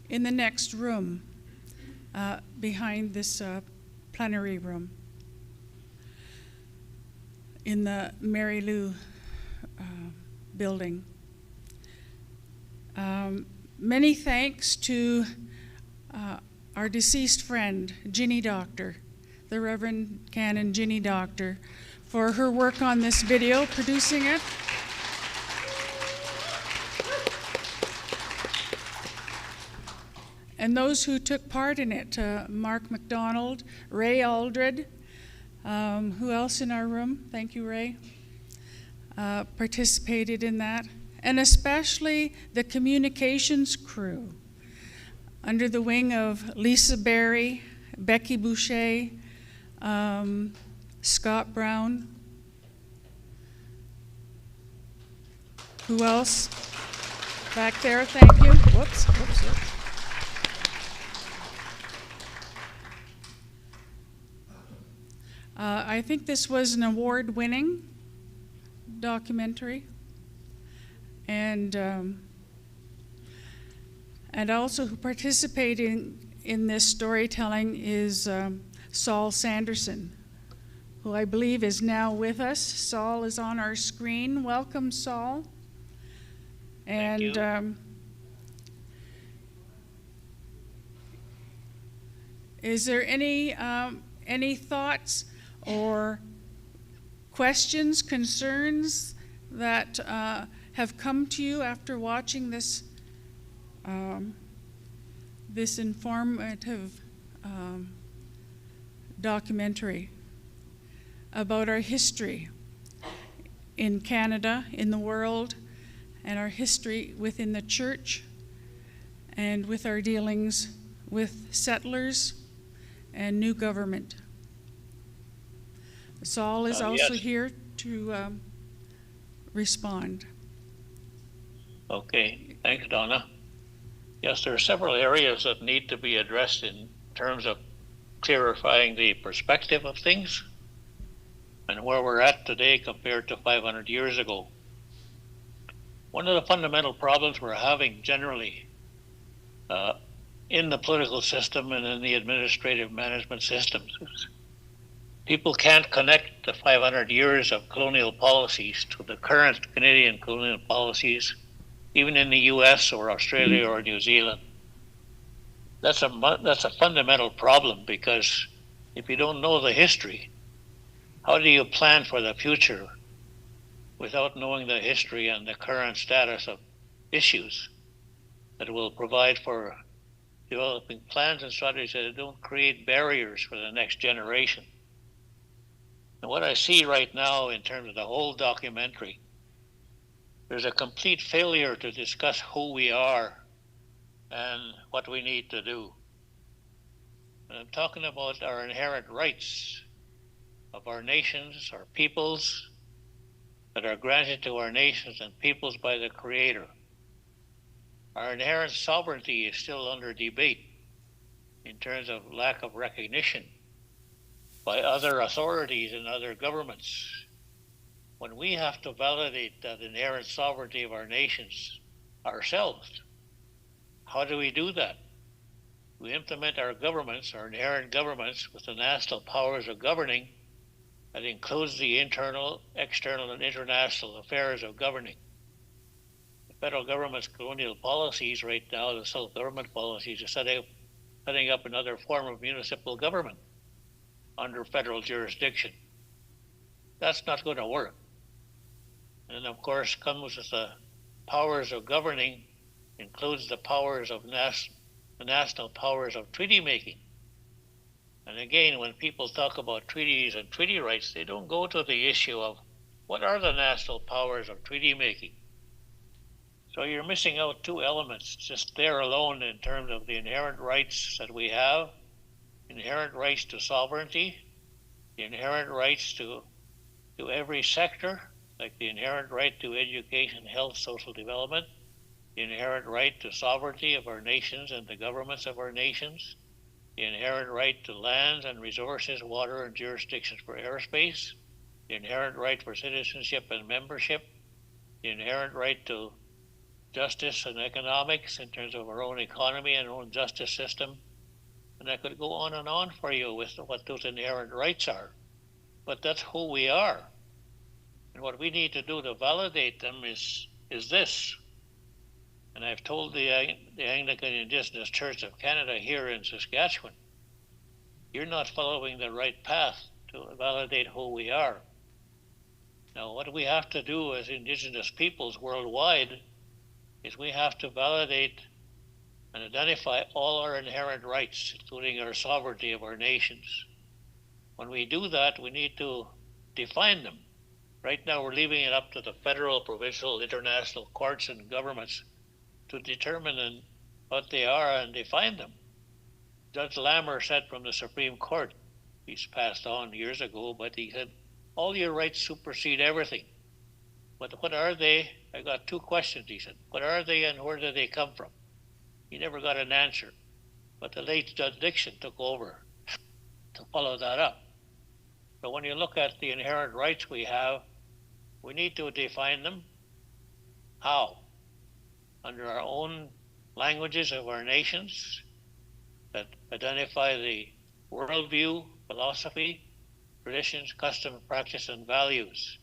[SPEAKER 3] in the next room behind this plenary room in the Mary Lou building. Many thanks to our deceased friend, Ginny Doctor, the Reverend Canon Ginny Doctor, for her work on this video, producing it. and those who took part in it, Mark McDonald, Ray Aldred, who else in our room? Thank you, Ray. Participated in that, and especially the communications crew under the wing of Lisa Berry, Becky Boucher, Scott Brown. Who else? Back there, thank you. Whoops. I think this was an award-winning documentary, and also who participated in this storytelling is Saul Sanderson, who I believe is now with us. Saul is on our screen. Welcome, Saul. And is there any thoughts or questions, concerns that have come to you after watching this this informative documentary about our history in Canada, in the world, and our history within the church, and with our dealings with settlers and new government? Saul is also here to respond.
[SPEAKER 1] Okay, thanks, Donna. Yes, there are several areas that need to be addressed in terms of clarifying the perspective of things and where we're at today compared to 500 years ago. One of the fundamental problems we're having generally in the political system and in the administrative management systems is people can't connect the 500 years of colonial policies to the current Canadian colonial policies, even in the US or Australia or New Zealand. That's a fundamental problem, because if you don't know the history, how do you plan for the future without knowing the history and the current status of issues that will provide for developing plans and strategies that don't create barriers for the next generation? And what I see right now in terms of the whole documentary, there's a complete failure to discuss who we are and what we need to do. And I'm talking about our inherent rights of our nations, our peoples, that are granted to our nations and peoples by the Creator. Our inherent sovereignty is still under debate in terms of lack of recognition by other authorities and other governments. When we have to validate that inherent sovereignty of our nations ourselves, how do we do that? We implement our governments, our inherent governments, with the national powers of governing that includes the internal, external, and international affairs of governing. The federal government's colonial policies right now, the self-government policies, are setting up another form of municipal government under federal jurisdiction. That's not going to work. And of course, comes with the powers of governing, includes the powers of the national powers of treaty making. And again, when people talk about treaties and treaty rights, they don't go to the issue of what are the national powers of treaty making. So you're missing out two elements just there alone in terms of the inherent rights that we have, inherent rights to sovereignty, the inherent rights to every sector, like the inherent right to education, health, social development, the inherent right to sovereignty of our nations and the governments of our nations, the inherent right to lands and resources, water and jurisdictions for airspace, the inherent right for citizenship and membership, the inherent right to justice and economics in terms of our own economy and our own justice system. And I could go on and on for you with what those inherent rights are. But that's who we are. And what we need to do to validate them is this. And I've told the Anglican Indigenous Church of Canada here in Saskatchewan, you're not following the right path to validate who we are. Now, what we have to do as Indigenous peoples worldwide is we have to validate and identify all our inherent rights, including our sovereignty of our nations. When we do that, we need to define them. Right now, we're leaving it up to the federal, provincial, international courts and governments to determine what they are and define them. Judge Lammer said from the Supreme Court, he's passed on years ago, but he said, all your rights supersede everything. But what are they? I got two questions, he said. What are they and where do they come from? He never got an answer. But the late Judge Dixon took over to follow that up. So when you look at the inherent rights we have, we need to define them. How? Under our own languages of our nations that identify the worldview, philosophy, traditions, custom, practice, and values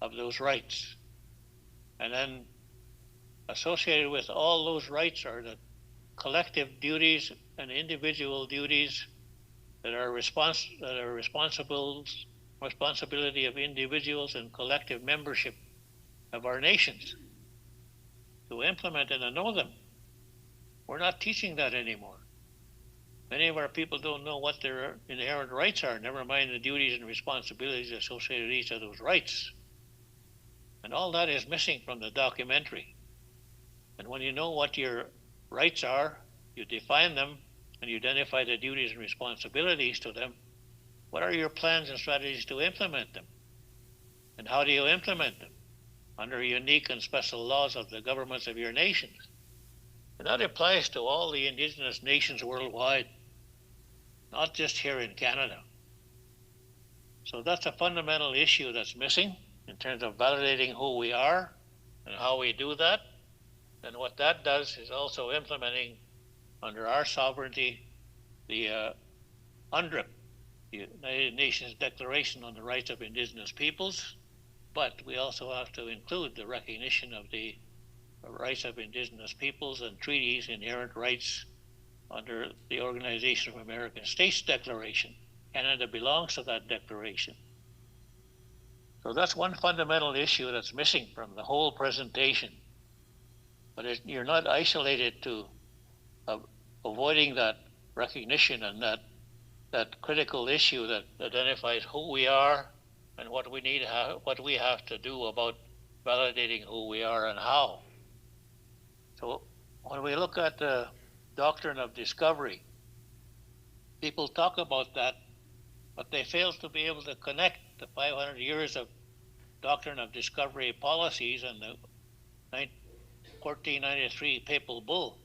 [SPEAKER 1] of those rights. And then associated with all those rights are the collective duties and individual duties that are responsibility of individuals and collective membership of our nations to implement and to know them. We're not teaching that anymore. Many of our people don't know what their inherent rights are, never mind the duties and responsibilities associated with each of those rights. And all that is missing from the documentary. And when you know what your rights are, you define them, and you identify the duties and responsibilities to them, what are your plans and strategies to implement them? And how do you implement them? Under unique and special laws of the governments of your nations. And that applies to all the indigenous nations worldwide, not just here in Canada. So that's a fundamental issue that's missing in terms of validating who we are and how we do that. And what that does is also implementing under our sovereignty the UNDRIP, the United Nations Declaration on the Rights of Indigenous Peoples, but we also have to include the recognition of the rights of Indigenous peoples and treaties, inherent rights under the Organization of American States Declaration. Canada belongs to that declaration. So that's one fundamental issue that's missing from the whole presentation. But you're not isolated to avoiding that recognition and that critical issue that identifies who we are and what we have to do about validating who we are and how. So when we look at the doctrine of discovery, people talk about that, but they fail to be able to connect the 500 years of doctrine of discovery policies and the 1493 papal bull,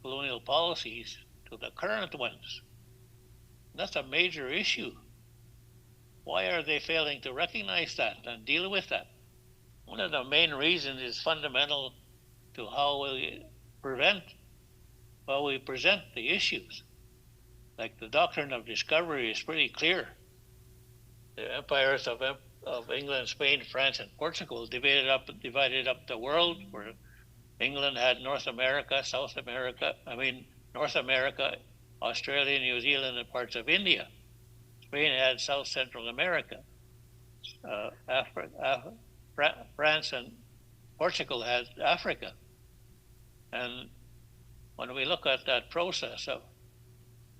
[SPEAKER 1] colonial policies, to the current ones. And that's a major issue. Why are they failing to recognize that and deal with that? One of the main reasons is fundamental to how we present the issues. Like the doctrine of discovery is pretty clear. The empires of England, Spain, France, and Portugal divided up the world, where England had North America, Australia, New Zealand, and parts of India. Spain had South Central America. France and Portugal had Africa. And when we look at that process of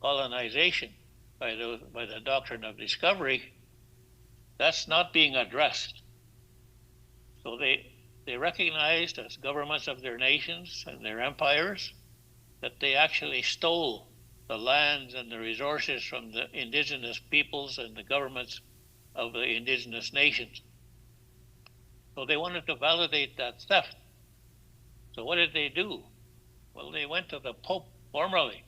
[SPEAKER 1] colonization by the doctrine of discovery, that's not being addressed. So they recognized as governments of their nations and their empires that they actually stole the lands and the resources from the indigenous peoples and the governments of the indigenous nations. So they wanted to validate that theft. So what did they do? Well, they went to the Pope formally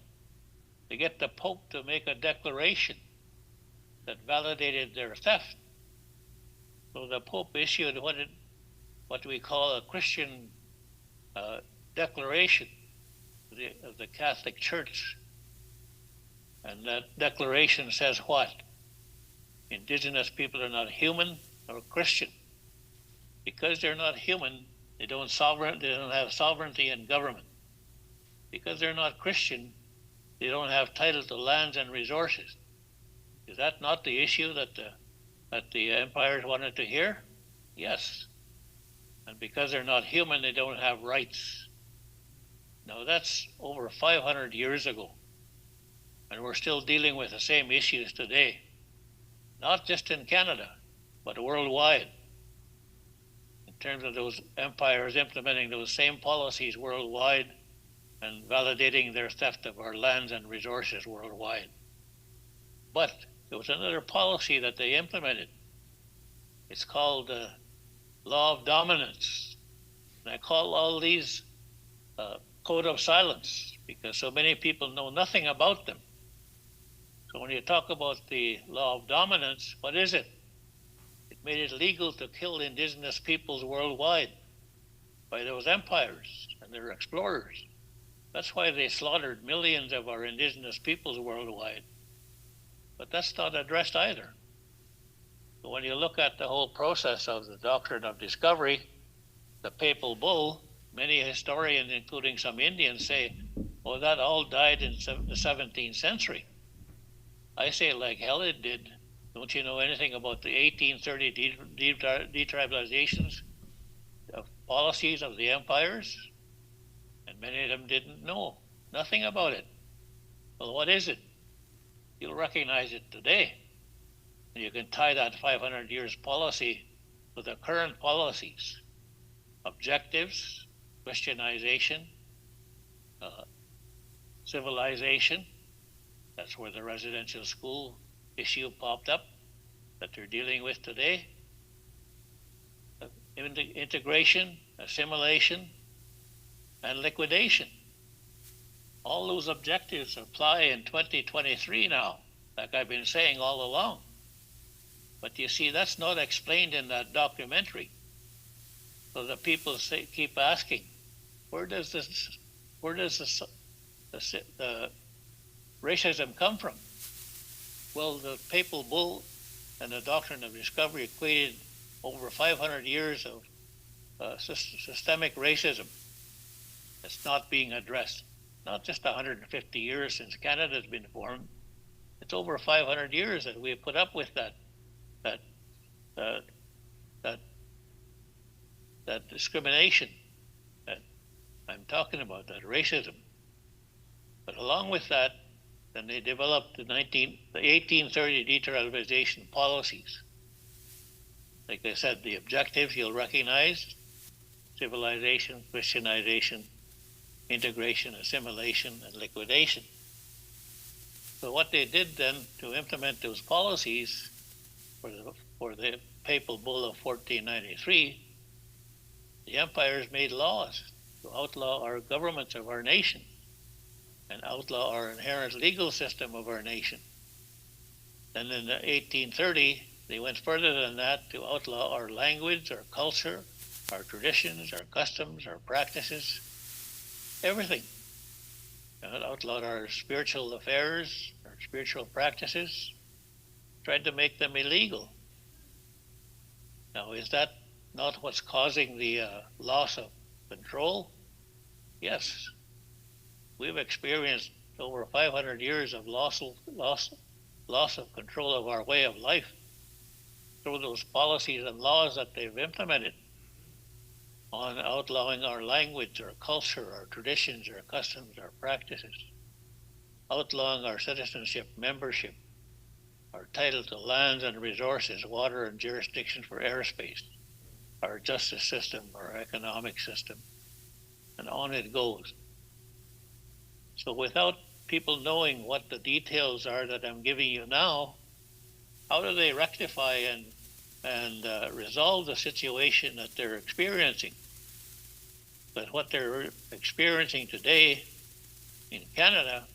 [SPEAKER 1] to get the Pope to make a declaration that validated their theft. So the Pope issued what we call a Christian declaration of the Catholic Church. And that declaration says what? Indigenous people are not human or Christian. Because they're not human, they don't have sovereignty in government. Because they're not Christian, they don't have title to lands and resources. Is that not the issue that the empires wanted to hear? Yes. And because they're not human, they don't have rights. Now that's over 500 years ago, and we're still dealing with the same issues today, not just in Canada, but worldwide, in terms of those empires implementing those same policies worldwide and validating their theft of our lands and resources worldwide. But there was another policy that they implemented. It's called the law of dominance. And I call all these code of silence because so many people know nothing about them. So when you talk about the law of dominance, what is it? It made it legal to kill indigenous peoples worldwide by those empires and their explorers. That's why they slaughtered millions of our indigenous peoples worldwide. But that's not addressed either. So when you look at the whole process of the doctrine of discovery, the papal bull, many historians, including some Indians, say, oh, that all died in the 17th century. I say like hell it did. Don't you know anything about the 1830 detribalizations of policies of the empires? And many of them didn't know nothing about it. Well, what is it? You'll recognize it today. And you can tie that 500 years policy with the current policies. Objectives, Christianization, civilization. That's where the residential school issue popped up that they're dealing with today. Integration, assimilation, and liquidation. All those objectives apply in 2023 now, like I've been saying all along. But you see, that's not explained in that documentary. So the people keep asking, where does the racism come from? Well, the papal bull and the doctrine of discovery equated over 500 years of systemic racism that's not being addressed. Not just 150 years since Canada's been formed. It's over 500 years that we've put up with that discrimination that I'm talking about, that racism. But along with that, then they developed the 1830 detribalization policies. Like I said, the objectives you'll recognize: civilization, Christianization, integration, assimilation, and liquidation. So what they did then to implement those policies for the papal bull of 1493, the empires made laws to outlaw our governments of our nation and outlaw our inherent legal system of our nation. Then in the 1830, they went further than that to outlaw our language, our culture, our traditions, our customs, our practices, everything. And it outlawed our spiritual affairs, our spiritual practices, tried to make them illegal. Now, is that not what's causing the loss of control? Yes. We've experienced over 500 years of loss of control of our way of life through those policies and laws that they've implemented on outlawing our language, our culture, our traditions, our customs, our practices, outlawing our citizenship, membership, our title to lands and resources, water and jurisdiction for airspace, our justice system, our economic system, and on it goes. So without people knowing what the details are that I'm giving you now, how do they rectify and resolve the situation that they're experiencing? But what they're experiencing today in Canada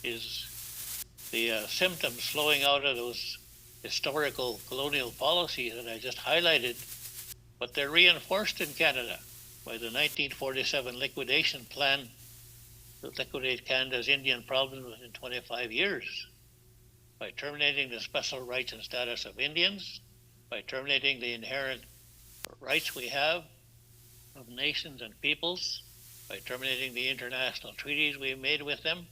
[SPEAKER 1] is the symptoms flowing out of those historical colonial policies that I just highlighted, but they're reinforced in Canada by the 1947 liquidation plan to liquidate Canada's Indian problems within 25 years, by terminating the special rights and status of Indians, by terminating the inherent rights we have of nations and peoples, by terminating the international treaties we made with them,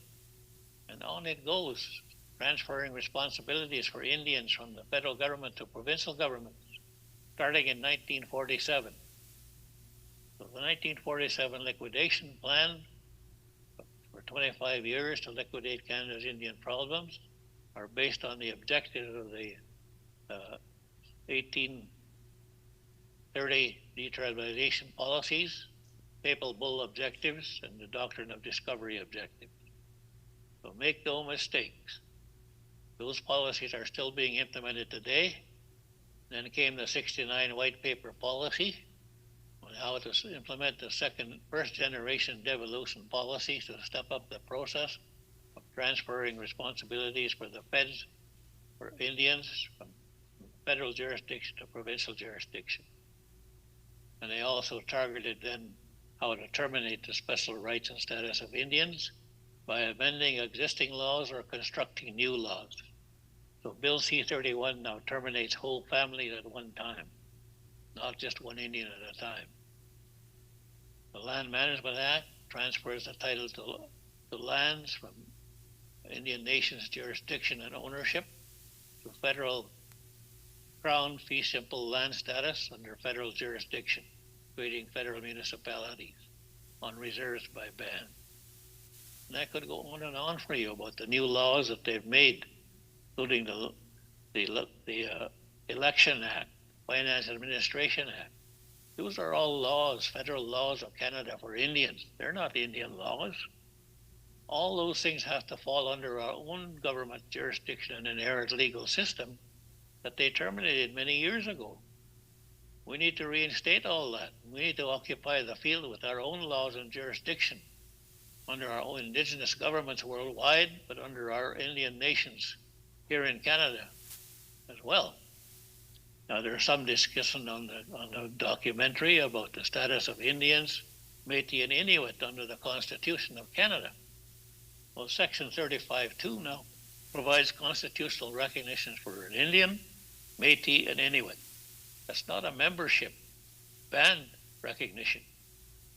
[SPEAKER 1] and on it goes, transferring responsibilities for Indians from the federal government to provincial governments, starting in 1947. So the 1947 liquidation plan for 25 years to liquidate Canada's Indian problems are based on the objectives of the 1830 detribalization policies, papal bull objectives, and the doctrine of discovery objectives. So make no mistakes. Those policies are still being implemented today. Then came the 69 white paper policy on how to implement the first generation devolution policies to step up the process of transferring responsibilities for the feds for Indians from federal jurisdiction to provincial jurisdiction. And they also targeted then how to terminate the special rights and status of Indians by amending existing laws or constructing new laws. So Bill C-31 now terminates whole families at one time, not just one Indian at a time. The Land Management Act transfers the title to lands from Indian nations' jurisdiction and ownership to federal Crown fee simple land status under federal jurisdiction, creating federal municipalities on reserves by ban. And I could go on and on for you about the new laws that they've made, including the Election Act, Finance Administration Act. Those are all laws, federal laws of Canada for Indians. They're not Indian laws. All those things have to fall under our own government jurisdiction and inherent legal system that they terminated many years ago. We need to reinstate all that. We need to occupy the field with our own laws and jurisdiction under our own Indigenous governments worldwide, but under our Indian nations here in Canada as well. Now, there's some discussion on the documentary about the status of Indians, Métis and Inuit under the Constitution of Canada. Well, Section 35(2) now provides constitutional recognition for an Indian, Métis, and Inuit. That's not a membership band recognition.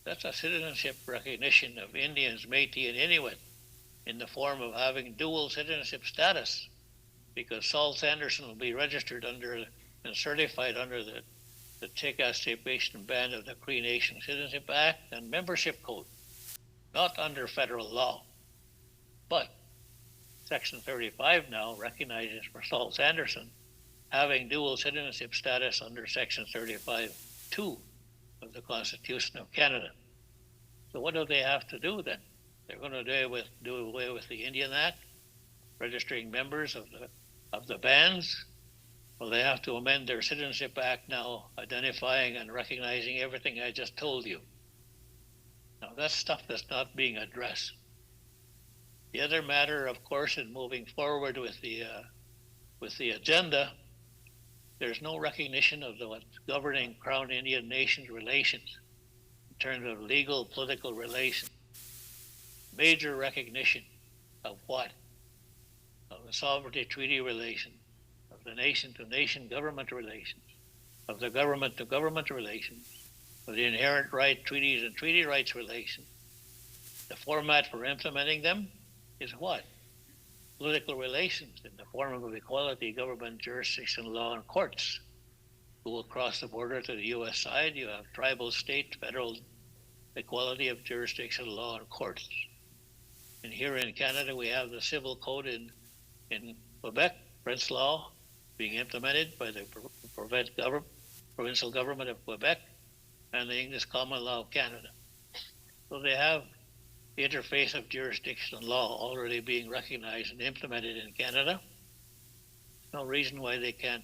[SPEAKER 1] That's a citizenship recognition of Indians, Métis, and Inuit in the form of having dual citizenship status, because Saul Sanderson will be registered under and certified under the Anticipation Band of the Cree Nation Citizenship Act and Membership Code, not under federal law. But Section 35 now recognizes for Saul Sanderson having dual citizenship status under Section 35(2) of the Constitution of Canada. So what do they have to do then? They're going to do away with the Indian Act, registering members of the bands. Well, they have to amend their Citizenship Act now, identifying and recognizing everything I just told you. Now, that's stuff that's not being addressed. The other matter, of course, in moving forward with the agenda, there's no recognition of what's governing Crown Indian Nations relations in terms of legal, political relations. Major recognition of what? Of the sovereignty treaty relation, of the nation-to-nation government relations, of the government-to-government relations, of the inherent right treaties and treaty rights relations. The format for implementing them is what? Political relations in the form of equality, government, jurisdiction, law, and courts. Go across the border to the U.S. side, you have tribal, state, federal equality of jurisdiction, law, and courts. And here in Canada, we have the civil code in Quebec, French law, being implemented by the provincial government of Quebec and the English common law of Canada. So they have the interface of jurisdiction and law already being recognized and implemented in Canada. No reason why they can't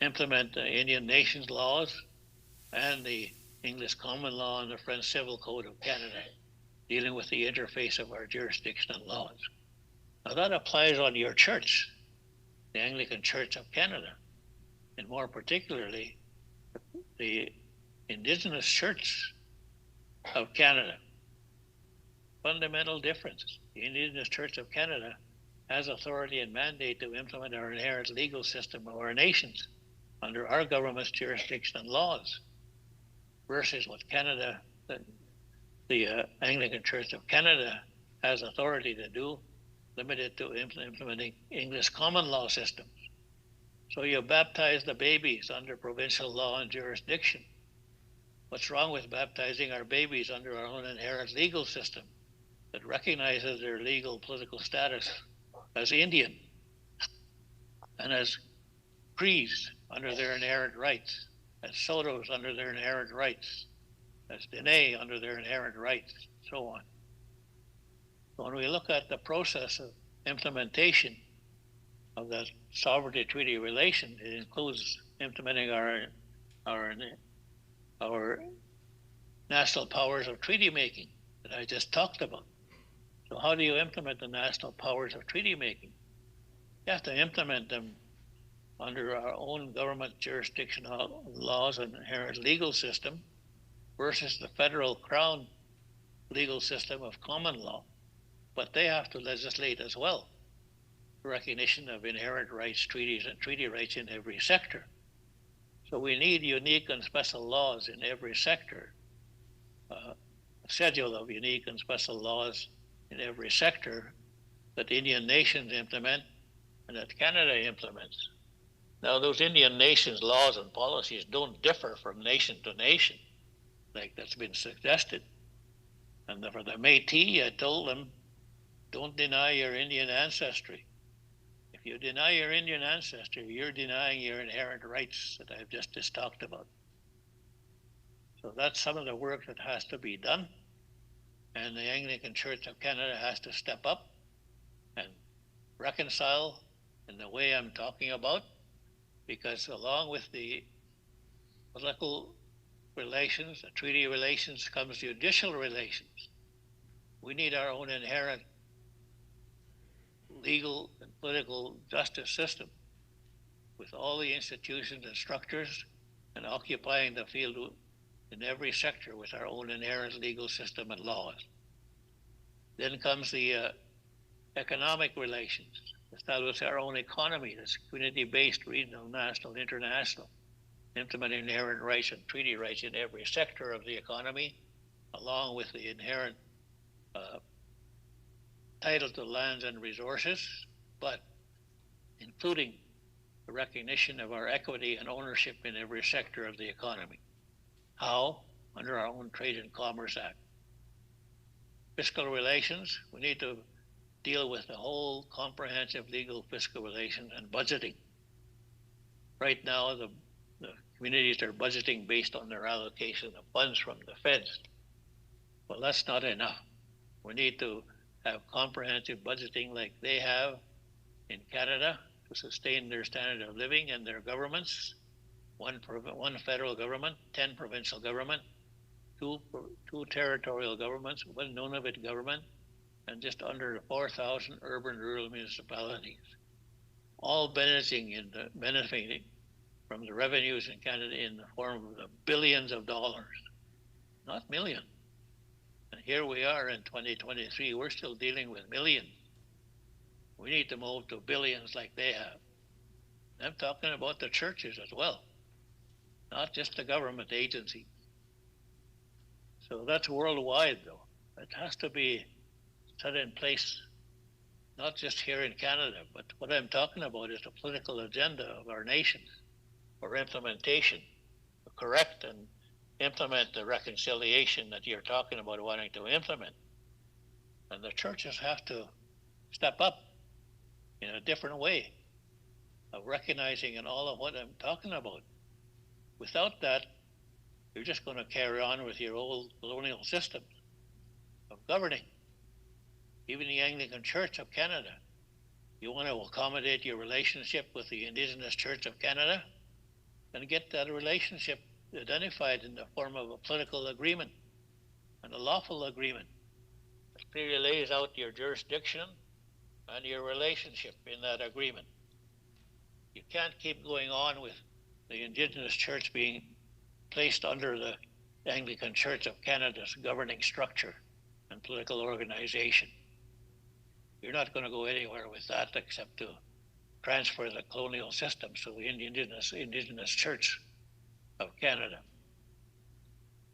[SPEAKER 1] implement the Indian Nations laws and the English common law and the French civil code of Canada, dealing with the interface of our jurisdiction and laws. Now that applies on your church, the Anglican Church of Canada, and more particularly, the Indigenous Church of Canada. Fundamental differences. The Indigenous Church of Canada has authority and mandate to implement our inherent legal system of our nations under our government's jurisdiction and laws, versus what Canada, the Anglican Church of Canada has authority to do, limited to implementing English common law systems. So you baptize the babies under provincial law and jurisdiction. What's wrong with baptizing our babies under our own inherent legal system that recognizes their legal political status as Indian and as Crees under their inherent rights, as Sotos under their inherent rights, as Dene under their inherent rights, so on. So when we look at the process of implementation of that sovereignty treaty relation, it includes implementing our national powers of treaty making that I just talked about. So how do you implement the national powers of treaty making? You have to implement them under our own government jurisdictional laws and inherent legal system versus the federal crown legal system of common law. But they have to legislate as well, recognition of inherent rights, treaties, and treaty rights in every sector. So we need unique and special laws in every sector, a schedule of unique and special laws in every sector that the Indian nations implement and that Canada implements. Now, those Indian nations' laws and policies don't differ from nation to nation, like that's been suggested. And for the Métis, I told them, don't deny your Indian ancestry. If you deny your Indian ancestry, you're denying your inherent rights that I've just talked about. So that's some of the work that has to be done. And the Anglican Church of Canada has to step up and reconcile in the way I'm talking about, because along with the political relations, the treaty relations, comes judicial relations. We need our own inherent legal and political justice system with all the institutions and structures and occupying the field in every sector with our own inherent legal system and laws. Then comes the economic relations, establish our own economy that's community-based, regional, national, international, implementing inherent rights and treaty rights in every sector of the economy, along with the inherent title to lands and resources, but including the recognition of our equity and ownership in every sector of the economy. How? Under our own Trade and Commerce Act. Fiscal relations, we need to deal with the whole comprehensive legal fiscal relations and budgeting. Right now, the communities are budgeting based on their allocation of funds from the feds. Well, that's not enough. We need to have comprehensive budgeting like they have in Canada to sustain their standard of living and their governments. One federal government, 10 provincial government, two territorial governments, one Nunavut government, and just under 4,000 urban rural municipalities, all benefiting from the revenues in Canada in the form of the billions of dollars, not millions. And here we are in 2023, we're still dealing with millions. We need to move to billions like they have. I'm talking about the churches as well, not just the government agencies. So that's worldwide though. It has to be set in place, not just here in Canada, but what I'm talking about is the political agenda of our nations for implementation, to correct and implement the reconciliation that you're talking about wanting to implement. And the churches have to step up in a different way of recognizing in all of what I'm talking about. Without that, you're just going to carry on with your old colonial system of governing. Even the Anglican Church of Canada, you want to accommodate your relationship with the Indigenous Church of Canada, then get that relationship identified in the form of a political agreement and a lawful agreement that clearly lays out your jurisdiction and your relationship in that agreement. You can't keep going on with the Indigenous Church being placed under the Anglican Church of Canada's governing structure and political organization. You're not going to go anywhere with that except to transfer the colonial systems to the Indigenous Church of Canada.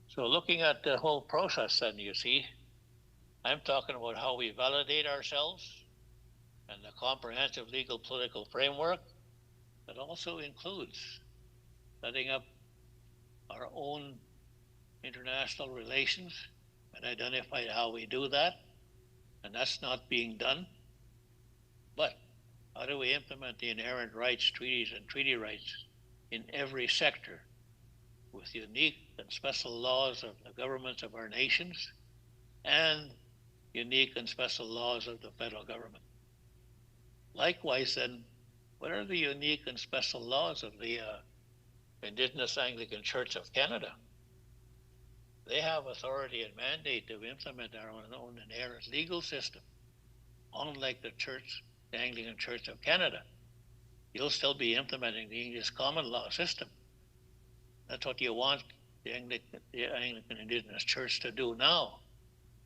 [SPEAKER 1] So looking at the whole process then, you see, I'm talking about how we validate ourselves and the comprehensive legal political framework that also includes setting up our own international relations and identified how we do that, and that's not being done. But how do we implement the inherent rights, treaties, and treaty rights in every sector with unique and special laws of the governments of our nations and unique and special laws of the federal government? Likewise, then, what are the unique and special laws of the Indigenous Anglican Church of Canada? They have authority and mandate to implement our own inherent legal system. Unlike the Anglican Church of Canada, you'll still be implementing the English common law system. That's what you want the Anglican Indigenous Church to do now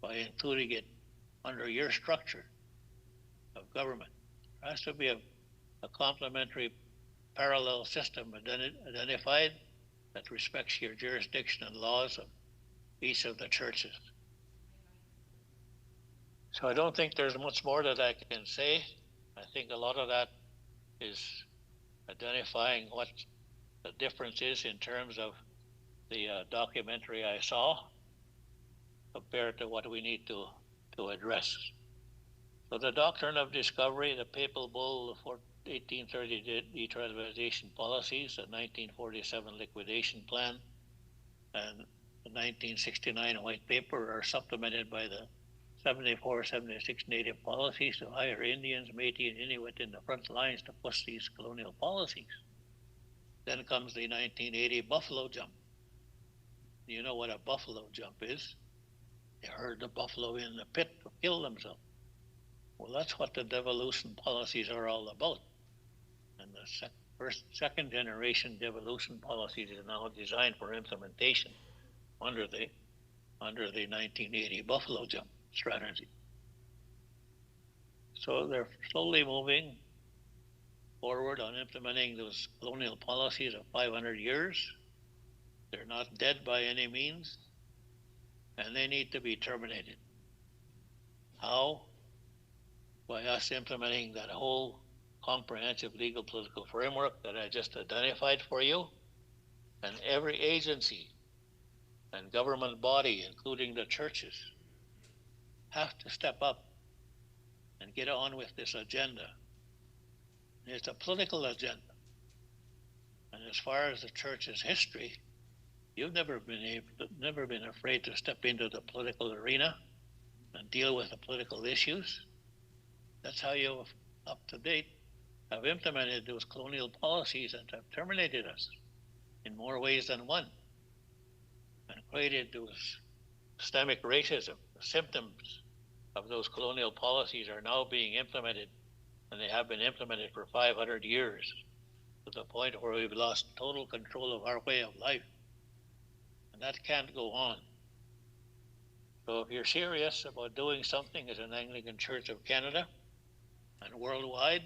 [SPEAKER 1] by including it under your structure of government. There has to be a complementary parallel system identified that respects your jurisdiction and laws of each of the churches. So I don't think there's much more that I can say. I think a lot of that is identifying what the difference is in terms of the documentary I saw compared to what we need to address. So the doctrine of discovery, the papal bull, the 1830 detribalization policies, the 1947 liquidation plan, and the 1969 white paper are supplemented by the 74, 76 native policies to hire Indians, Métis, and Inuit in the front lines to push these colonial policies. Then comes the 1980 buffalo jump. You know what a buffalo jump is? They herd the buffalo in the pit to kill themselves. Well, that's what the devolution policies are all about. And the second generation devolution policies is now designed for implementation under the 1980 buffalo jump strategy. So they're slowly moving forward on implementing those colonial policies of 500 years. They're not dead by any means, and they need to be terminated. How? By us implementing that whole comprehensive legal political framework that I just identified for you, and every agency and government body, including the churches, have to step up and get on with this agenda. It's a political agenda. And as far as the church's history, you've never been afraid to step into the political arena and deal with the political issues. That's how you, up to date, have implemented those colonial policies and have terminated us in more ways than one, and created those systemic racism. The symptoms of those colonial policies are now being implemented, and they have been implemented for 500 years, to the point where we've lost total control of our way of life. And that can't go on. So if you're serious about doing something as an Anglican Church of Canada and worldwide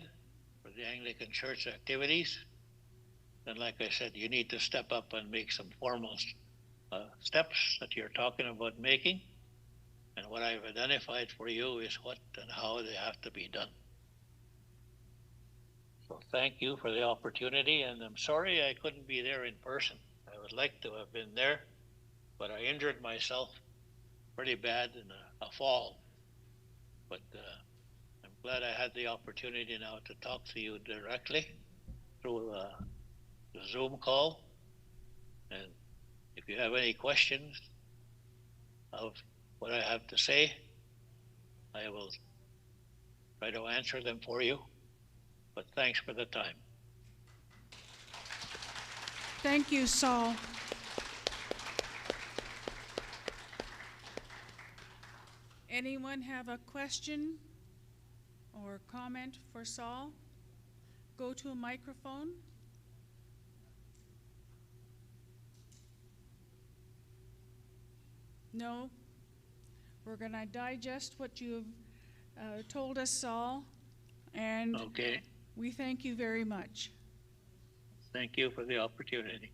[SPEAKER 1] for the Anglican Church activities, then like I said, you need to step up and make some formal steps that you're talking about making. And what I've identified for you is what and how they have to be done. So thank you for the opportunity, and I'm sorry I couldn't be there in person. I would like to have been there, but I injured myself pretty bad in a fall. But I'm glad I had the opportunity now to talk to you directly through the Zoom call. And if you have any questions of what I have to say, I will try to answer them for you. But thanks for the time.
[SPEAKER 3] Thank you, Saul. Anyone have a question or comment for Saul? Go to a microphone. No? We're going to digest what you've told us, Saul, and
[SPEAKER 1] okay.
[SPEAKER 3] We thank you very much.
[SPEAKER 1] Thank you for the opportunity.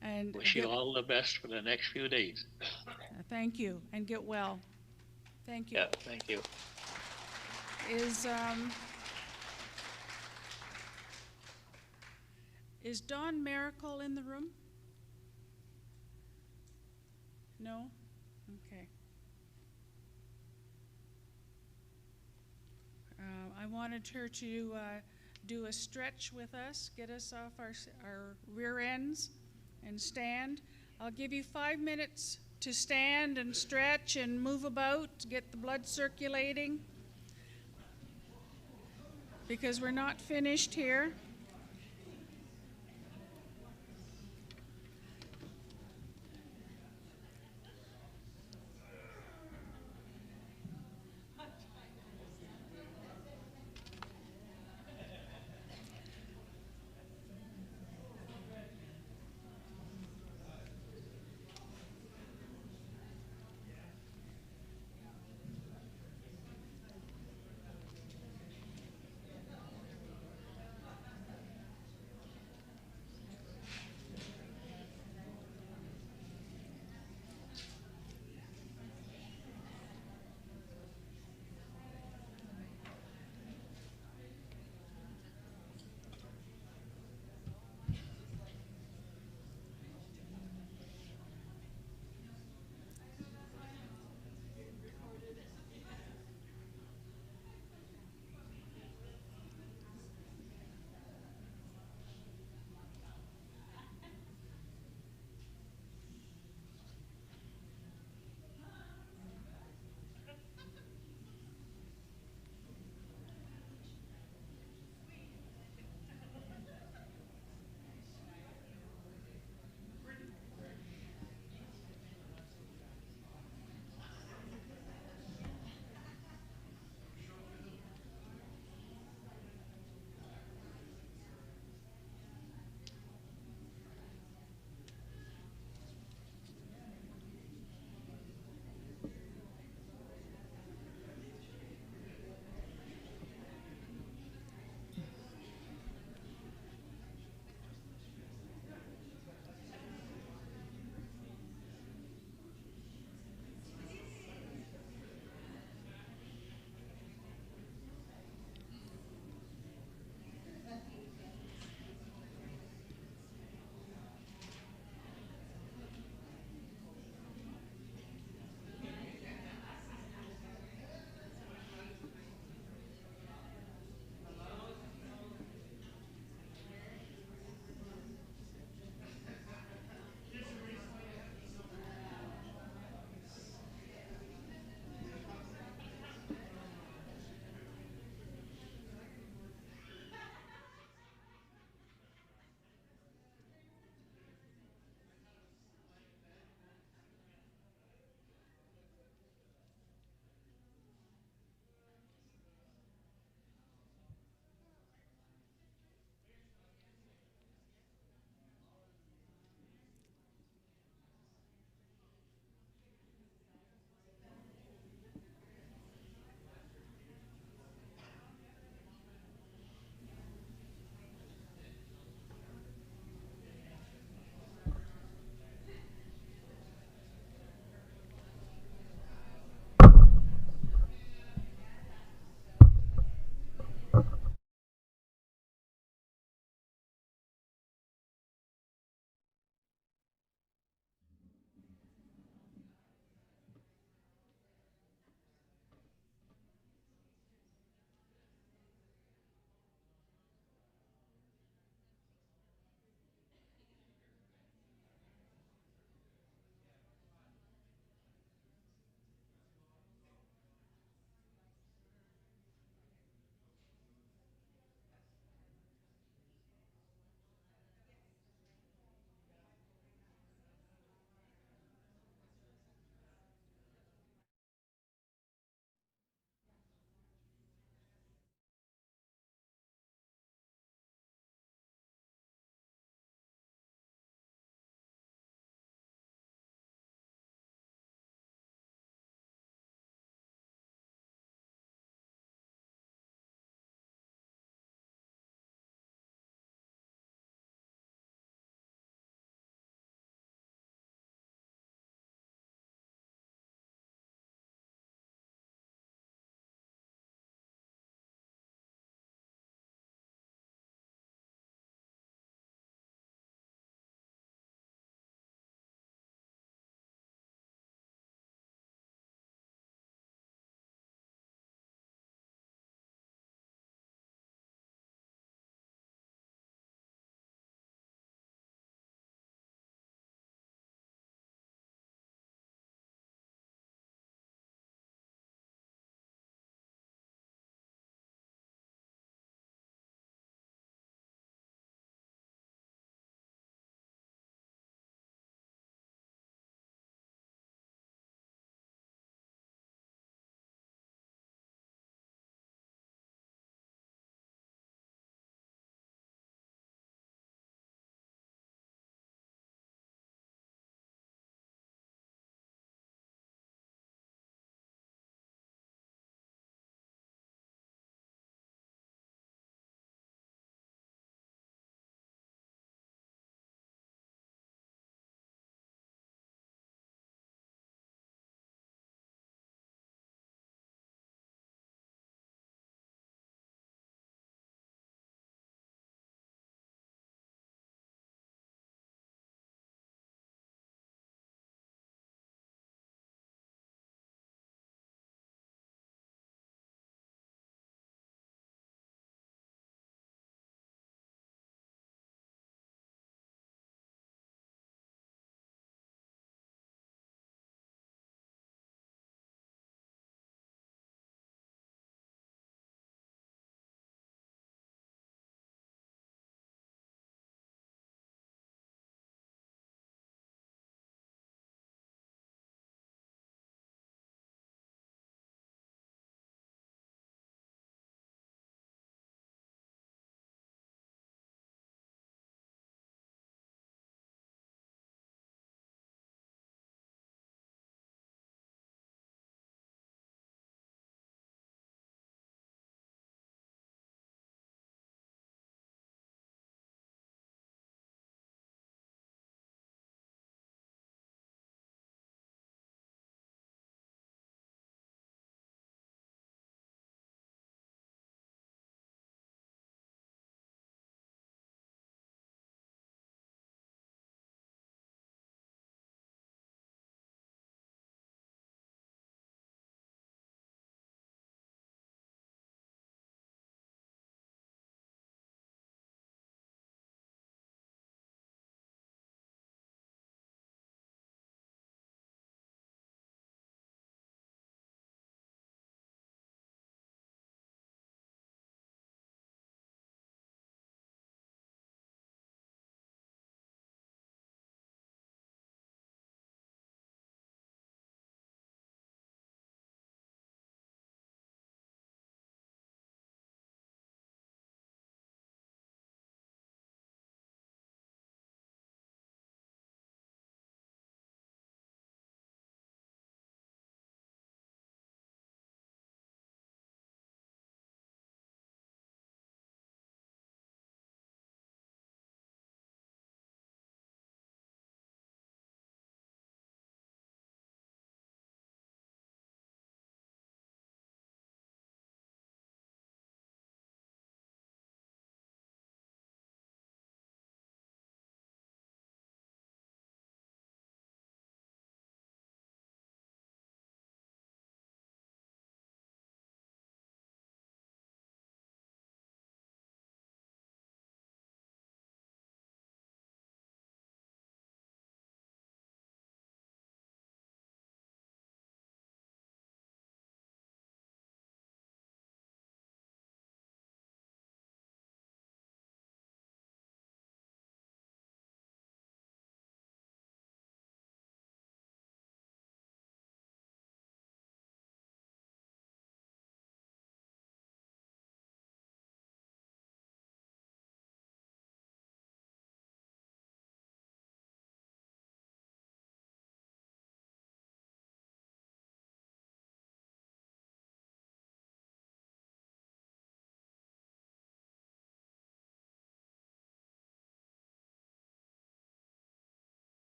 [SPEAKER 3] And
[SPEAKER 1] wish you all the best for the next few days.
[SPEAKER 3] Thank you, and get well. Thank you.
[SPEAKER 1] Yeah, thank you.
[SPEAKER 3] Is Don Miracle in the room? No? Okay. I wanted her to do a stretch with us, get us off our rear ends and stand. I'll give you 5 minutes to stand and stretch and move about, get the blood circulating, because we're not finished here.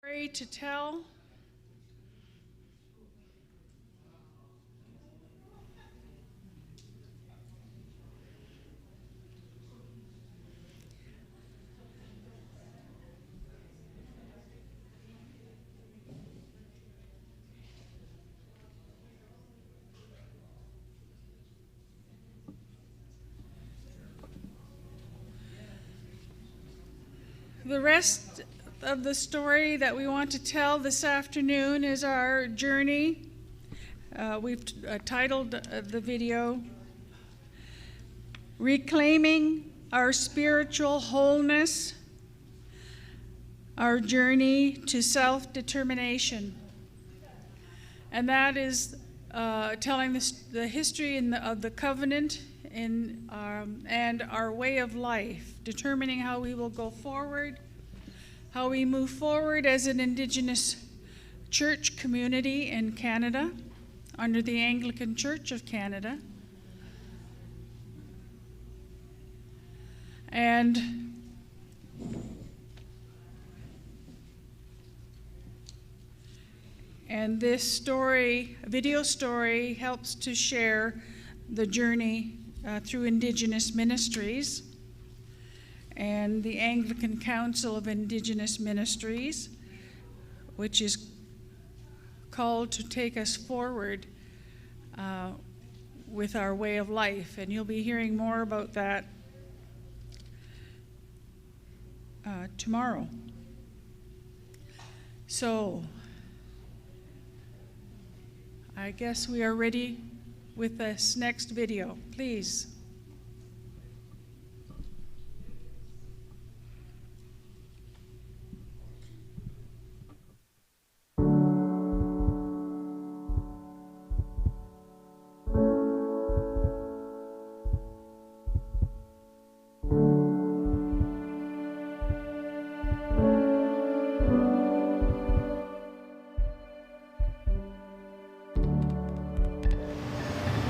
[SPEAKER 3] Story to tell. The rest of the story that we want to tell this afternoon is our journey. We've titled the video, Reclaiming Our Spiritual Wholeness, Our Journey to Self-Determination. And that is telling the history of the covenant and our way of life, determining how we will go forward, how we move forward as an Indigenous church community in Canada, under the Anglican Church of Canada. And this story, video story, helps to share the journey through Indigenous ministries and the Anglican Council of Indigenous Ministries, which is called to take us forward with our way of life. And you'll be hearing more about that tomorrow. So, I guess we are ready with this next video, please.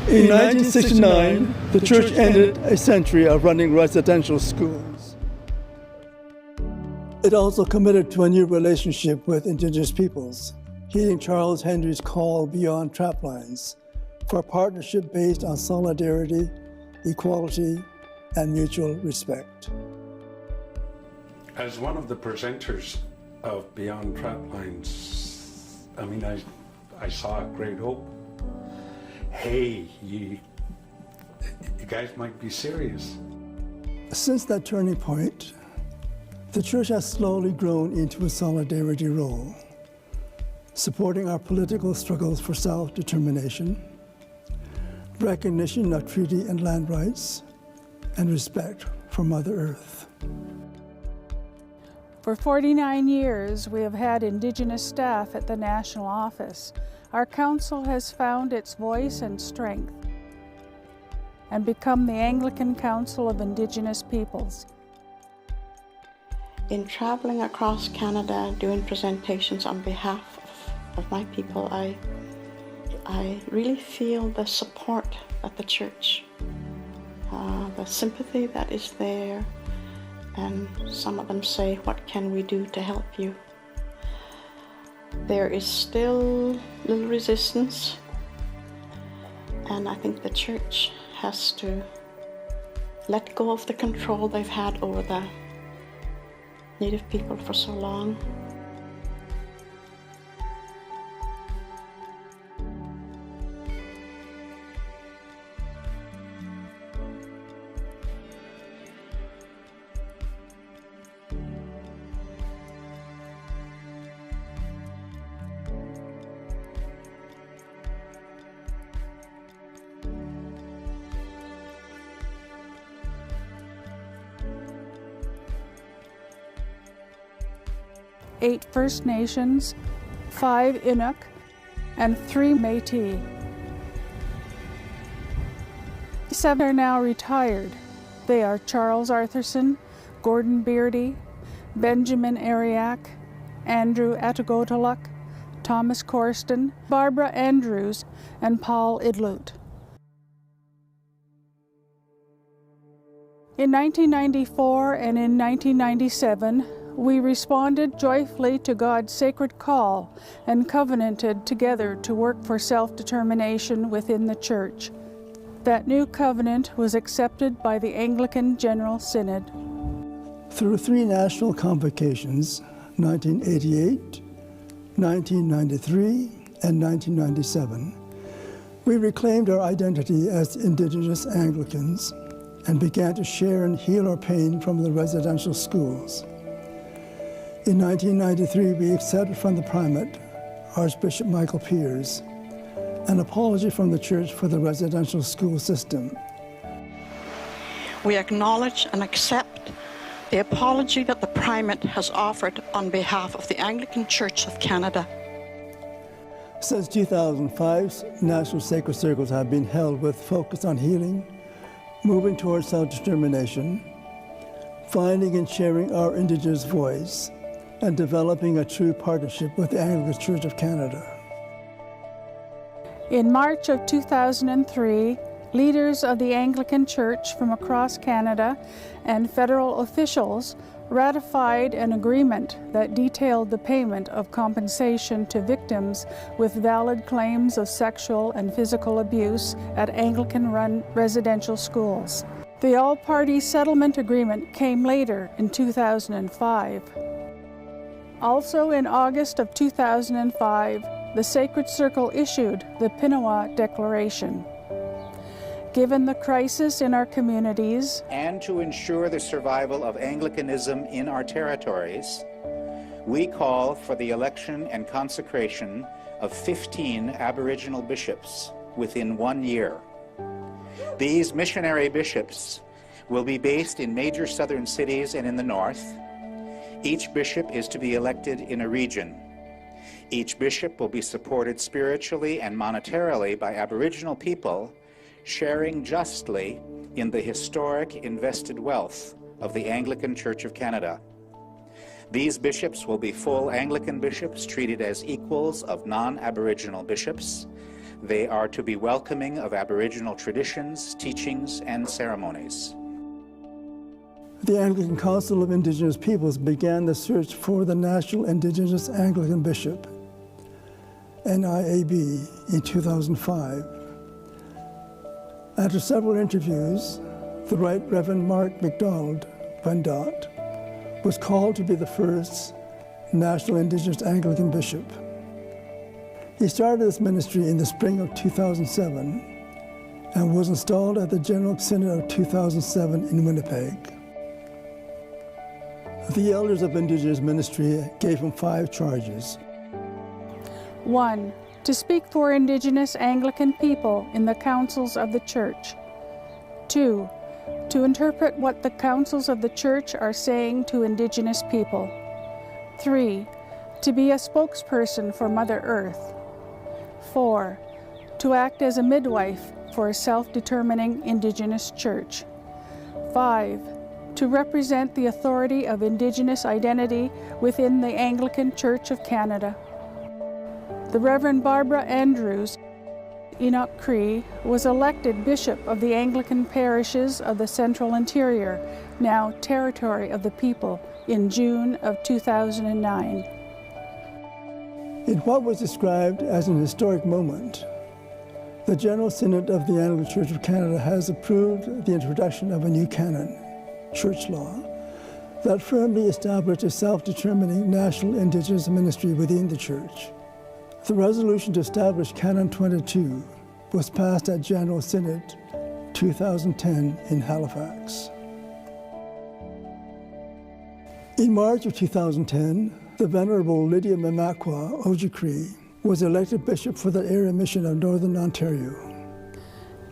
[SPEAKER 4] In 1969, the church ended a century of running residential schools. It also committed to a new relationship with Indigenous peoples, heeding Charles Henry's call beyond traplines for a partnership based on solidarity, equality, and mutual respect.
[SPEAKER 6] As one of the presenters of Beyond Traplines, I saw a great hope. Hey, you guys might be serious.
[SPEAKER 4] Since that turning point, the church has slowly grown into a solidarity role, supporting our political struggles for self-determination, recognition of treaty and land rights, and respect for Mother Earth.
[SPEAKER 3] For 49 years, we have had Indigenous staff at the national office. Our council has found its voice and strength and become the Anglican Council of Indigenous Peoples.
[SPEAKER 10] In traveling across Canada doing presentations on behalf of my people, I really feel the support at the church, the sympathy that is there, and some of them say, "What can we do to help you?" There is still little resistance, and I think the church has to let go of the control they've had over the Native people for so long.
[SPEAKER 3] Eight First Nations, 5 Inuk, and 3 Métis. 7 are now retired. They are Charles Arthurson, Gordon Beardy, Benjamin Ariak, Andrew Atagotaluk, Thomas Corston, Barbara Andrews, and Paul Idlut. In 1994 and in 1997, we responded joyfully to God's sacred call and covenanted together to work for self-determination within the Church. That new covenant was accepted by the Anglican General Synod.
[SPEAKER 4] Through 3 national convocations, 1988, 1993, and 1997, we reclaimed our identity as Indigenous Anglicans and began to share and heal our pain from the residential schools. In 1993, we accepted from the primate, Archbishop Michael Piers, an apology from the Church for the residential school system.
[SPEAKER 10] We acknowledge and accept the apology that the primate has offered on behalf of the Anglican Church of Canada.
[SPEAKER 4] Since 2005, national sacred circles have been held with focus on healing, moving towards self-determination, finding and sharing our Indigenous voice, and developing a true partnership with the Anglican Church of Canada.
[SPEAKER 3] In March of 2003, leaders of the Anglican Church from across Canada and federal officials ratified an agreement that detailed the payment of compensation to victims with valid claims of sexual and physical abuse at Anglican-run residential schools. The all-party settlement agreement came later in 2005. Also in August of 2005, the Sacred Circle issued the Pinawa Declaration. Given the crisis in our communities,
[SPEAKER 11] and to ensure the survival of Anglicanism in our territories, we call for the election and consecration of 15 Aboriginal bishops within 1 year. These missionary bishops will be based in major southern cities and in the north. Each bishop is to be elected in a region. Each bishop will be supported spiritually and monetarily by Aboriginal people, sharing justly in the historic invested wealth of the Anglican Church of Canada. These bishops will be full Anglican bishops treated as equals of non-Aboriginal bishops. They are to be welcoming of Aboriginal traditions, teachings, and ceremonies.
[SPEAKER 4] The Anglican Council of Indigenous Peoples began the search for the National Indigenous Anglican Bishop, NIAB, in 2005. After several interviews, the Right Reverend Mark MacDonald, Vendot, was called to be the first National Indigenous Anglican Bishop. He started this ministry in the spring of 2007 and was installed at the General Synod of 2007 in Winnipeg. The elders of Indigenous ministry gave him 5 charges.
[SPEAKER 3] 1. To speak for Indigenous Anglican people in the councils of the Church. 2. To interpret what the councils of the Church are saying to Indigenous people. 3. To be a spokesperson for Mother Earth. 4. To act as a midwife for a self-determining Indigenous Church. 5. To represent the authority of Indigenous identity within the Anglican Church of Canada. The Reverend Barbara Andrews, Enoch Cree, was elected Bishop of the Anglican parishes of the Central Interior, now Territory of the People, in June of 2009.
[SPEAKER 4] In what was described as an historic moment, the General Synod of the Anglican Church of Canada has approved the introduction of a new canon, church law, that firmly established a self-determining national Indigenous ministry within the Church. The resolution to establish Canon 22 was passed at General Synod 2010 in Halifax. In March of 2010, the Venerable Lydia Mamakwa Ojikri was elected Bishop for the area mission of Northern Ontario.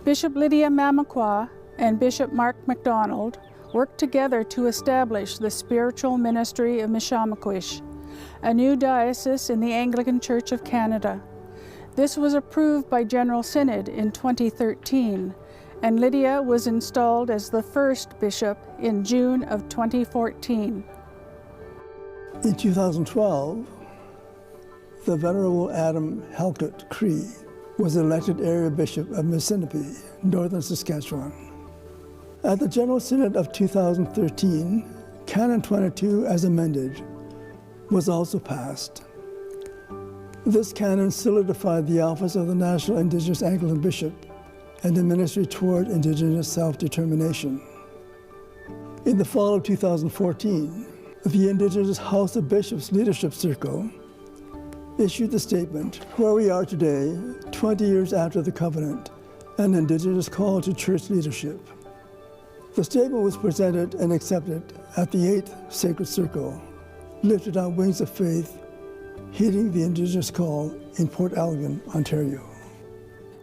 [SPEAKER 3] Bishop Lydia Mamakwa and Bishop Mark MacDonald worked together to establish the spiritual ministry of Mishamakwish, a new diocese in the Anglican Church of Canada. This was approved by General Synod in 2013, and Lydia was installed as the first bishop in June of 2014.
[SPEAKER 4] In 2012, the Venerable Adam Halkett Cree was elected area bishop of Mississippi, northern Saskatchewan. At the General Synod of 2013, Canon 22, as amended, was also passed. This canon solidified the office of the National Indigenous Anglican Bishop and the ministry toward Indigenous self-determination. In the fall of 2014, the Indigenous House of Bishops Leadership Circle issued the statement, "Where we are today, 20 years after the covenant, an Indigenous call to church leadership." The statement was presented and accepted at the 8th Sacred Circle, lifted on wings of faith, heeding the Indigenous call in Port Elgin, Ontario.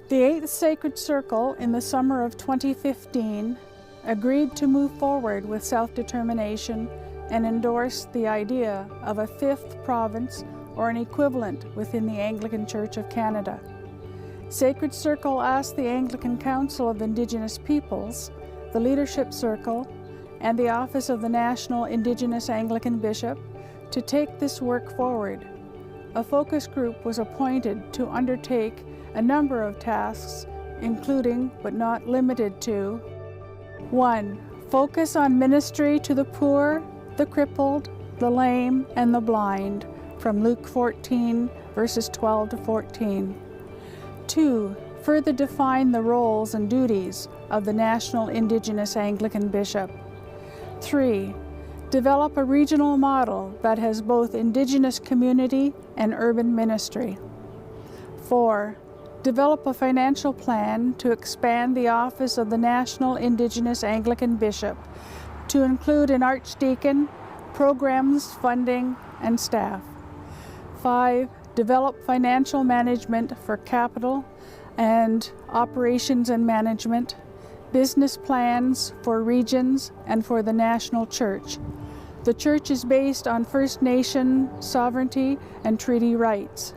[SPEAKER 3] The 8th Sacred Circle in the summer of 2015 agreed to move forward with self-determination and endorsed the idea of a 5th province or an equivalent within the Anglican Church of Canada. Sacred Circle asked the Anglican Council of Indigenous Peoples, the Leadership Circle, and the Office of the National Indigenous Anglican Bishop to take this work forward. A focus group was appointed to undertake a number of tasks, including, but not limited to, 1. Focus on ministry to the poor, the crippled, the lame, and the blind, from Luke 14, verses 12 to 14. 2. Further define the roles and duties of the National Indigenous Anglican Bishop. 3. Develop a regional model that has both Indigenous community and urban ministry. 4. Develop a financial plan to expand the office of the National Indigenous Anglican Bishop to include an archdeacon, programs, funding, and staff. 5. Develop financial management for capital and operations and management, business plans for regions and for the national church. The church is based on First Nation sovereignty and treaty rights.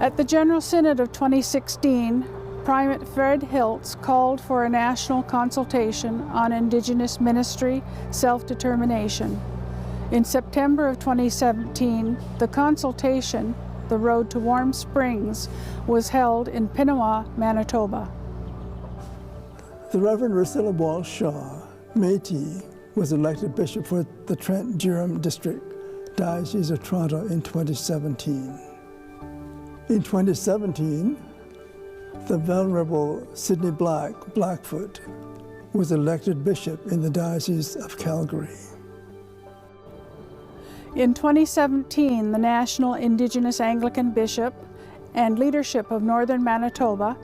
[SPEAKER 3] At the General Synod of 2016, Primate Fred Hiltz called for a national consultation on Indigenous ministry self-determination. In September of 2017, the consultation, The Road to Warm Springs, was held in Pinawa, Manitoba.
[SPEAKER 4] The Reverend Ursula Walsh Shaw, Métis, was elected bishop for the Trent-Durham District, Diocese of Toronto in 2017. In 2017, the Venerable Sidney Blackfoot was elected bishop in the Diocese of Calgary.
[SPEAKER 3] In 2017, the National Indigenous Anglican Bishop and leadership of Northern Manitoba,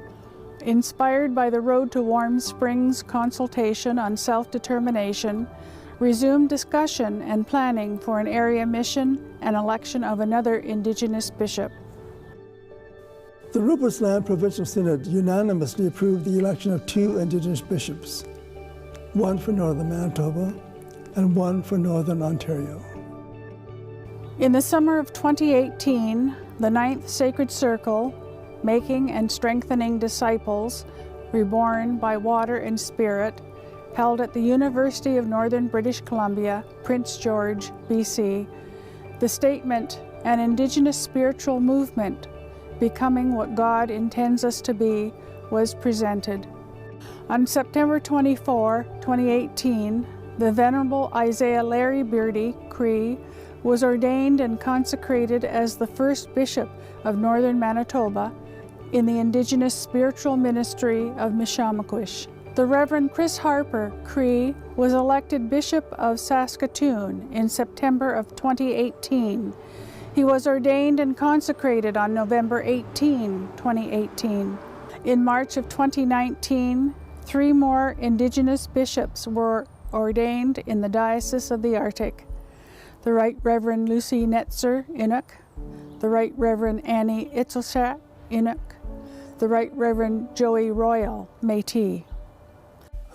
[SPEAKER 3] inspired by the Road to Warm Springs consultation on self-determination, resumed discussion and planning for an area mission and election of another Indigenous bishop.
[SPEAKER 4] The Rupert's Land Provincial Synod unanimously approved the election of 2 Indigenous bishops, one for Northern Manitoba and one for Northern Ontario.
[SPEAKER 3] In the summer of 2018, the 9th Sacred Circle, Making and Strengthening Disciples, Reborn by Water and Spirit, held at the University of Northern British Columbia, Prince George, BC, the statement, An Indigenous Spiritual Movement, Becoming What God Intends Us to Be, was presented. On September 24, 2018, the Venerable Isaiah Larry Beardy, Cree, was ordained and consecrated as the first bishop of Northern Manitoba in the Indigenous Spiritual Ministry of Mishamakwish. The Reverend Chris Harper, Cree, was elected Bishop of Saskatoon in September of 2018. He was ordained and consecrated on November 18, 2018. In March of 2019, 3 more Indigenous bishops were ordained in the Diocese of the Arctic: the Right Reverend Lucy Netzer, Inuk, the Right Reverend Annie Itzelshat, Inuk, the Right Reverend Joey Royal, Métis.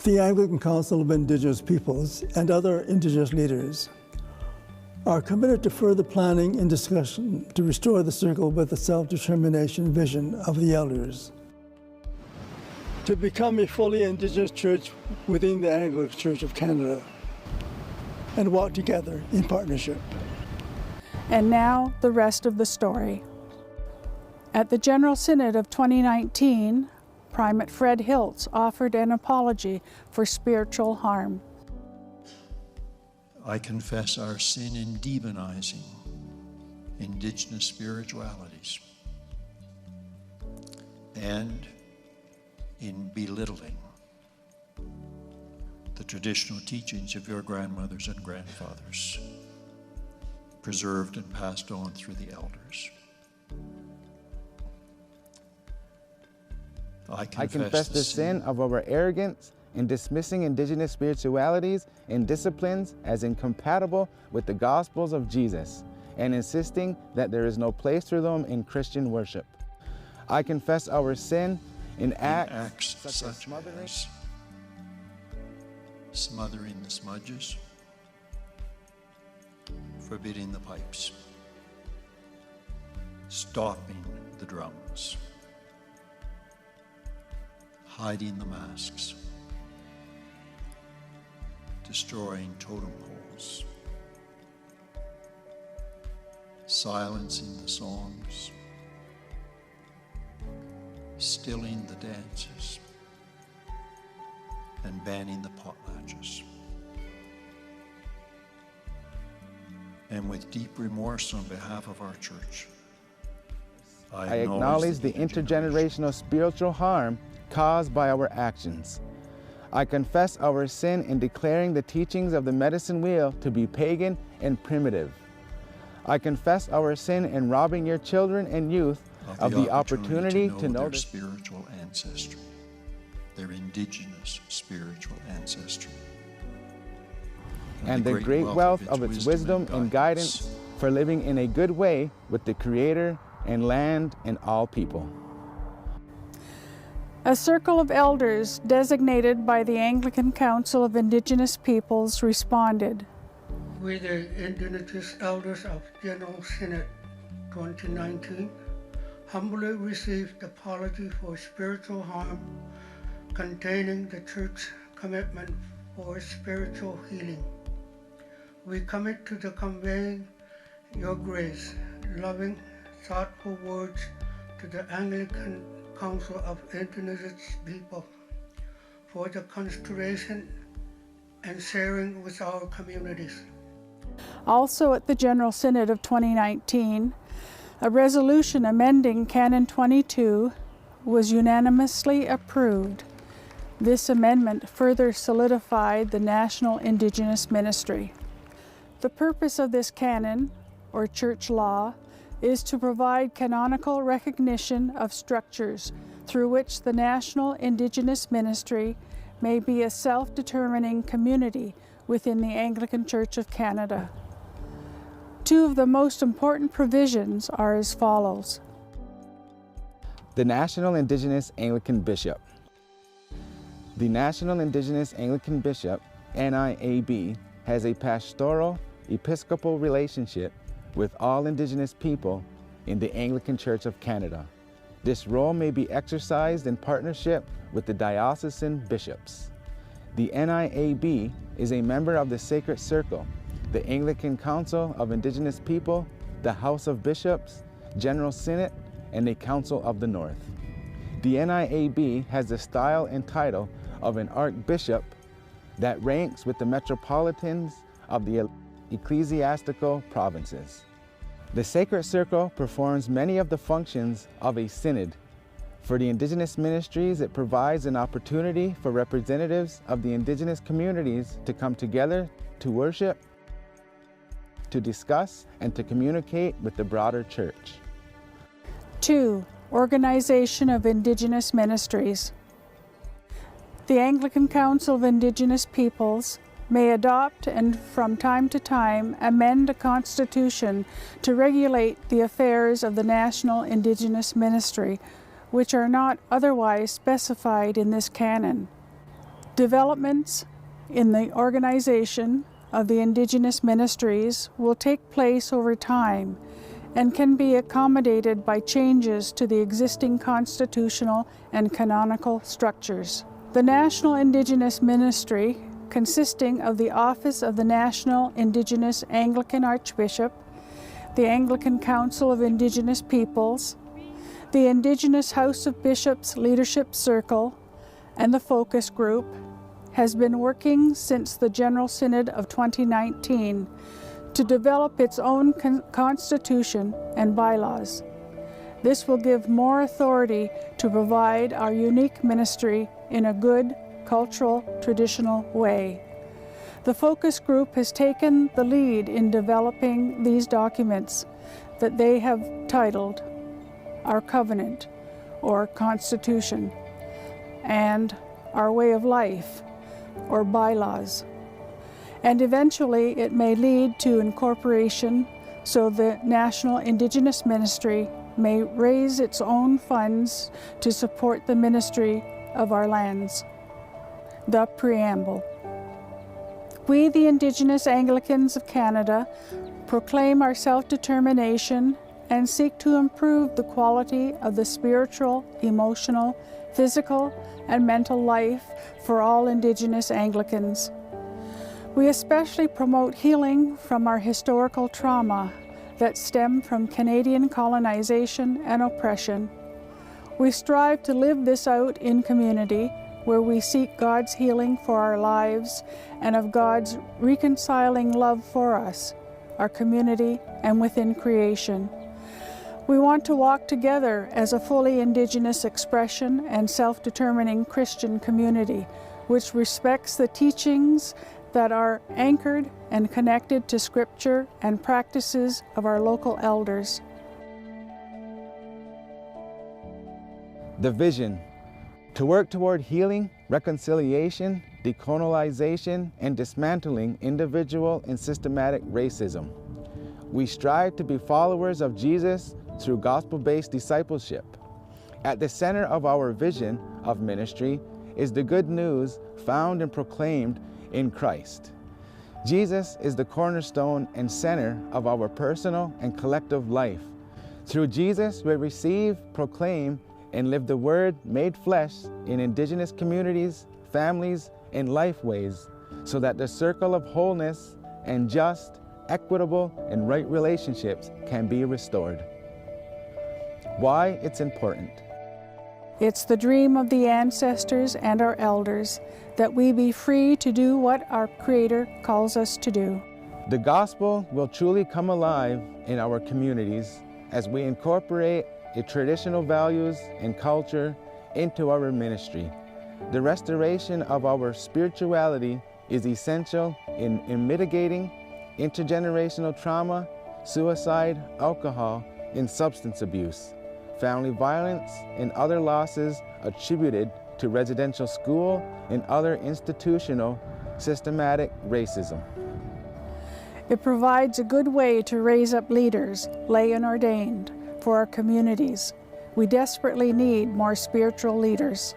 [SPEAKER 4] The Anglican Council of Indigenous Peoples and other Indigenous leaders are committed to further planning and discussion to restore the circle with the self-determination vision of the elders. To become a fully Indigenous church within the Anglican Church of Canada and walk together in partnership.
[SPEAKER 3] And now, the rest of the story. At the General Synod of 2019, Primate Fred Hiltz offered an apology for spiritual harm.
[SPEAKER 23] I confess our sin in demonizing Indigenous spiritualities and in belittling the traditional teachings of your grandmothers and grandfathers, preserved and passed on through the elders.
[SPEAKER 19] I confess the sin of our arrogance in dismissing Indigenous spiritualities and disciplines as incompatible with the Gospels of Jesus and insisting that there is no place for them in Christian worship. I confess our sin in acts such as
[SPEAKER 23] smothering the smudges, forbidding the pipes, stopping the drums, hiding the masks, destroying totem poles, silencing the songs, stilling the dances, and banning the potlatches. And with deep remorse on behalf of our church,
[SPEAKER 19] I acknowledge the intergenerational spiritual harm caused by our actions. I confess our sin in declaring the teachings of the medicine wheel to be pagan and primitive. I confess our sin in robbing your children and youth of the opportunity to know
[SPEAKER 23] their spiritual ancestry, their Indigenous spiritual ancestry,
[SPEAKER 19] and the great wealth of its wisdom and guidance for living in a good way with the Creator and land and all people.
[SPEAKER 3] A circle of elders designated by the Anglican Council of Indigenous Peoples responded.
[SPEAKER 20] We, the Indigenous Elders of General Synod 2019, humbly received the apology for spiritual harm containing the Church commitment for spiritual healing. We commit to the conveying your grace, loving, thoughtful words to the Anglican Council of Indigenous People for the consideration and sharing with our communities.
[SPEAKER 3] Also at the General Synod of 2019, a resolution amending Canon 22 was unanimously approved. This amendment further solidified the National Indigenous Ministry. The purpose of this canon, or church law, is to provide canonical recognition of structures through which the National Indigenous Ministry may be a self-determining community within the Anglican Church of Canada. Two of the most important provisions are as follows.
[SPEAKER 19] The National Indigenous Anglican Bishop. The National Indigenous Anglican Bishop, NIAB, has a pastoral episcopal relationship with all Indigenous people in the Anglican Church of Canada. This role may be exercised in partnership with the diocesan bishops. The NIAB is a member of the Sacred Circle, the Anglican Council of Indigenous People, the House of Bishops, General Synod, and the Council of the North. The NIAB has the style and title of an archbishop that ranks with the metropolitans of the ecclesiastical provinces. The Sacred Circle performs many of the functions of a synod. For the Indigenous ministries, it provides an opportunity for representatives of the Indigenous communities to come together to worship, to discuss, and to communicate with the broader church.
[SPEAKER 3] 2. Organization of Indigenous Ministries. The Anglican Council of Indigenous Peoples may adopt and from time to time amend a constitution to regulate the affairs of the National Indigenous Ministry, which are not otherwise specified in this canon. Developments in the organization of the Indigenous ministries will take place over time and can be accommodated by changes to the existing constitutional and canonical structures. The National Indigenous Ministry, consisting of the Office of the National Indigenous Anglican Archbishop, the Anglican Council of Indigenous Peoples, the Indigenous House of Bishops Leadership Circle, and the Focus Group, has been working since the General Synod of 2019 to develop its own constitution and bylaws. This will give more authority to provide our unique ministry in a good, cultural, traditional way. The focus group has taken the lead in developing these documents that they have titled Our Covenant, or Constitution, and Our Way of Life, or Bylaws. And eventually it may lead to incorporation so the National Indigenous Ministry may raise its own funds to support the ministry of our lands. The Preamble. We, the Indigenous Anglicans of Canada, proclaim our self-determination and seek to improve the quality of the spiritual, emotional, physical, and mental life for all Indigenous Anglicans. We especially promote healing from our historical trauma that stem from Canadian colonization and oppression. We strive to live this out in community, where we seek God's healing for our lives and of God's reconciling love for us, our community, and within creation. We want to walk together as a fully Indigenous expression and self-determining Christian community, which respects the teachings that are anchored and connected to Scripture and practices of our local elders.
[SPEAKER 19] The vision: to work toward healing, reconciliation, decolonization, and dismantling individual and systematic racism. We strive to be followers of Jesus through gospel-based discipleship. At the center of our vision of ministry is the good news found and proclaimed in Christ. Jesus is the cornerstone and center of our personal and collective life. Through Jesus, we receive, proclaim, and live the Word made flesh in Indigenous communities, families, and lifeways, so that the circle of wholeness and just, equitable, and right relationships can be restored. Why it's important.
[SPEAKER 3] It's the dream of the ancestors and our elders that we be free to do what our Creator calls us to do.
[SPEAKER 19] The gospel will truly come alive in our communities as we incorporate the traditional values and culture into our ministry. The restoration of our spirituality is essential in mitigating intergenerational trauma, suicide, alcohol, and substance abuse, family violence, and other losses attributed to residential school and other institutional systematic racism.
[SPEAKER 3] It provides a good way to raise up leaders, lay and ordained, for our communities. We desperately need more spiritual leaders.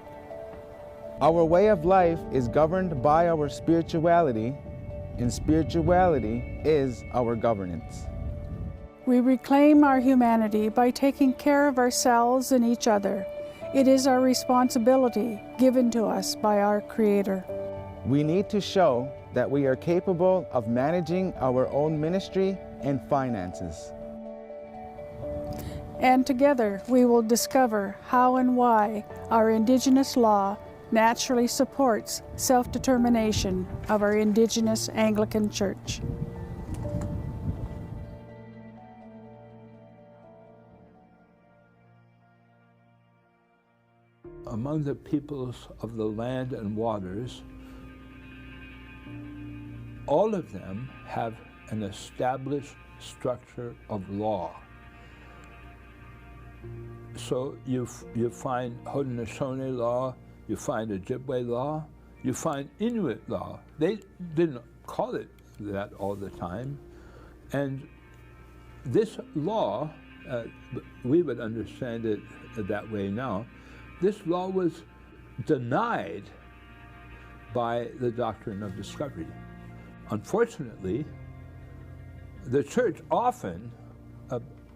[SPEAKER 19] Our way of life is governed by our spirituality, and spirituality is our governance.
[SPEAKER 3] We reclaim our humanity by taking care of ourselves and each other. It is our responsibility given to us by our Creator.
[SPEAKER 19] We need to show that we are capable of managing our own ministry and finances.
[SPEAKER 3] And together we will discover how and why our Indigenous law naturally supports self-determination of our Indigenous Anglican Church.
[SPEAKER 9] Among the peoples of the land and waters, all of them have an established structure of law. So you find Haudenosaunee law, you find Ojibwe law, you find Inuit law. They didn't call it that all the time. And this law, we would understand it that way now, this law was denied by the doctrine of discovery. Unfortunately, the church often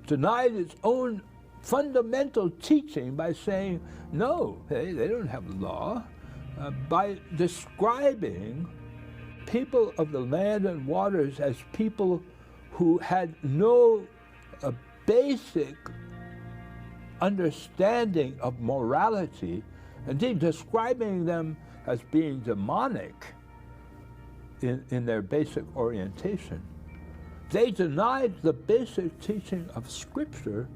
[SPEAKER 9] denied its own fundamental teaching by saying, no, they don't have law, by describing people of the land and waters as people who had no basic understanding of morality, indeed describing them as being demonic in their basic orientation. They denied the basic teaching of Scripture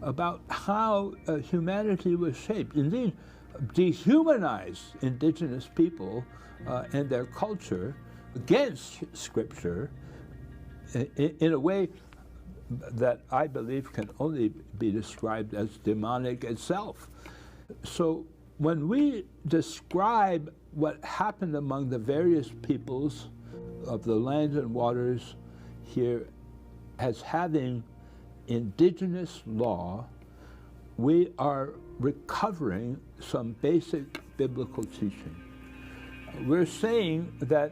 [SPEAKER 9] about how humanity was shaped. Indeed, dehumanized indigenous people and their culture against Scripture in a way that I believe can only be described as demonic itself. So when we describe what happened among the various peoples of the lands and waters here as having indigenous law, we are recovering some basic biblical teaching. We're saying that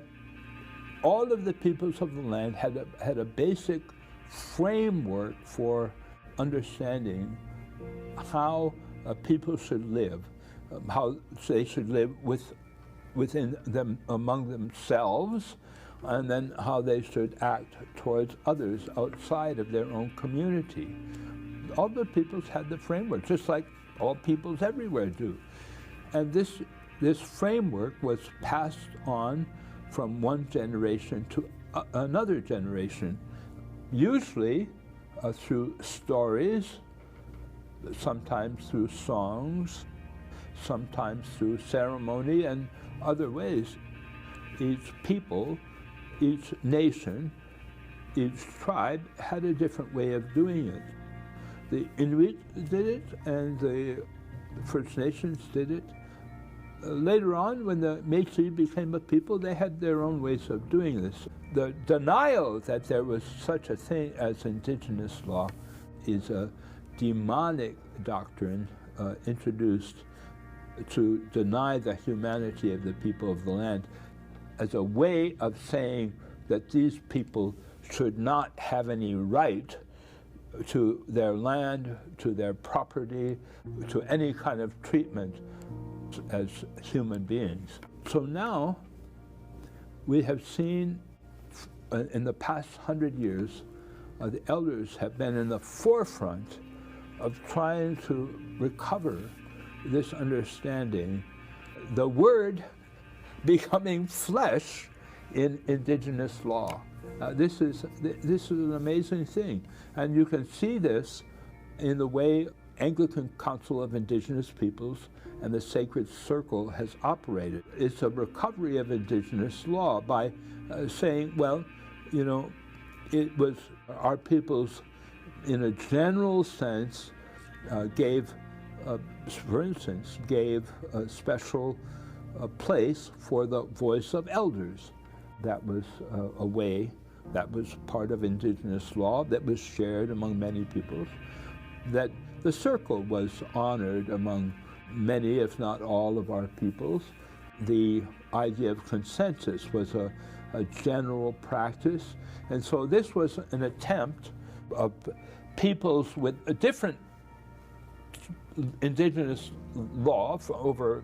[SPEAKER 9] all of the peoples of the land had a basic framework for understanding how people should live, how they should live within them, among themselves, and then how they should act towards others outside of their own community. All the peoples had the framework, just like all peoples everywhere do. And this framework was passed on from one generation to another generation, usually through stories, sometimes through songs, sometimes through ceremony and other ways. Each people, each nation, each tribe had a different way of doing it. The Inuit did it, and the First Nations did it. Later on, when the Métis became a people, they had their own ways of doing this. The denial that there was such a thing as indigenous law is a demonic doctrine introduced to deny the humanity of the people of the land as a way of saying that these people should not have any right to their land, to their property, to any kind of treatment as human beings. So now we have seen in the past 100 years, the elders have been in the forefront of trying to recover this understanding, the word becoming flesh in indigenous law. This is an amazing thing, and you can see this in the way Anglican Council of Indigenous Peoples and the Sacred Circle has operated. It's a recovery of indigenous law by saying, well, you know, it was our peoples in a general sense gave, for instance, gave a special place for the voice of elders. That was a way, that was part of indigenous law that was shared among many peoples, that the circle was honored among many, if not all, of our peoples. The idea of consensus was a general practice, and so this was an attempt of peoples with a different indigenous law over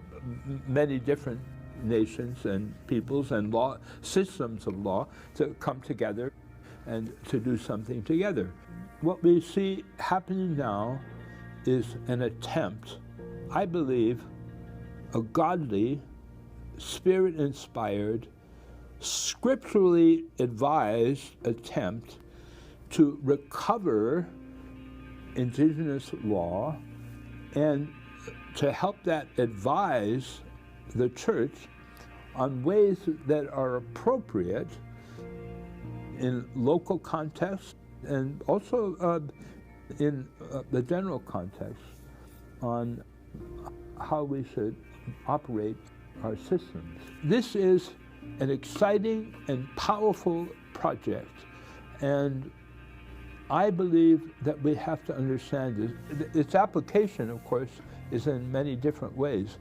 [SPEAKER 9] many different nations and peoples and law systems of law to come together and to do something together. What we see happening now is an attempt, I believe, a godly, spirit-inspired, scripturally advised attempt to recover indigenous law and to help that advise the church on ways that are appropriate in local context and also in the general context on how we should operate our systems. This is an exciting and powerful project, and I believe that we have to understand this. Its application, of course, is in many different ways.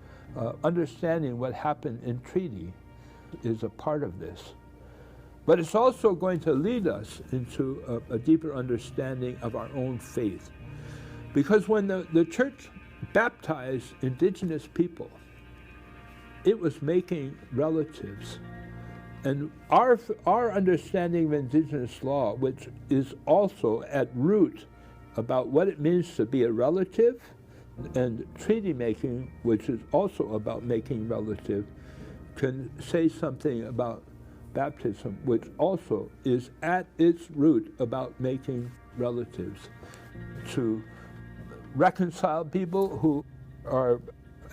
[SPEAKER 9] Understanding what happened in treaty is a part of this. But it's also going to lead us into a deeper understanding of our own faith. Because when the church baptized indigenous people, it was making relatives. And our understanding of indigenous law, which is also at root about what it means to be a relative, and treaty making, which is also about making relative, can say something about baptism, which also is at its root about making relatives, to reconcile people who are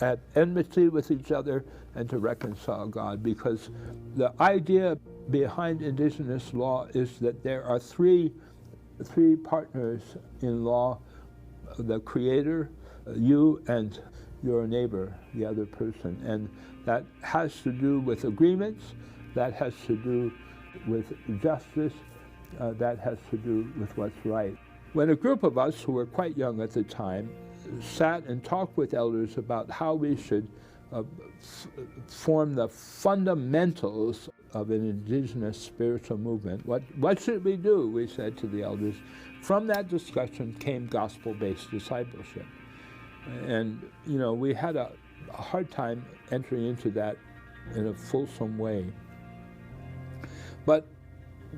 [SPEAKER 9] at enmity with each other and to reconcile God, because the idea behind Indigenous law is that there are three partners in law: the Creator, you, and your neighbor, the other person. And that has to do with agreements, that has to do with justice, that has to do with what's right. When a group of us who were quite young at the time sat and talked with elders about how we should form the fundamentals of an Indigenous spiritual movement, what should we do, we said to the elders. From that discussion came gospel-based discipleship. And, you know, we had a hard time entering into that in a fulsome way. But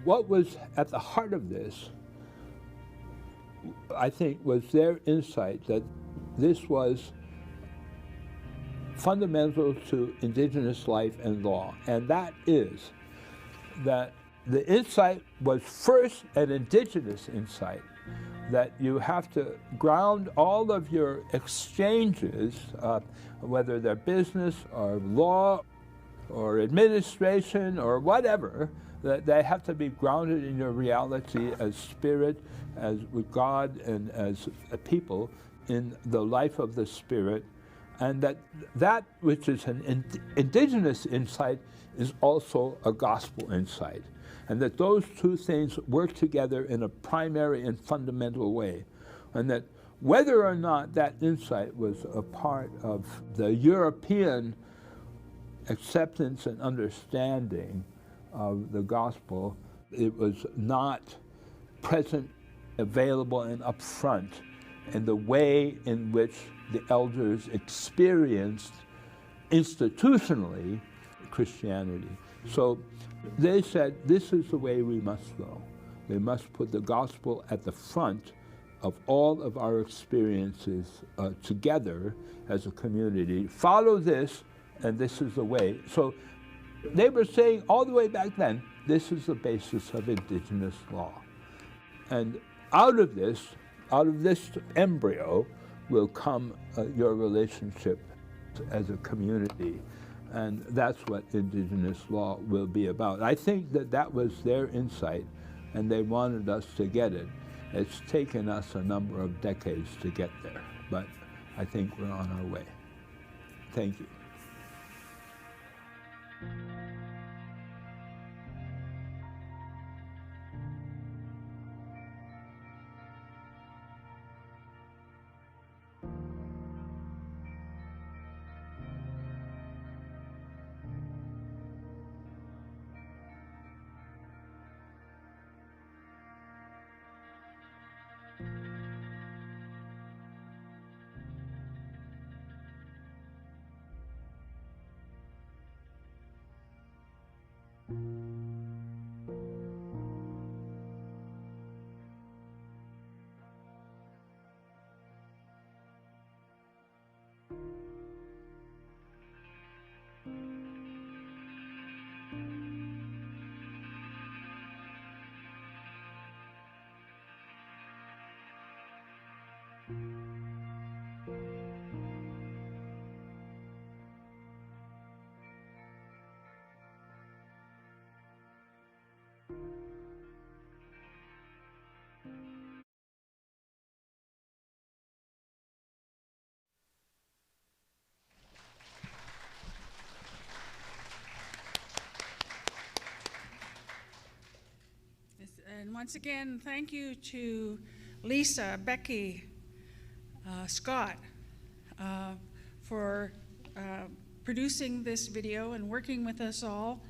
[SPEAKER 9] what was at the heart of this, I think, was their insight that this was fundamental to Indigenous life and law. And that is that the insight was first an Indigenous insight, that you have to ground all of your exchanges, whether they're business or law or administration or whatever, that they have to be grounded in your reality as spirit, as with God, and as a people in the life of the Spirit, and that which is an Indigenous insight is also a gospel insight, and that those two things work together in a primary and fundamental way, and that whether or not that insight was a part of the European acceptance and understanding of the gospel, it was not present, available, and upfront in the way in which the elders experienced institutionally Christianity. So they said, this is the way we must go. We must put the gospel at the front of all of our experiences together as a community. Follow this, and this is the way. So they were saying all the way back then, this is the basis of Indigenous law. And out of this embryo will come your relationship as a community. And that's what Indigenous law will be about. I think that was their insight, and they wanted us to get it. It's taken us a number of decades to get there, but I think we're on our way. Thank you.
[SPEAKER 3] And once again, thank you to Lisa, Becky, Scott, for producing this video and working with us all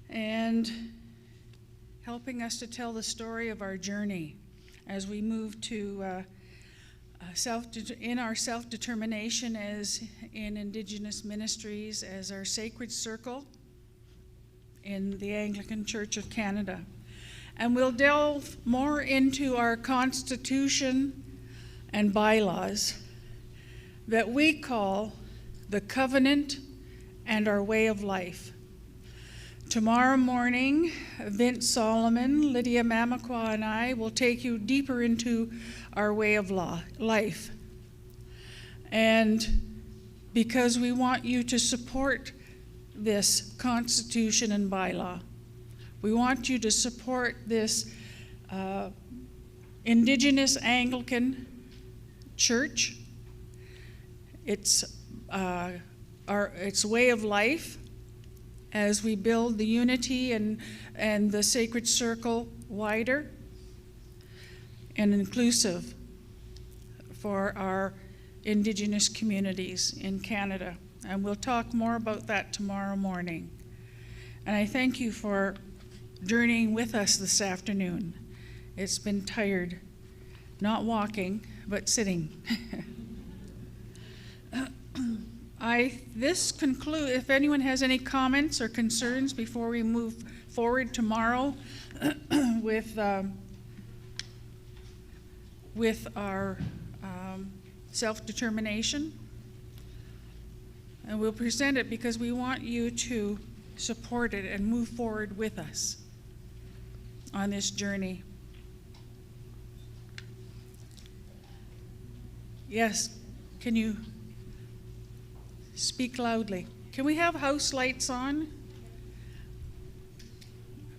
[SPEAKER 3] and helping us to tell the story of our journey as we move to in our self-determination as in Indigenous ministries, as our sacred circle in the Anglican Church of Canada. And we'll delve more into our Constitution and bylaws that we call the Covenant and our way of life. Tomorrow morning, Vince Solomon, Lydia Mamakwa, and I will take you deeper into our way of life. And because we want you to support this Constitution and bylaw, we want you to support this Indigenous Anglican Church, its way of life, as we build the unity and the sacred circle wider and inclusive for our Indigenous communities in Canada. And we'll talk more about that tomorrow morning. And I thank you for journeying with us this afternoon. It's been tired, not walking, but sitting. This concludes, if anyone has any comments or concerns before we move forward tomorrow with our self-determination. And we'll present it because we want you to support it and move forward with us on this journey. Yes, can you speak loudly? Can we have house lights on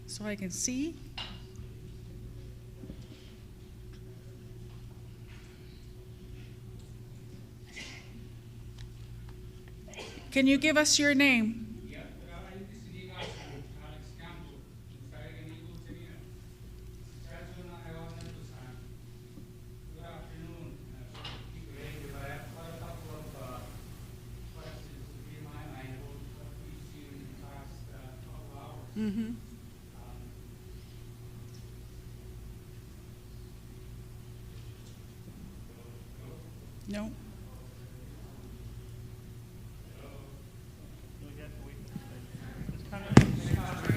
[SPEAKER 3] so I can see? Can you give us your name? Mm-hmm. No.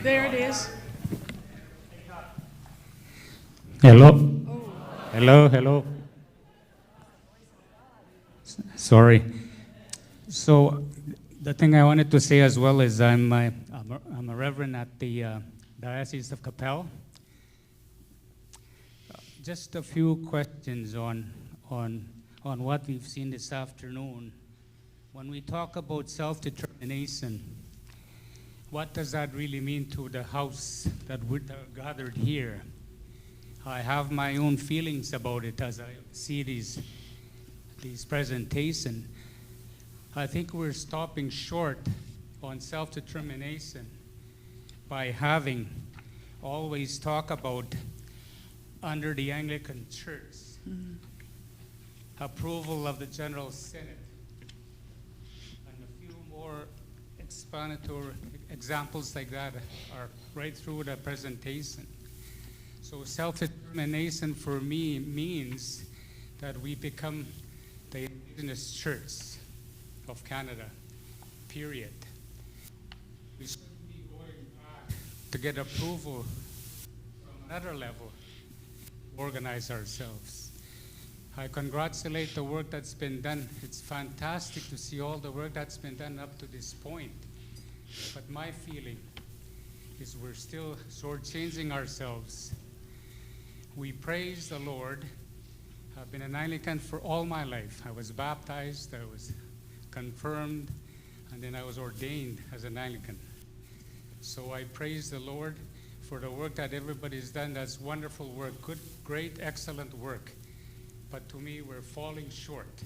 [SPEAKER 3] There it is.
[SPEAKER 14] Hello. Hello, hello. Sorry. So the thing I wanted to say as well is I'm a reverend at the Diocese of Capel. Just a few questions on what we've seen this afternoon. When we talk about self-determination, what does that really mean to the house that we're gathered here? I have my own feelings about it as I see these presentations. I think we're stopping short on self-determination by having always talk about under the Anglican Church, approval of the General Synod, and a few more explanatory examples like that are right through the presentation. So self-determination for me means that we become the Indigenous Church of Canada, period. We shouldn't be going back to get approval from another level to organize ourselves. I congratulate the work that's been done. It's fantastic to see all the work that's been done up to this point. But my feeling is we're still shortchanging ourselves. We praise the Lord. I've been an Anglican for all my life. I was baptized, I was confirmed, and then I was ordained as an Anglican. So I praise the Lord for the work that everybody's done. That's wonderful work, good, great, excellent work. But to me, we're falling short.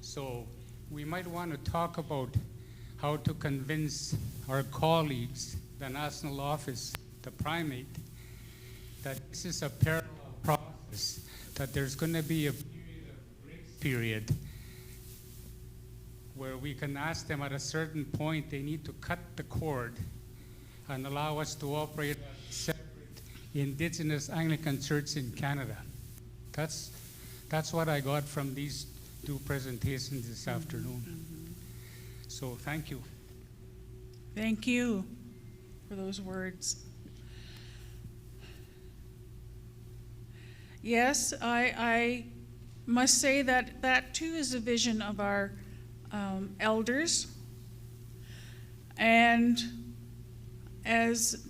[SPEAKER 14] So we might want to talk about how to convince our colleagues, the national office, the primate, that this is a parallel process, that there's going to be a period where we can ask them at a certain point they need to cut the cord and allow us to operate a separate Indigenous Anglican Church in Canada. That's what I got from these two presentations this afternoon. So thank you.
[SPEAKER 3] Thank you for those words. Yes, I must say that too is a vision of our elders, And as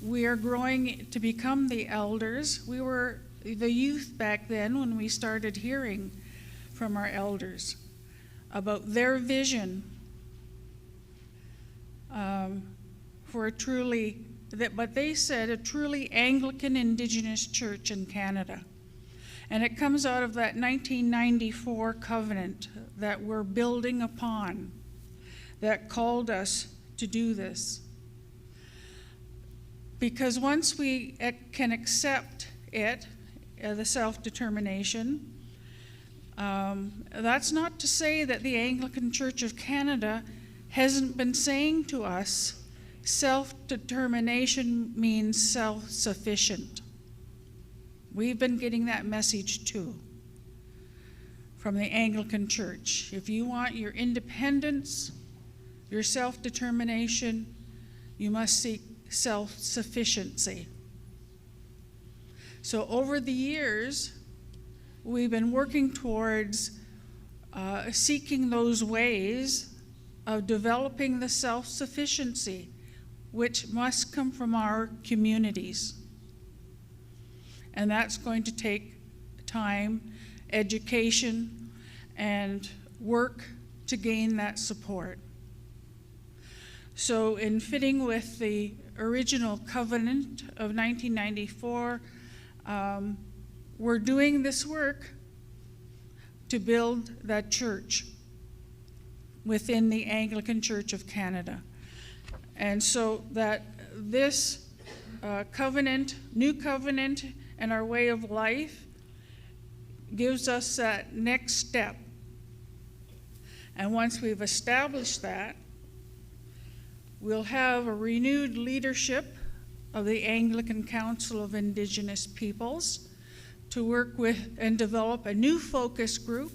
[SPEAKER 3] we are growing to become the elders, we were the youth back then when we started hearing from our elders about their vision for a truly, but they said a truly Anglican Indigenous church in Canada. And it comes out of that 1994 covenant that we're building upon that called us to do this. Because once we can accept it, the self-determination, that's not to say that the Anglican Church of Canada hasn't been saying to us, self-determination means self-sufficient. We've been getting that message too from the Anglican Church. If you want your independence, your self-determination, you must seek self-sufficiency. So over the years, we've been working towards seeking those ways of developing the self-sufficiency, which must come from our communities. And that's going to take time, education, and work to gain that support. So in fitting with the original covenant of 1994, we're doing this work to build that church within the Anglican Church of Canada. And so that this covenant, new covenant, and our way of life gives us that next step. And once we've established that, we'll have a renewed leadership of the Anglican Council of Indigenous Peoples to work with and develop a new focus group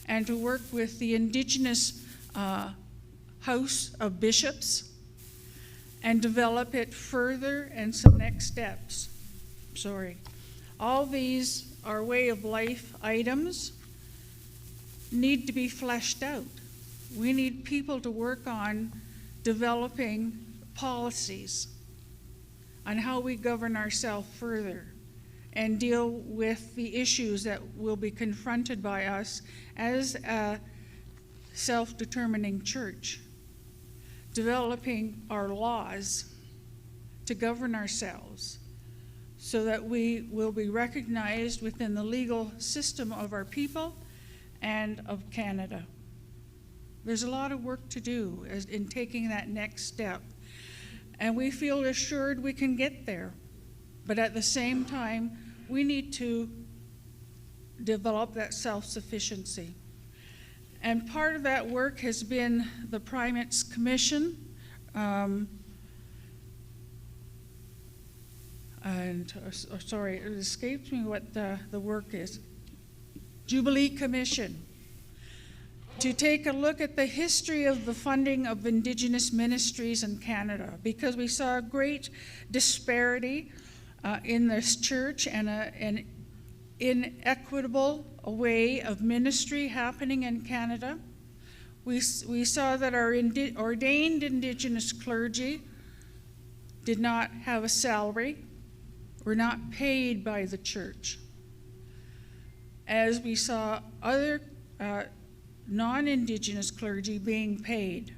[SPEAKER 3] and to work with the Indigenous House of Bishops and develop it further and some next steps. All these, our way of life items, need to be fleshed out. We need people to work on developing policies on how we govern ourselves further and deal with the issues that will be confronted by us as a self-determining church, developing our laws to govern ourselves so that we will be recognized within the legal system of our people and of Canada. There's a lot of work to do in taking that next step. And we feel assured we can get there. But at the same time, we need to develop that self-sufficiency. And part of that work has been the Primates Commission. Sorry, it escapes me what the work is. Jubilee Commission. To take a look at the history of the funding of Indigenous ministries in Canada, because we saw a great disparity in this church and an inequitable way of ministry happening in Canada. We saw that our ordained Indigenous clergy did not have a salary, were not paid by the church, as we saw other non-Indigenous clergy being paid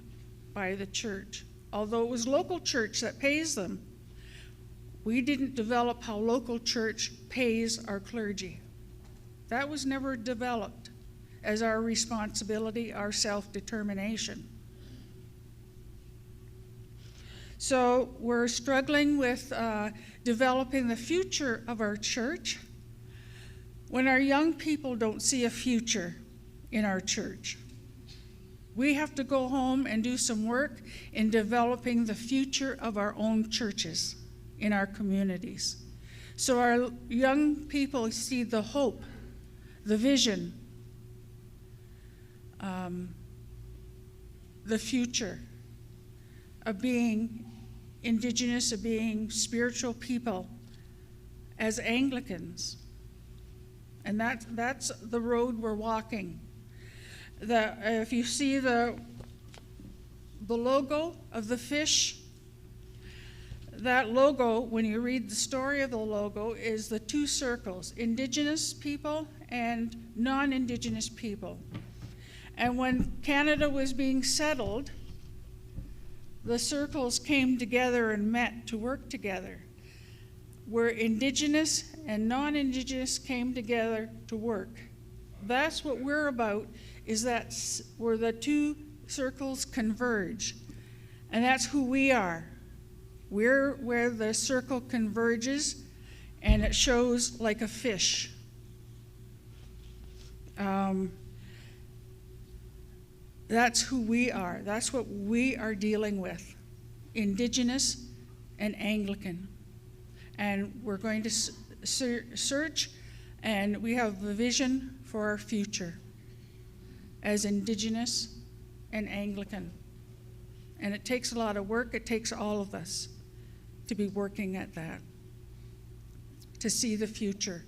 [SPEAKER 3] by the church. Although it was local church that pays them, we didn't develop how local church pays our clergy. That was never developed as our responsibility, our self-determination. So we're struggling with developing the future of our church when our young people don't see a future in our church. We have to go home and do some work in developing the future of our own churches in our communities. So our young people see the hope, the vision, the future of being Indigenous, of being spiritual people as Anglicans. And that's the road we're walking. If you see the the logo of the fish, that logo, when you read the story of the logo, is the two circles, Indigenous people and non-Indigenous people. And when Canada was being settled, the circles came together and met to work together, where Indigenous and non-Indigenous came together to work. That's what we're about, is that where the two circles converge. And that's who we are. We're where the circle converges and it shows like a fish. That's who we are. That's what we are dealing with, Indigenous and Anglican. And we're going to search, and we have a vision for our future as Indigenous and Anglican. And it takes a lot of work. It takes all of us to be working at that, to see the future.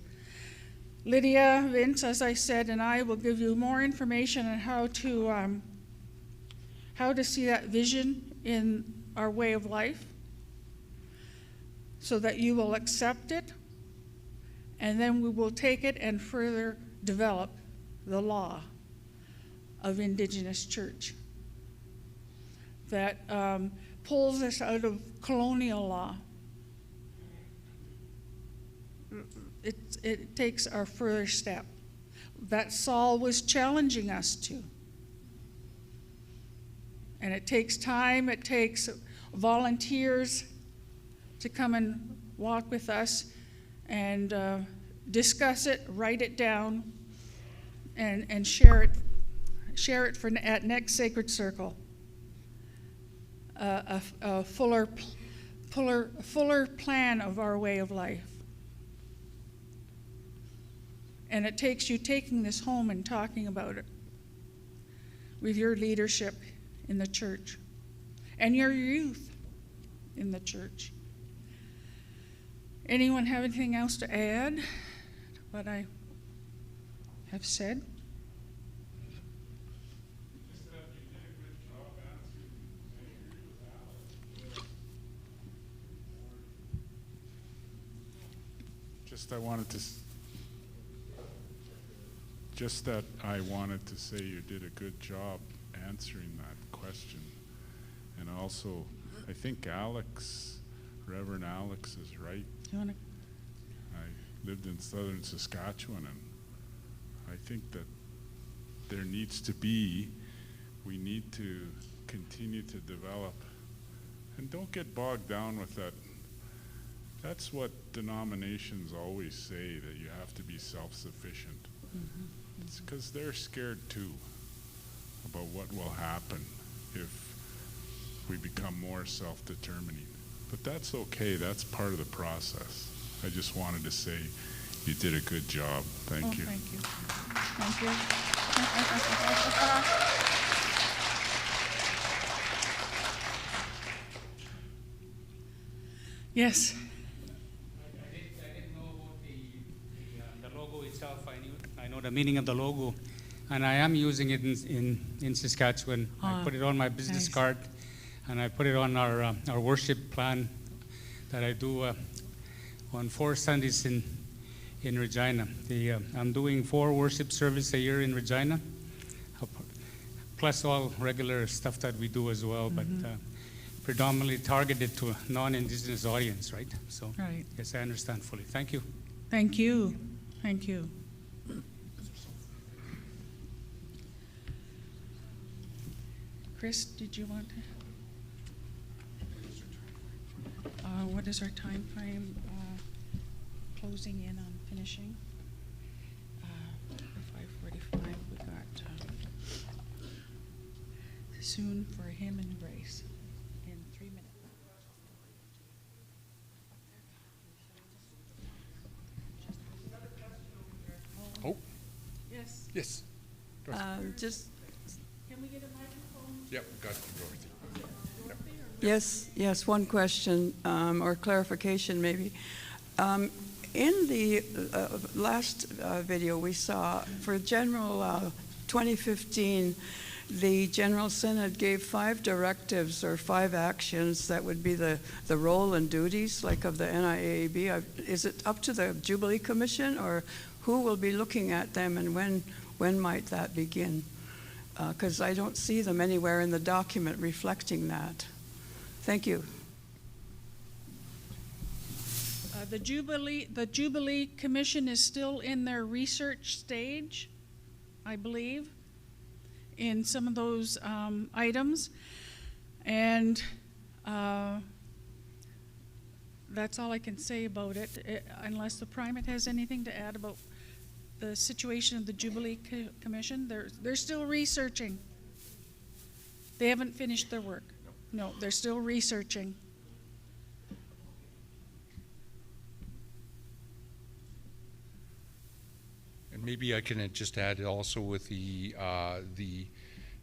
[SPEAKER 3] Lydia, Vince, as I said, and I will give you more information on how to see that vision in our way of life so that you will accept it, and then we will take it and further develop the law of Indigenous Church that pulls us out of colonial law. It takes our further step that Saul was challenging us to. And it takes time, it takes volunteers to come and walk with us and discuss it, write it down, and share it for at next Sacred Circle. A fuller plan of our way of life. And it takes you taking this home and talking about it with your leadership in the church and your youth in the church. Anyone have anything else to add to what I have said?
[SPEAKER 12] I wanted to say you did a good job answering that question. And also, I think Reverend Alex is right. I lived in southern Saskatchewan, and I think that we need to continue to develop, and don't get bogged down with that. That's what denominations always say, that you have to be self-sufficient. Mm-hmm. It's because they're scared too about what will happen if we become more self-determining. But that's okay, that's part of the process. I just wanted to say you did a good job. Thank you.
[SPEAKER 3] Thank you. Thank you. Yes.
[SPEAKER 14] I didn't know about the logo itself. I know the meaning of the logo, and I am using it in Saskatchewan. I put it on my business card, and I put it on our worship plan that I do on 4 Sundays in Regina. I'm doing 4 worship services a year in Regina, plus all regular stuff that we do as well, but predominantly targeted to a non-Indigenous audience, right? So,
[SPEAKER 3] right.
[SPEAKER 14] Yes, I understand fully. Thank you.
[SPEAKER 3] Thank you. Thank you. Chris, did you want to? What is our time frame? Closing in on finishing. 5:45. We got soon for him and Grace in 3 minutes.
[SPEAKER 12] Oh.
[SPEAKER 3] Yes.
[SPEAKER 12] Yes.
[SPEAKER 21] Just.
[SPEAKER 3] Can we get a microphone?
[SPEAKER 12] Yep, got you, Dorothy.
[SPEAKER 21] Yes, one question or clarification maybe. In the last video we saw, for general 2015 the General Synod gave 5 directives or 5 actions that would be the role and duties, like of the NIAAB. Is it up to the Jubilee Commission, or who will be looking at them, and when might that begin? Because I don't see them anywhere in the document reflecting that. Thank you.
[SPEAKER 3] The Jubilee Commission is still in their research stage, I believe, in some of those items, and that's all I can say about it, unless the primate has anything to add about the situation of the Jubilee Commission. They're still researching. They haven't finished their work. No, they're still researching.
[SPEAKER 2] And maybe I can just add also with the you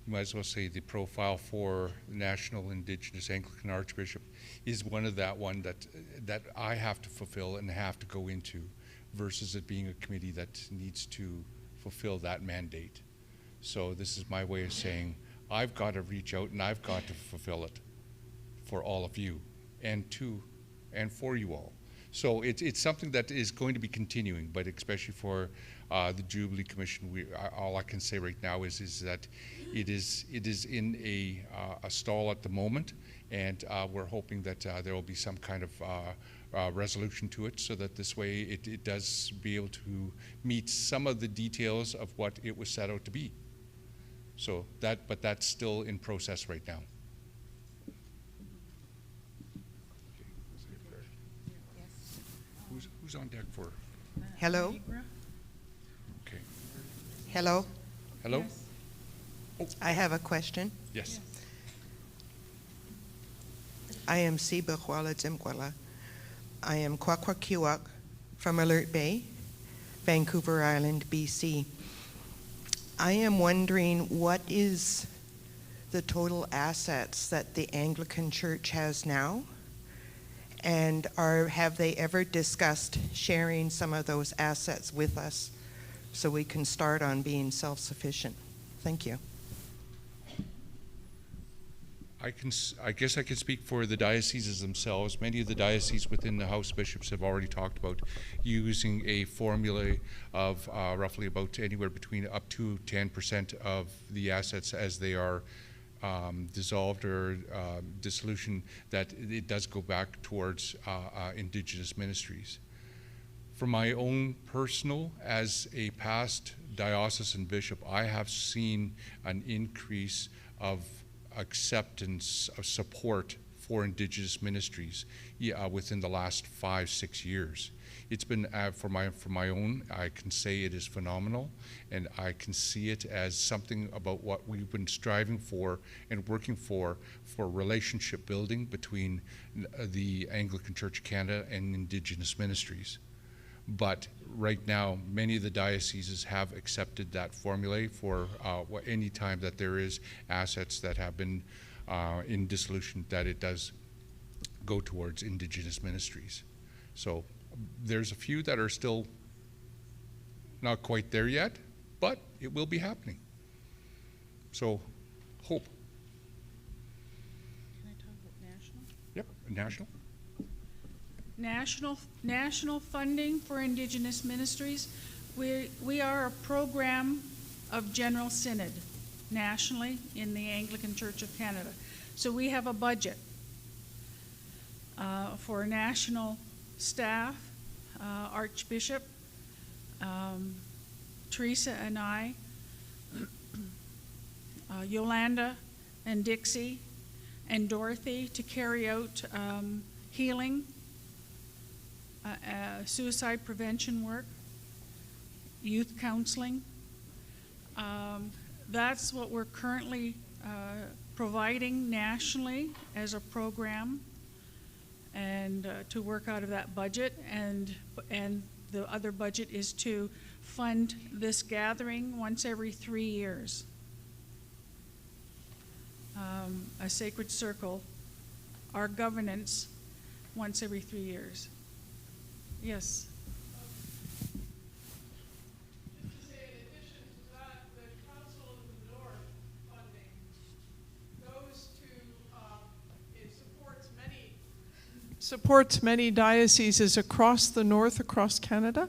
[SPEAKER 2] might as well say the profile for National Indigenous Anglican Archbishop is one of that I have to fulfill and have to go into, versus it being a committee that needs to fulfill that mandate. So this is my way of saying I've got to reach out and I've got to fulfill it for all of you and for you all. So it's something that is going to be continuing, but especially for the Jubilee Commission, all I can say right now is that it is in a stall at the moment, and we're hoping that there will be some kind of resolution to it, so that this way it does be able to meet some of the details of what it was set out to be. So but that's still in process right now. Who's on deck for?
[SPEAKER 13] Hello.
[SPEAKER 2] Okay.
[SPEAKER 13] Hello.
[SPEAKER 2] Hello.
[SPEAKER 13] Yes. I have a question.
[SPEAKER 2] Yes.
[SPEAKER 13] I am Siba Huala Zimkwala. I am Kwakwakiwak from Alert Bay, Vancouver Island, BC. I am wondering, what is the total assets that the Anglican Church has now? And have they ever discussed sharing some of those assets with us so we can start on being self-sufficient? Thank you.
[SPEAKER 2] I guess I can speak for the dioceses themselves. Many of the dioceses within the House Bishops have already talked about using a formula of roughly about anywhere between up to 10% of the assets as they are dissolved or dissolution, that it does go back towards Indigenous ministries. For my own personal, as a past diocesan bishop, I have seen an increase of acceptance of support for Indigenous ministries within the last 5-6 years. It's been, for my own, I can say it is phenomenal, and I can see it as something about what we've been striving for and working for relationship building between the Anglican Church of Canada and Indigenous ministries. But right now, many of the dioceses have accepted that formula for any time that there is assets that have been in dissolution, that it does go towards Indigenous ministries. So there's a few that are still not quite there yet, but it will be happening. So, hope.
[SPEAKER 3] Can I talk about national?
[SPEAKER 2] Yep, national.
[SPEAKER 3] National funding for Indigenous ministries. We are a program of General Synod nationally in the Anglican Church of Canada. So we have a budget for national staff, Archbishop, Teresa and I, Yolanda and Dixie and Dorothy, to carry out healing, suicide prevention work, youth counseling. That's what we're currently providing nationally as a program, and to work out of that budget, and the other budget is to fund this gathering once every 3 years. A sacred circle, our governance, once every 3 years. Yes.
[SPEAKER 22] Just to say, in addition to that, the Council of the North funding
[SPEAKER 8] supports many dioceses across the north, across Canada.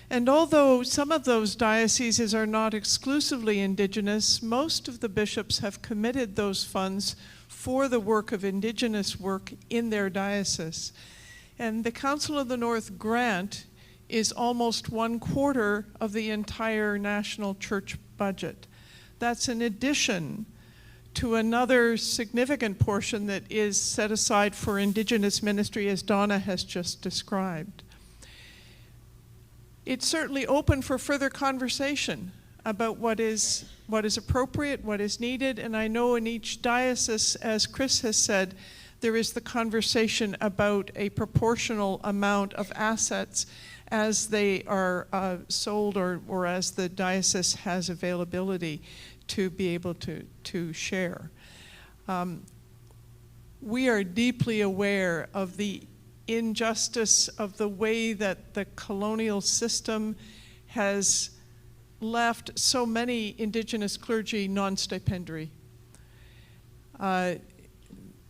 [SPEAKER 8] And although some of those dioceses are not exclusively Indigenous, most of the bishops have committed those funds for the work of Indigenous work in their diocese. And the Council of the North grant is almost 1/4 of the entire national church budget. That's in addition to another significant portion that is set aside for Indigenous ministry, as Donna has just described. It's certainly open for further conversation about what is appropriate, what is needed, and I know in each diocese, as Chris has said, there is the conversation about a proportional amount of assets as they are sold or as the diocese has availability to be able to share. We are deeply aware of the injustice of the way that the colonial system has left so many Indigenous clergy non-stipendiary.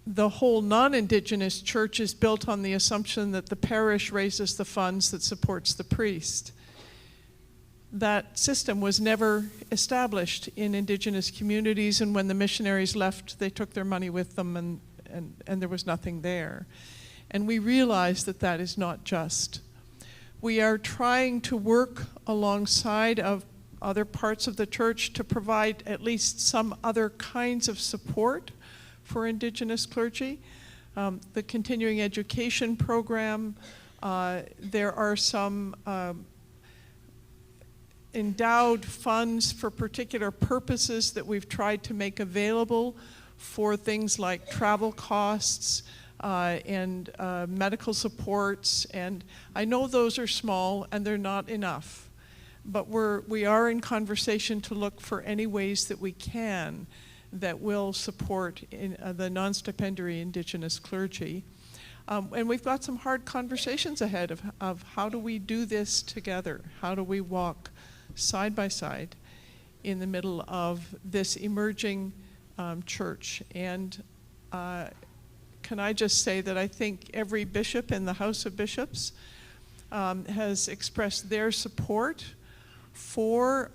[SPEAKER 8] The whole non-Indigenous church is built on the assumption that the parish raises the funds that supports the priest. That system was never established in Indigenous communities, and when the missionaries left, they took their money with them and there was nothing there. And we realize that that is not just. We are trying to work alongside of other parts of the church to provide at least some other kinds of support for Indigenous clergy. The continuing education program, there are some endowed funds for particular purposes that we've tried to make available for things like travel costs and medical supports. And I know those are small and they're not enough, but we are in conversation to look for any ways that we can that will support the non-stipendiary Indigenous clergy. And we've got some hard conversations ahead of how do we do this together? How do we walk side by side in the middle of this emerging church? And can I just say that I think every bishop in the House of Bishops has expressed their support for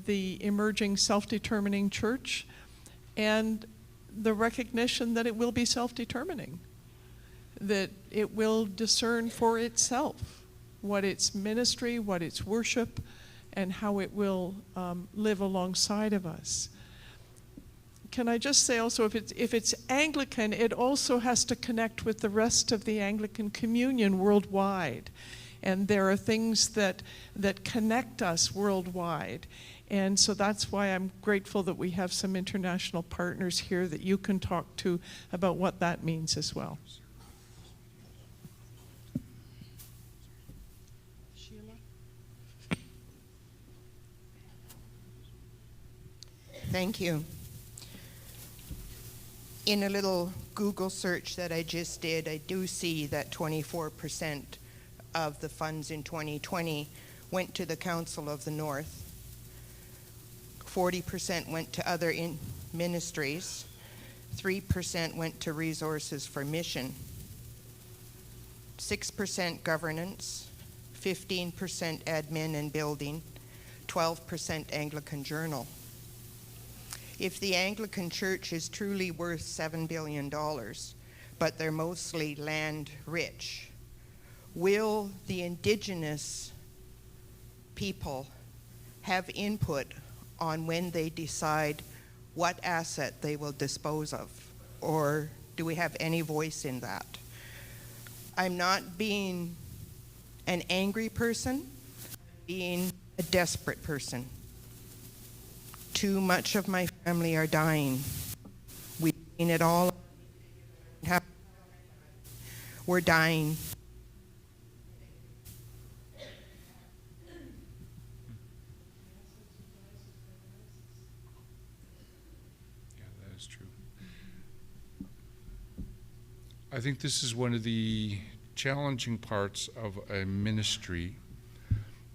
[SPEAKER 8] the emerging self-determining church and the recognition that it will be self-determining, that it will discern for itself what its ministry, what its worship, and how it will live alongside of us. Can I just say also, if it's Anglican, it also has to connect with the rest of the Anglican communion worldwide. And there are things that connect us worldwide. And so that's why I'm grateful that we have some international partners here that you can talk to about what that means as well.
[SPEAKER 13] Thank you. In a little Google search that I just did, I do see that 24% of the funds in 2020 went to the Council of the North. 40% went to other ministries. 3% went to resources for mission. 6% governance. 15% admin and building. 12% Anglican Journal. If the Anglican Church is truly worth $7 billion, but they're mostly land rich, will the Indigenous people have input on when they decide what asset they will dispose of? Or do we have any voice in that? I'm not being an angry person, I'm being a desperate person. Too much of my family are dying. We've seen it all. We're dying.
[SPEAKER 2] Yeah, that is true. I think this is one of the challenging parts of a ministry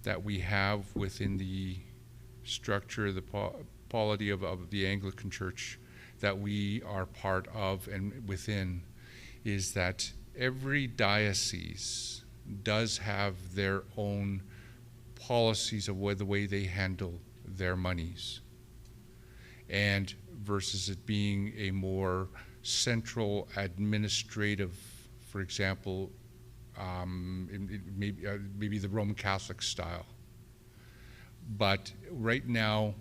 [SPEAKER 2] that we have within the structure, the polity of the Anglican Church that we are part of and within, is that every diocese does have their own policies of the way they handle their monies, and versus it being a more central administrative, for example, maybe the Roman Catholic style. But right now,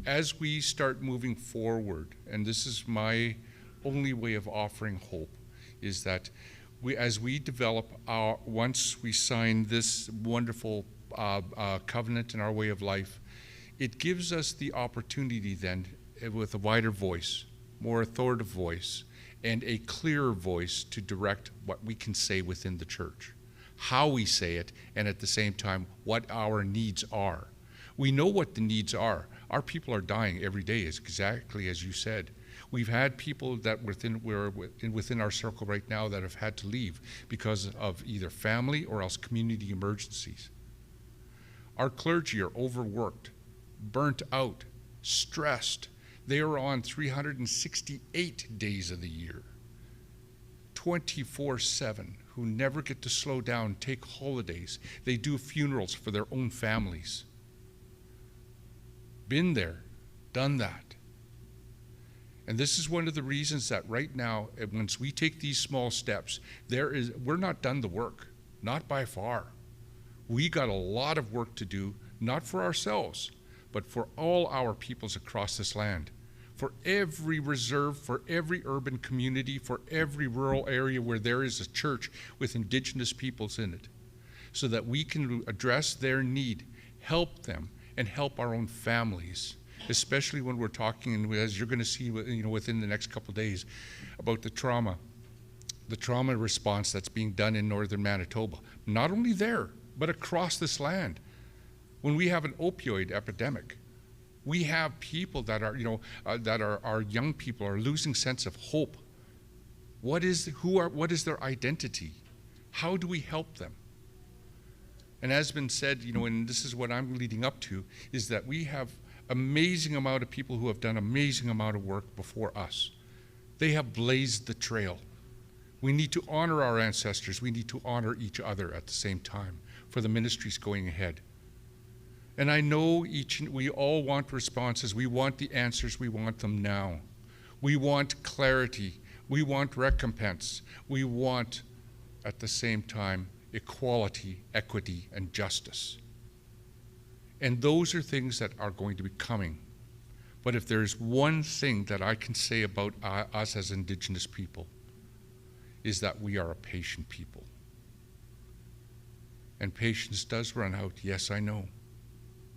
[SPEAKER 2] as we start moving forward, and this is my only way of offering hope, is that as we develop once we sign this wonderful covenant in our way of life, it gives us the opportunity then, with a wider voice, more authoritative voice, and a clearer voice to direct what we can say within the church, how we say it, and at the same time, what our needs are. We know what the needs are. Our people are dying every day, exactly as you said. We've had people that within our circle right now that have had to leave because of either family or else community emergencies. Our clergy are overworked, burnt out, stressed. They are on 368 days of the year, 24/7, who never get to slow down, take holidays. They do funerals for their own families. Been there, done that. And this is one of the reasons that right now, once we take these small steps, we're not done the work, not by far. We got a lot of work to do, not for ourselves, but for all our peoples across this land, for every reserve, for every urban community, for every rural area where there is a church with Indigenous peoples in it, so that we can address their need, help them, and help our own families, especially when we're talking, as you're going to see, within the next couple of days, about the trauma response that's being done in northern Manitoba. Not only there, but across this land. When we have an opioid epidemic, we have people that are, our young people are losing sense of hope. What is their identity? How do we help them? And as has been said, and this is what I'm leading up to, is that we have amazing amount of people who have done amazing amount of work before us. They have blazed the trail. We need to honor our ancestors. We need to honor each other at the same time for the ministries going ahead. And I know we all want responses. We want the answers. We want them now. We want clarity. We want recompense. We want, at the same time, equality, equity, and justice. And those are things that are going to be coming. But if there's one thing that I can say about us as Indigenous people, is that we are a patient people. And patience does run out, yes, I know,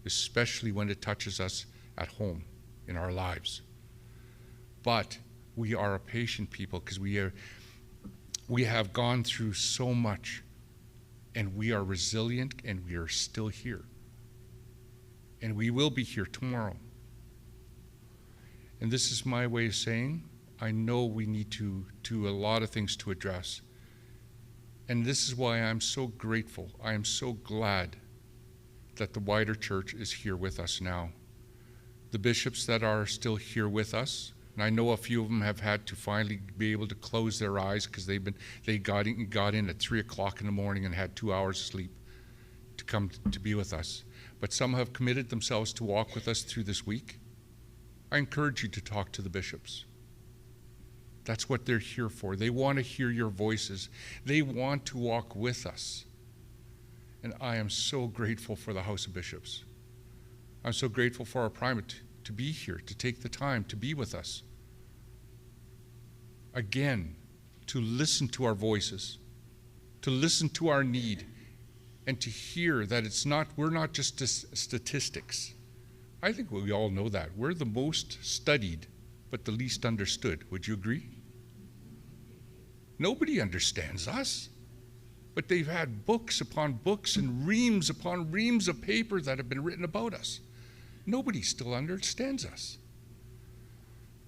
[SPEAKER 2] especially when it touches us at home, in our lives. But we are a patient people because we have gone through so much, and we are resilient, and we are still here. And we will be here tomorrow. And this is my way of saying, I know we need to a lot of things to address. And this is why I'm so grateful. I am so glad that the wider church is here with us now. The bishops that are still here with us, and I know a few of them have had to finally be able to close their eyes because they got in at 3 o'clock in the morning and had 2 hours of sleep to come to be with us. But some have committed themselves to walk with us through this week. I encourage you to talk to the bishops. That's what they're here for. They want to hear your voices. They want to walk with us. And I am so grateful for the House of Bishops. I'm so grateful for our primate to be here, to take the time to be with us. Again, to listen to our voices, to listen to our need, and to hear that we're not just statistics. I think we all know that. We're the most studied, but the least understood. Would you agree? Nobody understands us, but they've had books upon books and reams upon reams of paper that have been written about us. Nobody still understands us.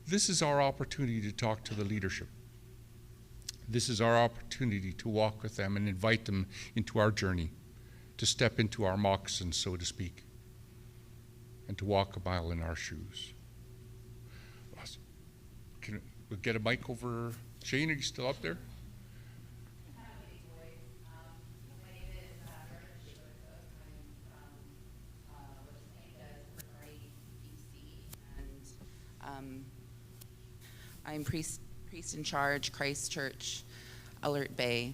[SPEAKER 2] This is our opportunity to talk to the leadership. This is our opportunity to walk with them and invite them into our journey, to step into our moccasins, so to speak, and to walk a mile in our shoes. Can we get a mic over? Shane, are you still up there?
[SPEAKER 5] I'm priest in charge, Christ Church, Alert Bay,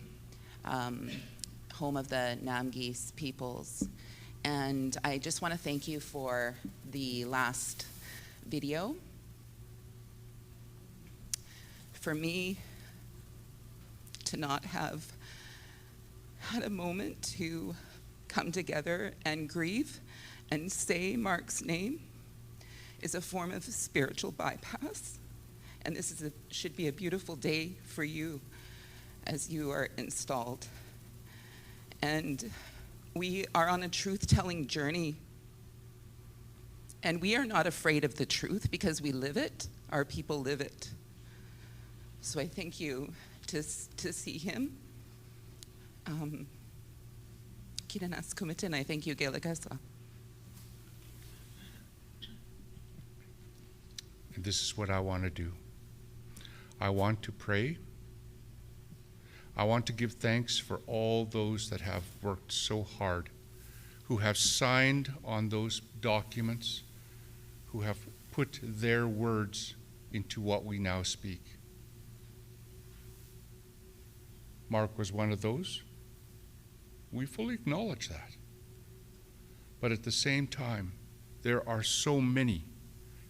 [SPEAKER 5] home of the Namgis peoples. And I just want to thank you for the last video. For me to not have had a moment to come together and grieve and say Mark's name is a form of spiritual bypass. And this is should be a beautiful day for you as you are installed. And we are on a truth-telling journey. And we are not afraid of the truth because we live it. Our people live it. So I thank you to see him. Kiranas kumite, and I thank you, Gelagasa.
[SPEAKER 2] And this is what I want to do. I want to pray. I want to give thanks for all those that have worked so hard, who have signed on those documents, who have put their words into what we now speak. Mark was one of those. We fully acknowledge that. But at the same time, there are so many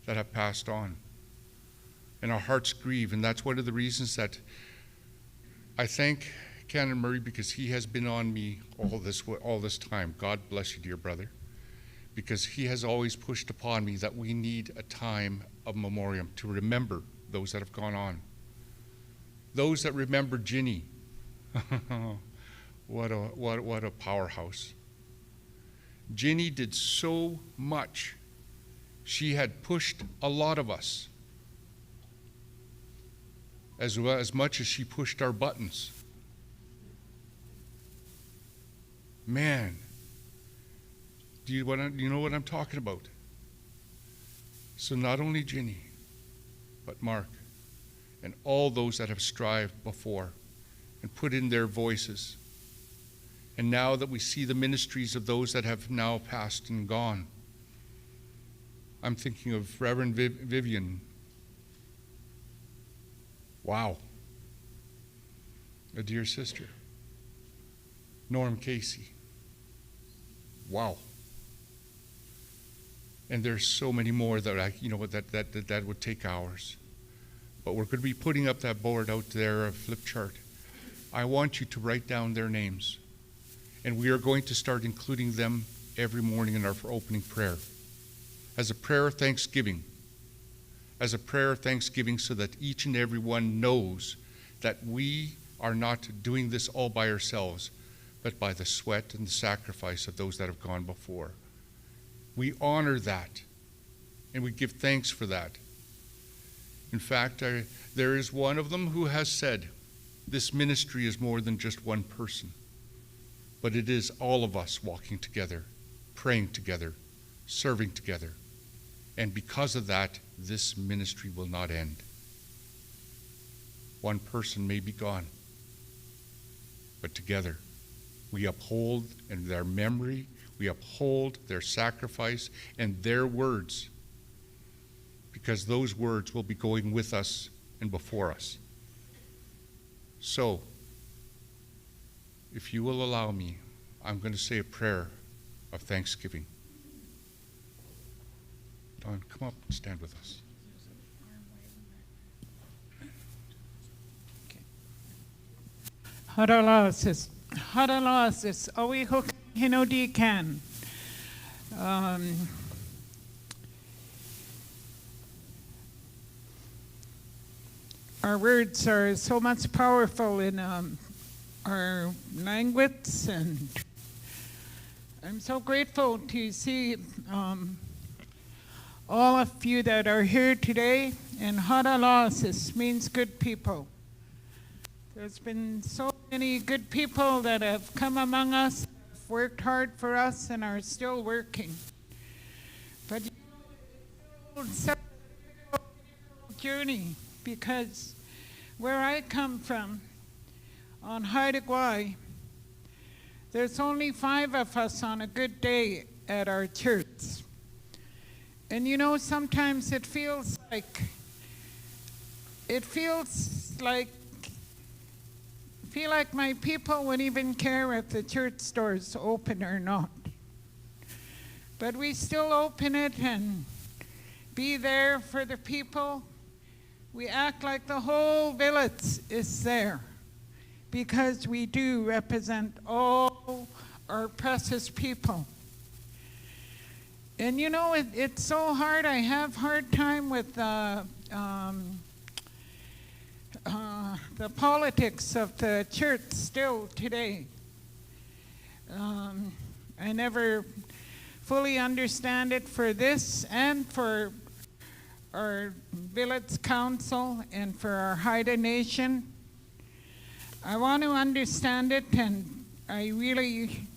[SPEAKER 2] that have passed on. And our hearts grieve, and that's one of the reasons that I thank Canon Murray, because he has been on me all this time. God bless you, dear brother, because he has always pushed upon me that we need a time of memoriam to remember those that have gone on. Those that remember Ginny. What a powerhouse. Ginny did so much. She had pushed a lot of us, as much as she pushed our buttons. Man, do you know what I'm talking about? So not only Ginny, but Mark, and all those that have strived before and put in their voices. And now that we see the ministries of those that have now passed and gone, I'm thinking of Reverend Vivian. Wow. A dear sister. Norm Casey. Wow. And there's so many more that that would take hours. But we're going to be putting up that board out there, a flip chart. I want you to write down their names. And we are going to start including them every morning in our opening prayer. As a prayer of thanksgiving. As a prayer of thanksgiving, so that each and every one knows that we are not doing this all by ourselves, but by the sweat and the sacrifice of those that have gone before. We honor that, and we give thanks for that. In fact, there is one of them who has said, this ministry is more than just one person, but it is all of us walking together, praying together, serving together. And because of that, this ministry will not end. One person may be gone, but together we uphold in their memory, we uphold their sacrifice and their words, because those words will be going with us and before us. So, if you will allow me, I'm going to say a prayer of thanksgiving. Don, come up and stand with us.
[SPEAKER 15] Haralasis, owi hook hinodi can. Our words are so much powerful in our language, and I'm so grateful to see all of you that are here today. And Haralasis means good people. There's been so many good people that have come among us, have worked hard for us, and are still working. But it's a journey, because where I come from, on Haida Gwaii, there's only 5 of us on a good day at our church. And you know, sometimes it feels like, feel like my people wouldn't even care if the church door's open or not. But we still open it and be there for the people. We act like the whole village is there because we do represent all our precious people. And you know, it's so hard. I have hard time with the politics of the church still today. I never fully understand it for this and for our village council and for our Haida Nation. I want to understand it, and I really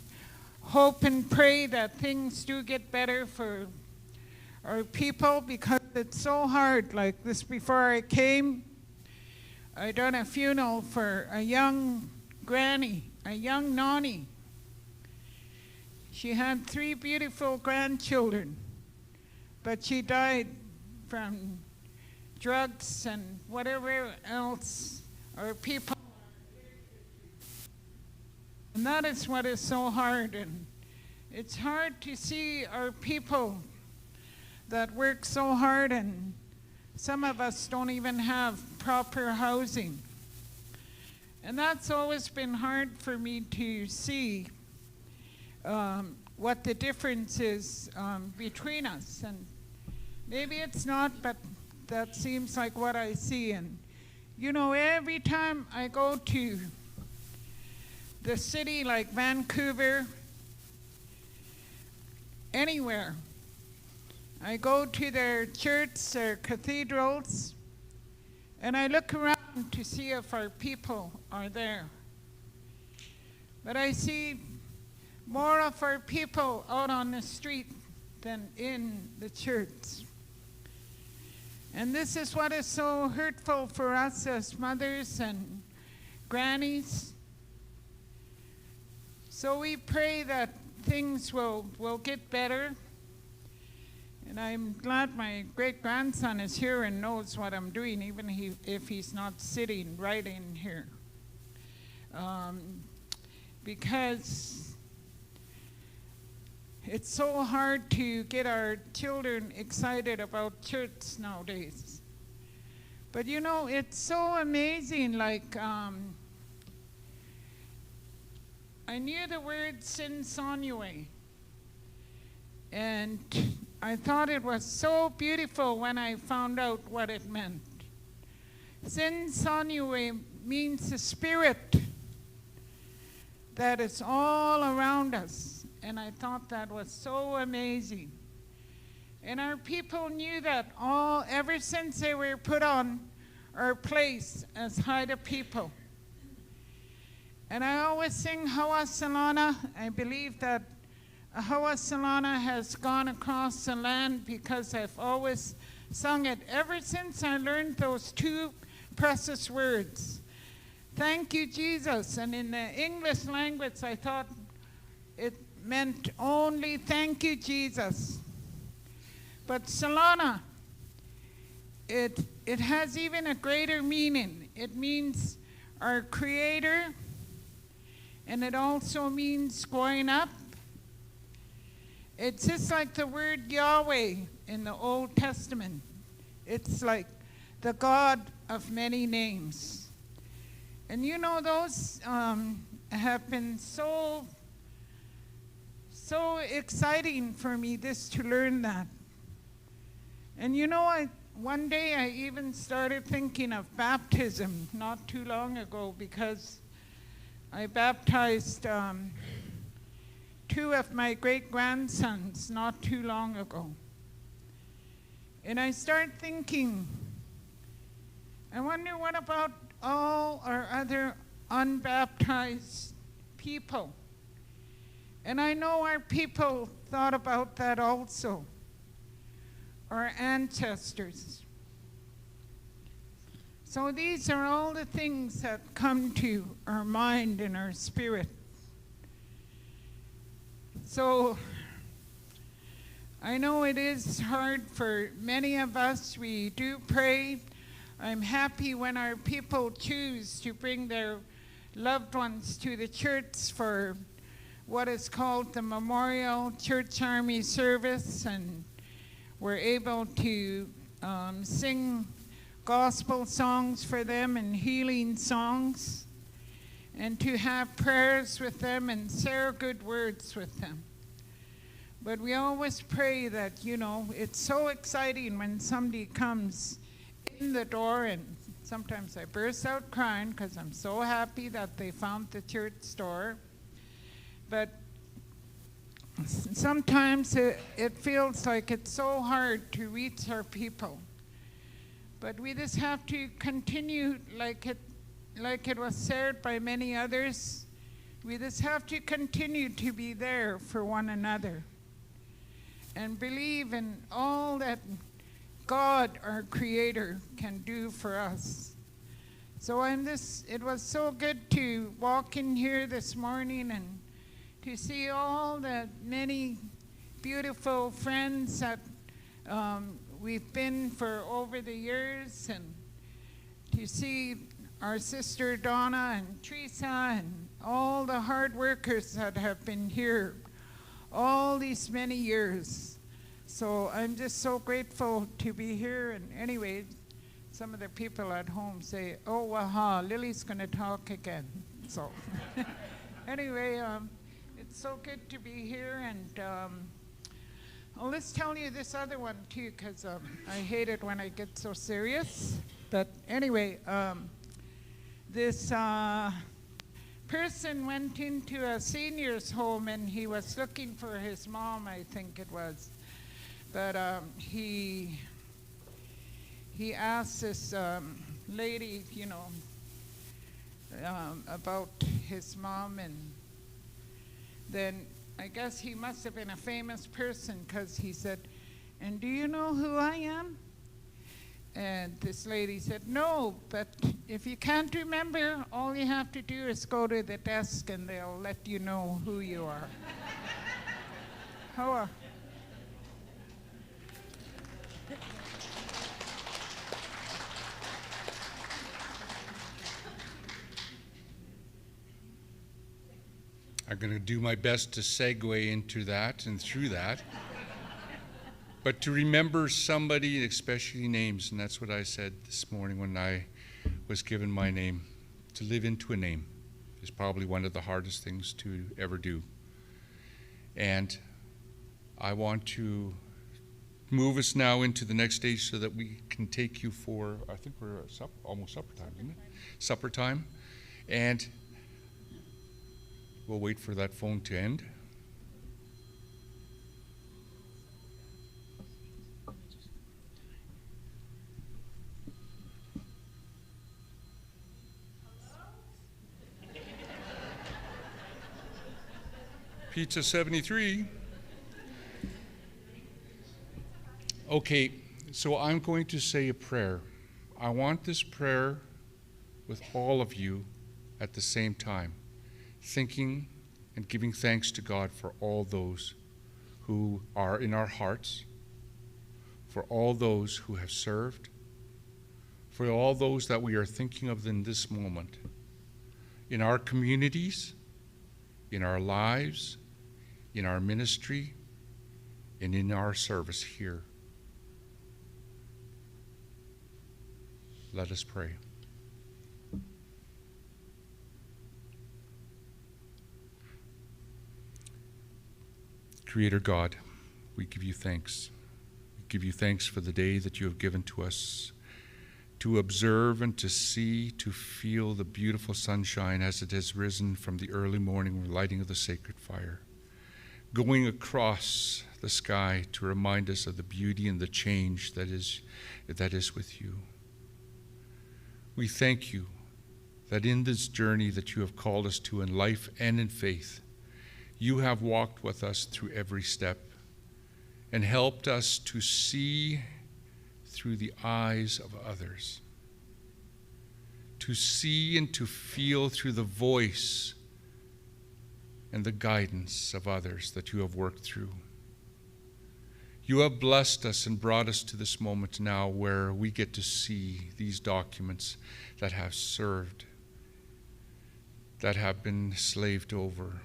[SPEAKER 15] hope and pray that things do get better for our people, because it's so hard. Like this, before I came, I done a funeral for a young granny, a young nanny. She had 3 beautiful grandchildren, but she died from drugs and whatever else our people. And that is what is so hard. And it's hard to see our people that work so hard, and some of us don't even have proper housing. And that's always been hard for me to see what the difference is between us. And maybe it's not, but that seems like what I see. And you know, every time I go to the city like Vancouver, anywhere, I go to their church, their cathedrals, and I look around to see if our people are there. But I see more of our people out on the street than in the church. And this is what is so hurtful for us as mothers and grannies. So we pray that things will get better. And I'm glad my great-grandson is here and knows what I'm doing, even if he's not sitting right in here. Because it's so hard to get our children excited about church nowadays. But you know, it's so amazing, like, I knew the word Sinsonue, and I thought it was so beautiful when I found out what it meant. Sinsonue means the spirit that is all around us, and I thought that was so amazing. And our people knew that ever since they were put on our place as Haida people. And I always sing Hawa Salana. I believe that Hawa Salana has gone across the land because I've always sung it ever since I learned those 2 precious words. Thank you, Jesus. And in the English language, I thought it meant only thank you, Jesus. But Salana, it has even a greater meaning. It means our Creator, and it also means going up. It's just like the word Yahweh in the Old Testament. It's like the God of many names. And you know, those have been so exciting for me, this to learn that. And you know, one day I even started thinking of baptism not too long ago, because I baptized 2 of my great-grandsons not too long ago. And I started thinking, I wonder what about all our other unbaptized people? And I know our people thought about that also, our ancestors. So these are all the things that come to our mind and our spirit. So I know it is hard for many of us. We do pray. I'm happy when our people choose to bring their loved ones to the church for what is called the Memorial Church Army Service, and we're able to sing gospel songs for them and healing songs, and to have prayers with them and share good words with them. But we always pray that, you know, it's so exciting when somebody comes in the door, and sometimes I burst out crying because I'm so happy that they found the church door. But sometimes it feels like it's so hard to reach our people. But we just have to continue, like it was shared by many others, we just have to continue to be there for one another and believe in all that God, our Creator, can do for us. So it was so good to walk in here this morning and to see all the many beautiful friends that we've been for over the years, and to see our sister Donna and Teresa and all the hard workers that have been here all these many years. So I'm just so grateful to be here. And anyway, some of the people at home say, oh, waha, Lily's going to talk again. So anyway, it's so good to be here. And well, let's tell you this other one too, because I hate it when I get so serious. But anyway, this person went into a senior's home, and he was looking for his mom, I think it was. But he asked this lady, you know, about his mom, and then I guess he must have been a famous person, because he said, and do you know who I am? And this lady said, no, but if you can't remember, all you have to do is go to the desk and they'll let you know who you are. Hoa.
[SPEAKER 2] I'm going to do my best to segue into that and through that. But to remember somebody, especially names, and that's what I said this morning when I was given my name. To live into a name is probably one of the hardest things to ever do. And I want to move us now into the next stage so that we can take you for, I think we're almost supper time, isn't it? Supper time. And we'll wait for that phone to end. Pizza 73. Okay, so I'm going to say a prayer. I want this prayer with all of you at the same time, thinking and giving thanks to God for all those who are in our hearts, for all those who have served, for all those that we are thinking of in this moment, in our communities, in our lives, in our ministry, and in our service here. Let us pray. Creator God, we give you thanks. We give you thanks for the day that you have given to us to observe and to see, to feel the beautiful sunshine as it has risen from the early morning lighting of the sacred fire, going across the sky to remind us of the beauty and the change that is with you. We thank you that in this journey that you have called us to in life and in faith, you have walked with us through every step and helped us to see through the eyes of others, to see and to feel through the voice and the guidance of others that you have worked through. You have blessed us and brought us to this moment now where we get to see these documents that have served, that have been slaved over,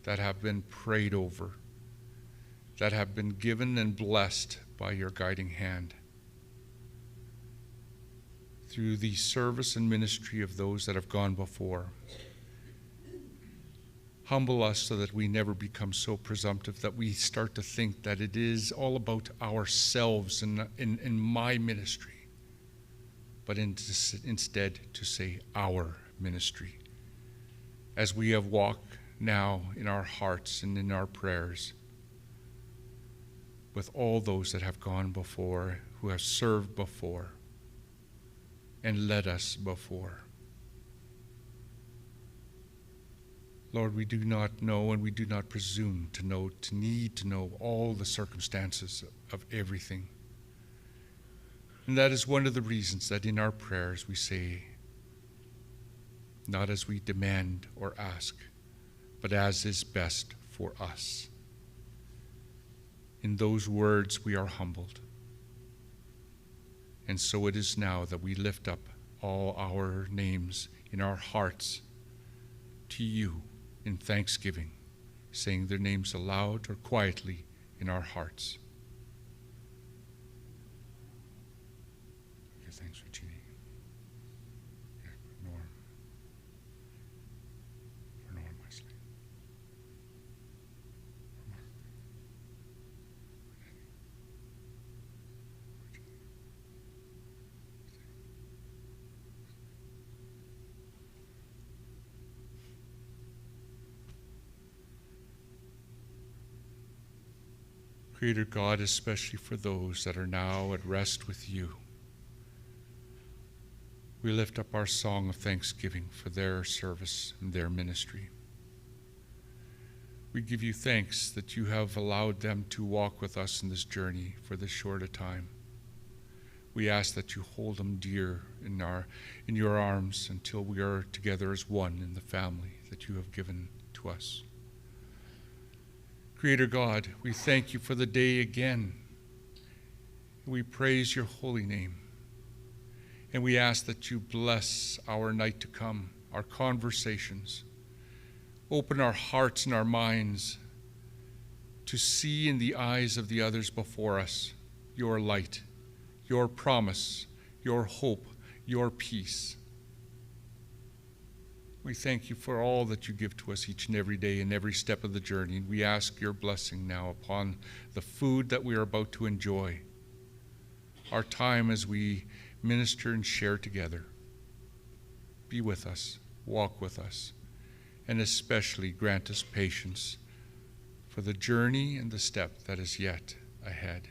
[SPEAKER 2] that have been prayed over, that have been given and blessed by your guiding hand. Through the service and ministry of those that have gone before. Humble us so that we never become so presumptive that we start to think that it is all about ourselves and in my ministry, but instead to say our ministry. As we have walked now in our hearts and in our prayers with all those that have gone before, who have served before, and led us before. Lord, we do not know and we do not presume to need to know all the circumstances of everything. And that is one of the reasons that in our prayers we say, not as we demand or ask, but as is best for us. In those words we are humbled. And so it is now that we lift up all our names in our hearts to you in thanksgiving, saying their names aloud or quietly in our hearts. Give thanks for Jeannie. For Norm. For Norm Wesley. For Mark. Creator God, especially for those that are now at rest with you, we lift up our song of thanksgiving for their service and their ministry. We give you thanks that you have allowed them to walk with us in this journey for this short a time. We ask that you hold them dear in your arms until we are together as one in the family that you have given to us. Creator God, we thank you for the day again. We praise your holy name. And we ask that you bless our night to come, our conversations. Open our hearts and our minds to see in the eyes of the others before us your light, your promise, your hope, your peace. We thank you for all that you give to us each and every day and every step of the journey. And we ask your blessing now upon the food that we are about to enjoy, our time as we minister and share together. Be with us, walk with us, and especially grant us patience for the journey and the step that is yet ahead.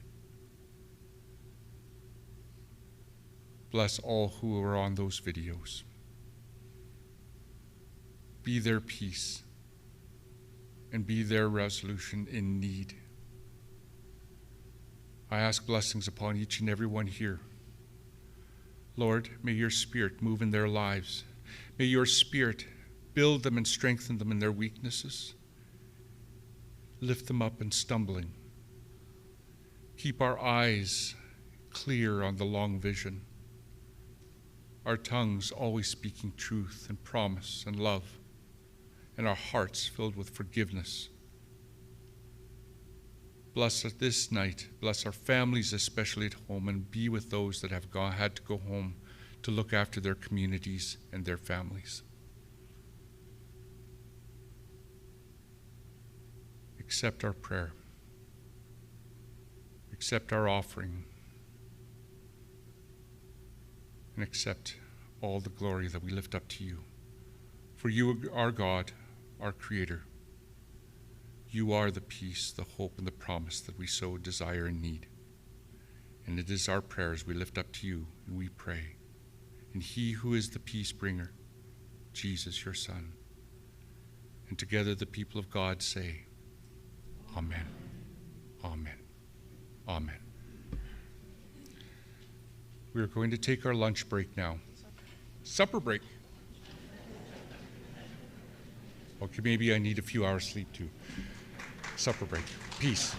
[SPEAKER 2] Bless all who are on those videos. Be their peace and be their resolution in need. I ask blessings upon each and every one here. Lord, may your Spirit move in their lives. May your Spirit build them and strengthen them in their weaknesses. Lift them up in stumbling. Keep our eyes clear on the long vision. Our tongues always speaking truth and promise and love, and our hearts filled with forgiveness. Bless us this night. Bless our families, especially at home, and be with those that have had to go home to look after their communities and their families. Accept our prayer. Accept our offering. And accept all the glory that we lift up to you. For you are God, our Creator. You are the peace, the hope, and the promise that we so desire and need. And it is our prayers we lift up to you, and we pray. And he who is the peace bringer, Jesus, your Son. And together the people of God say, Amen, amen, amen. We are going to take our lunch break now. Supper break. Okay, maybe I need a few hours sleep too. Supper break. Peace.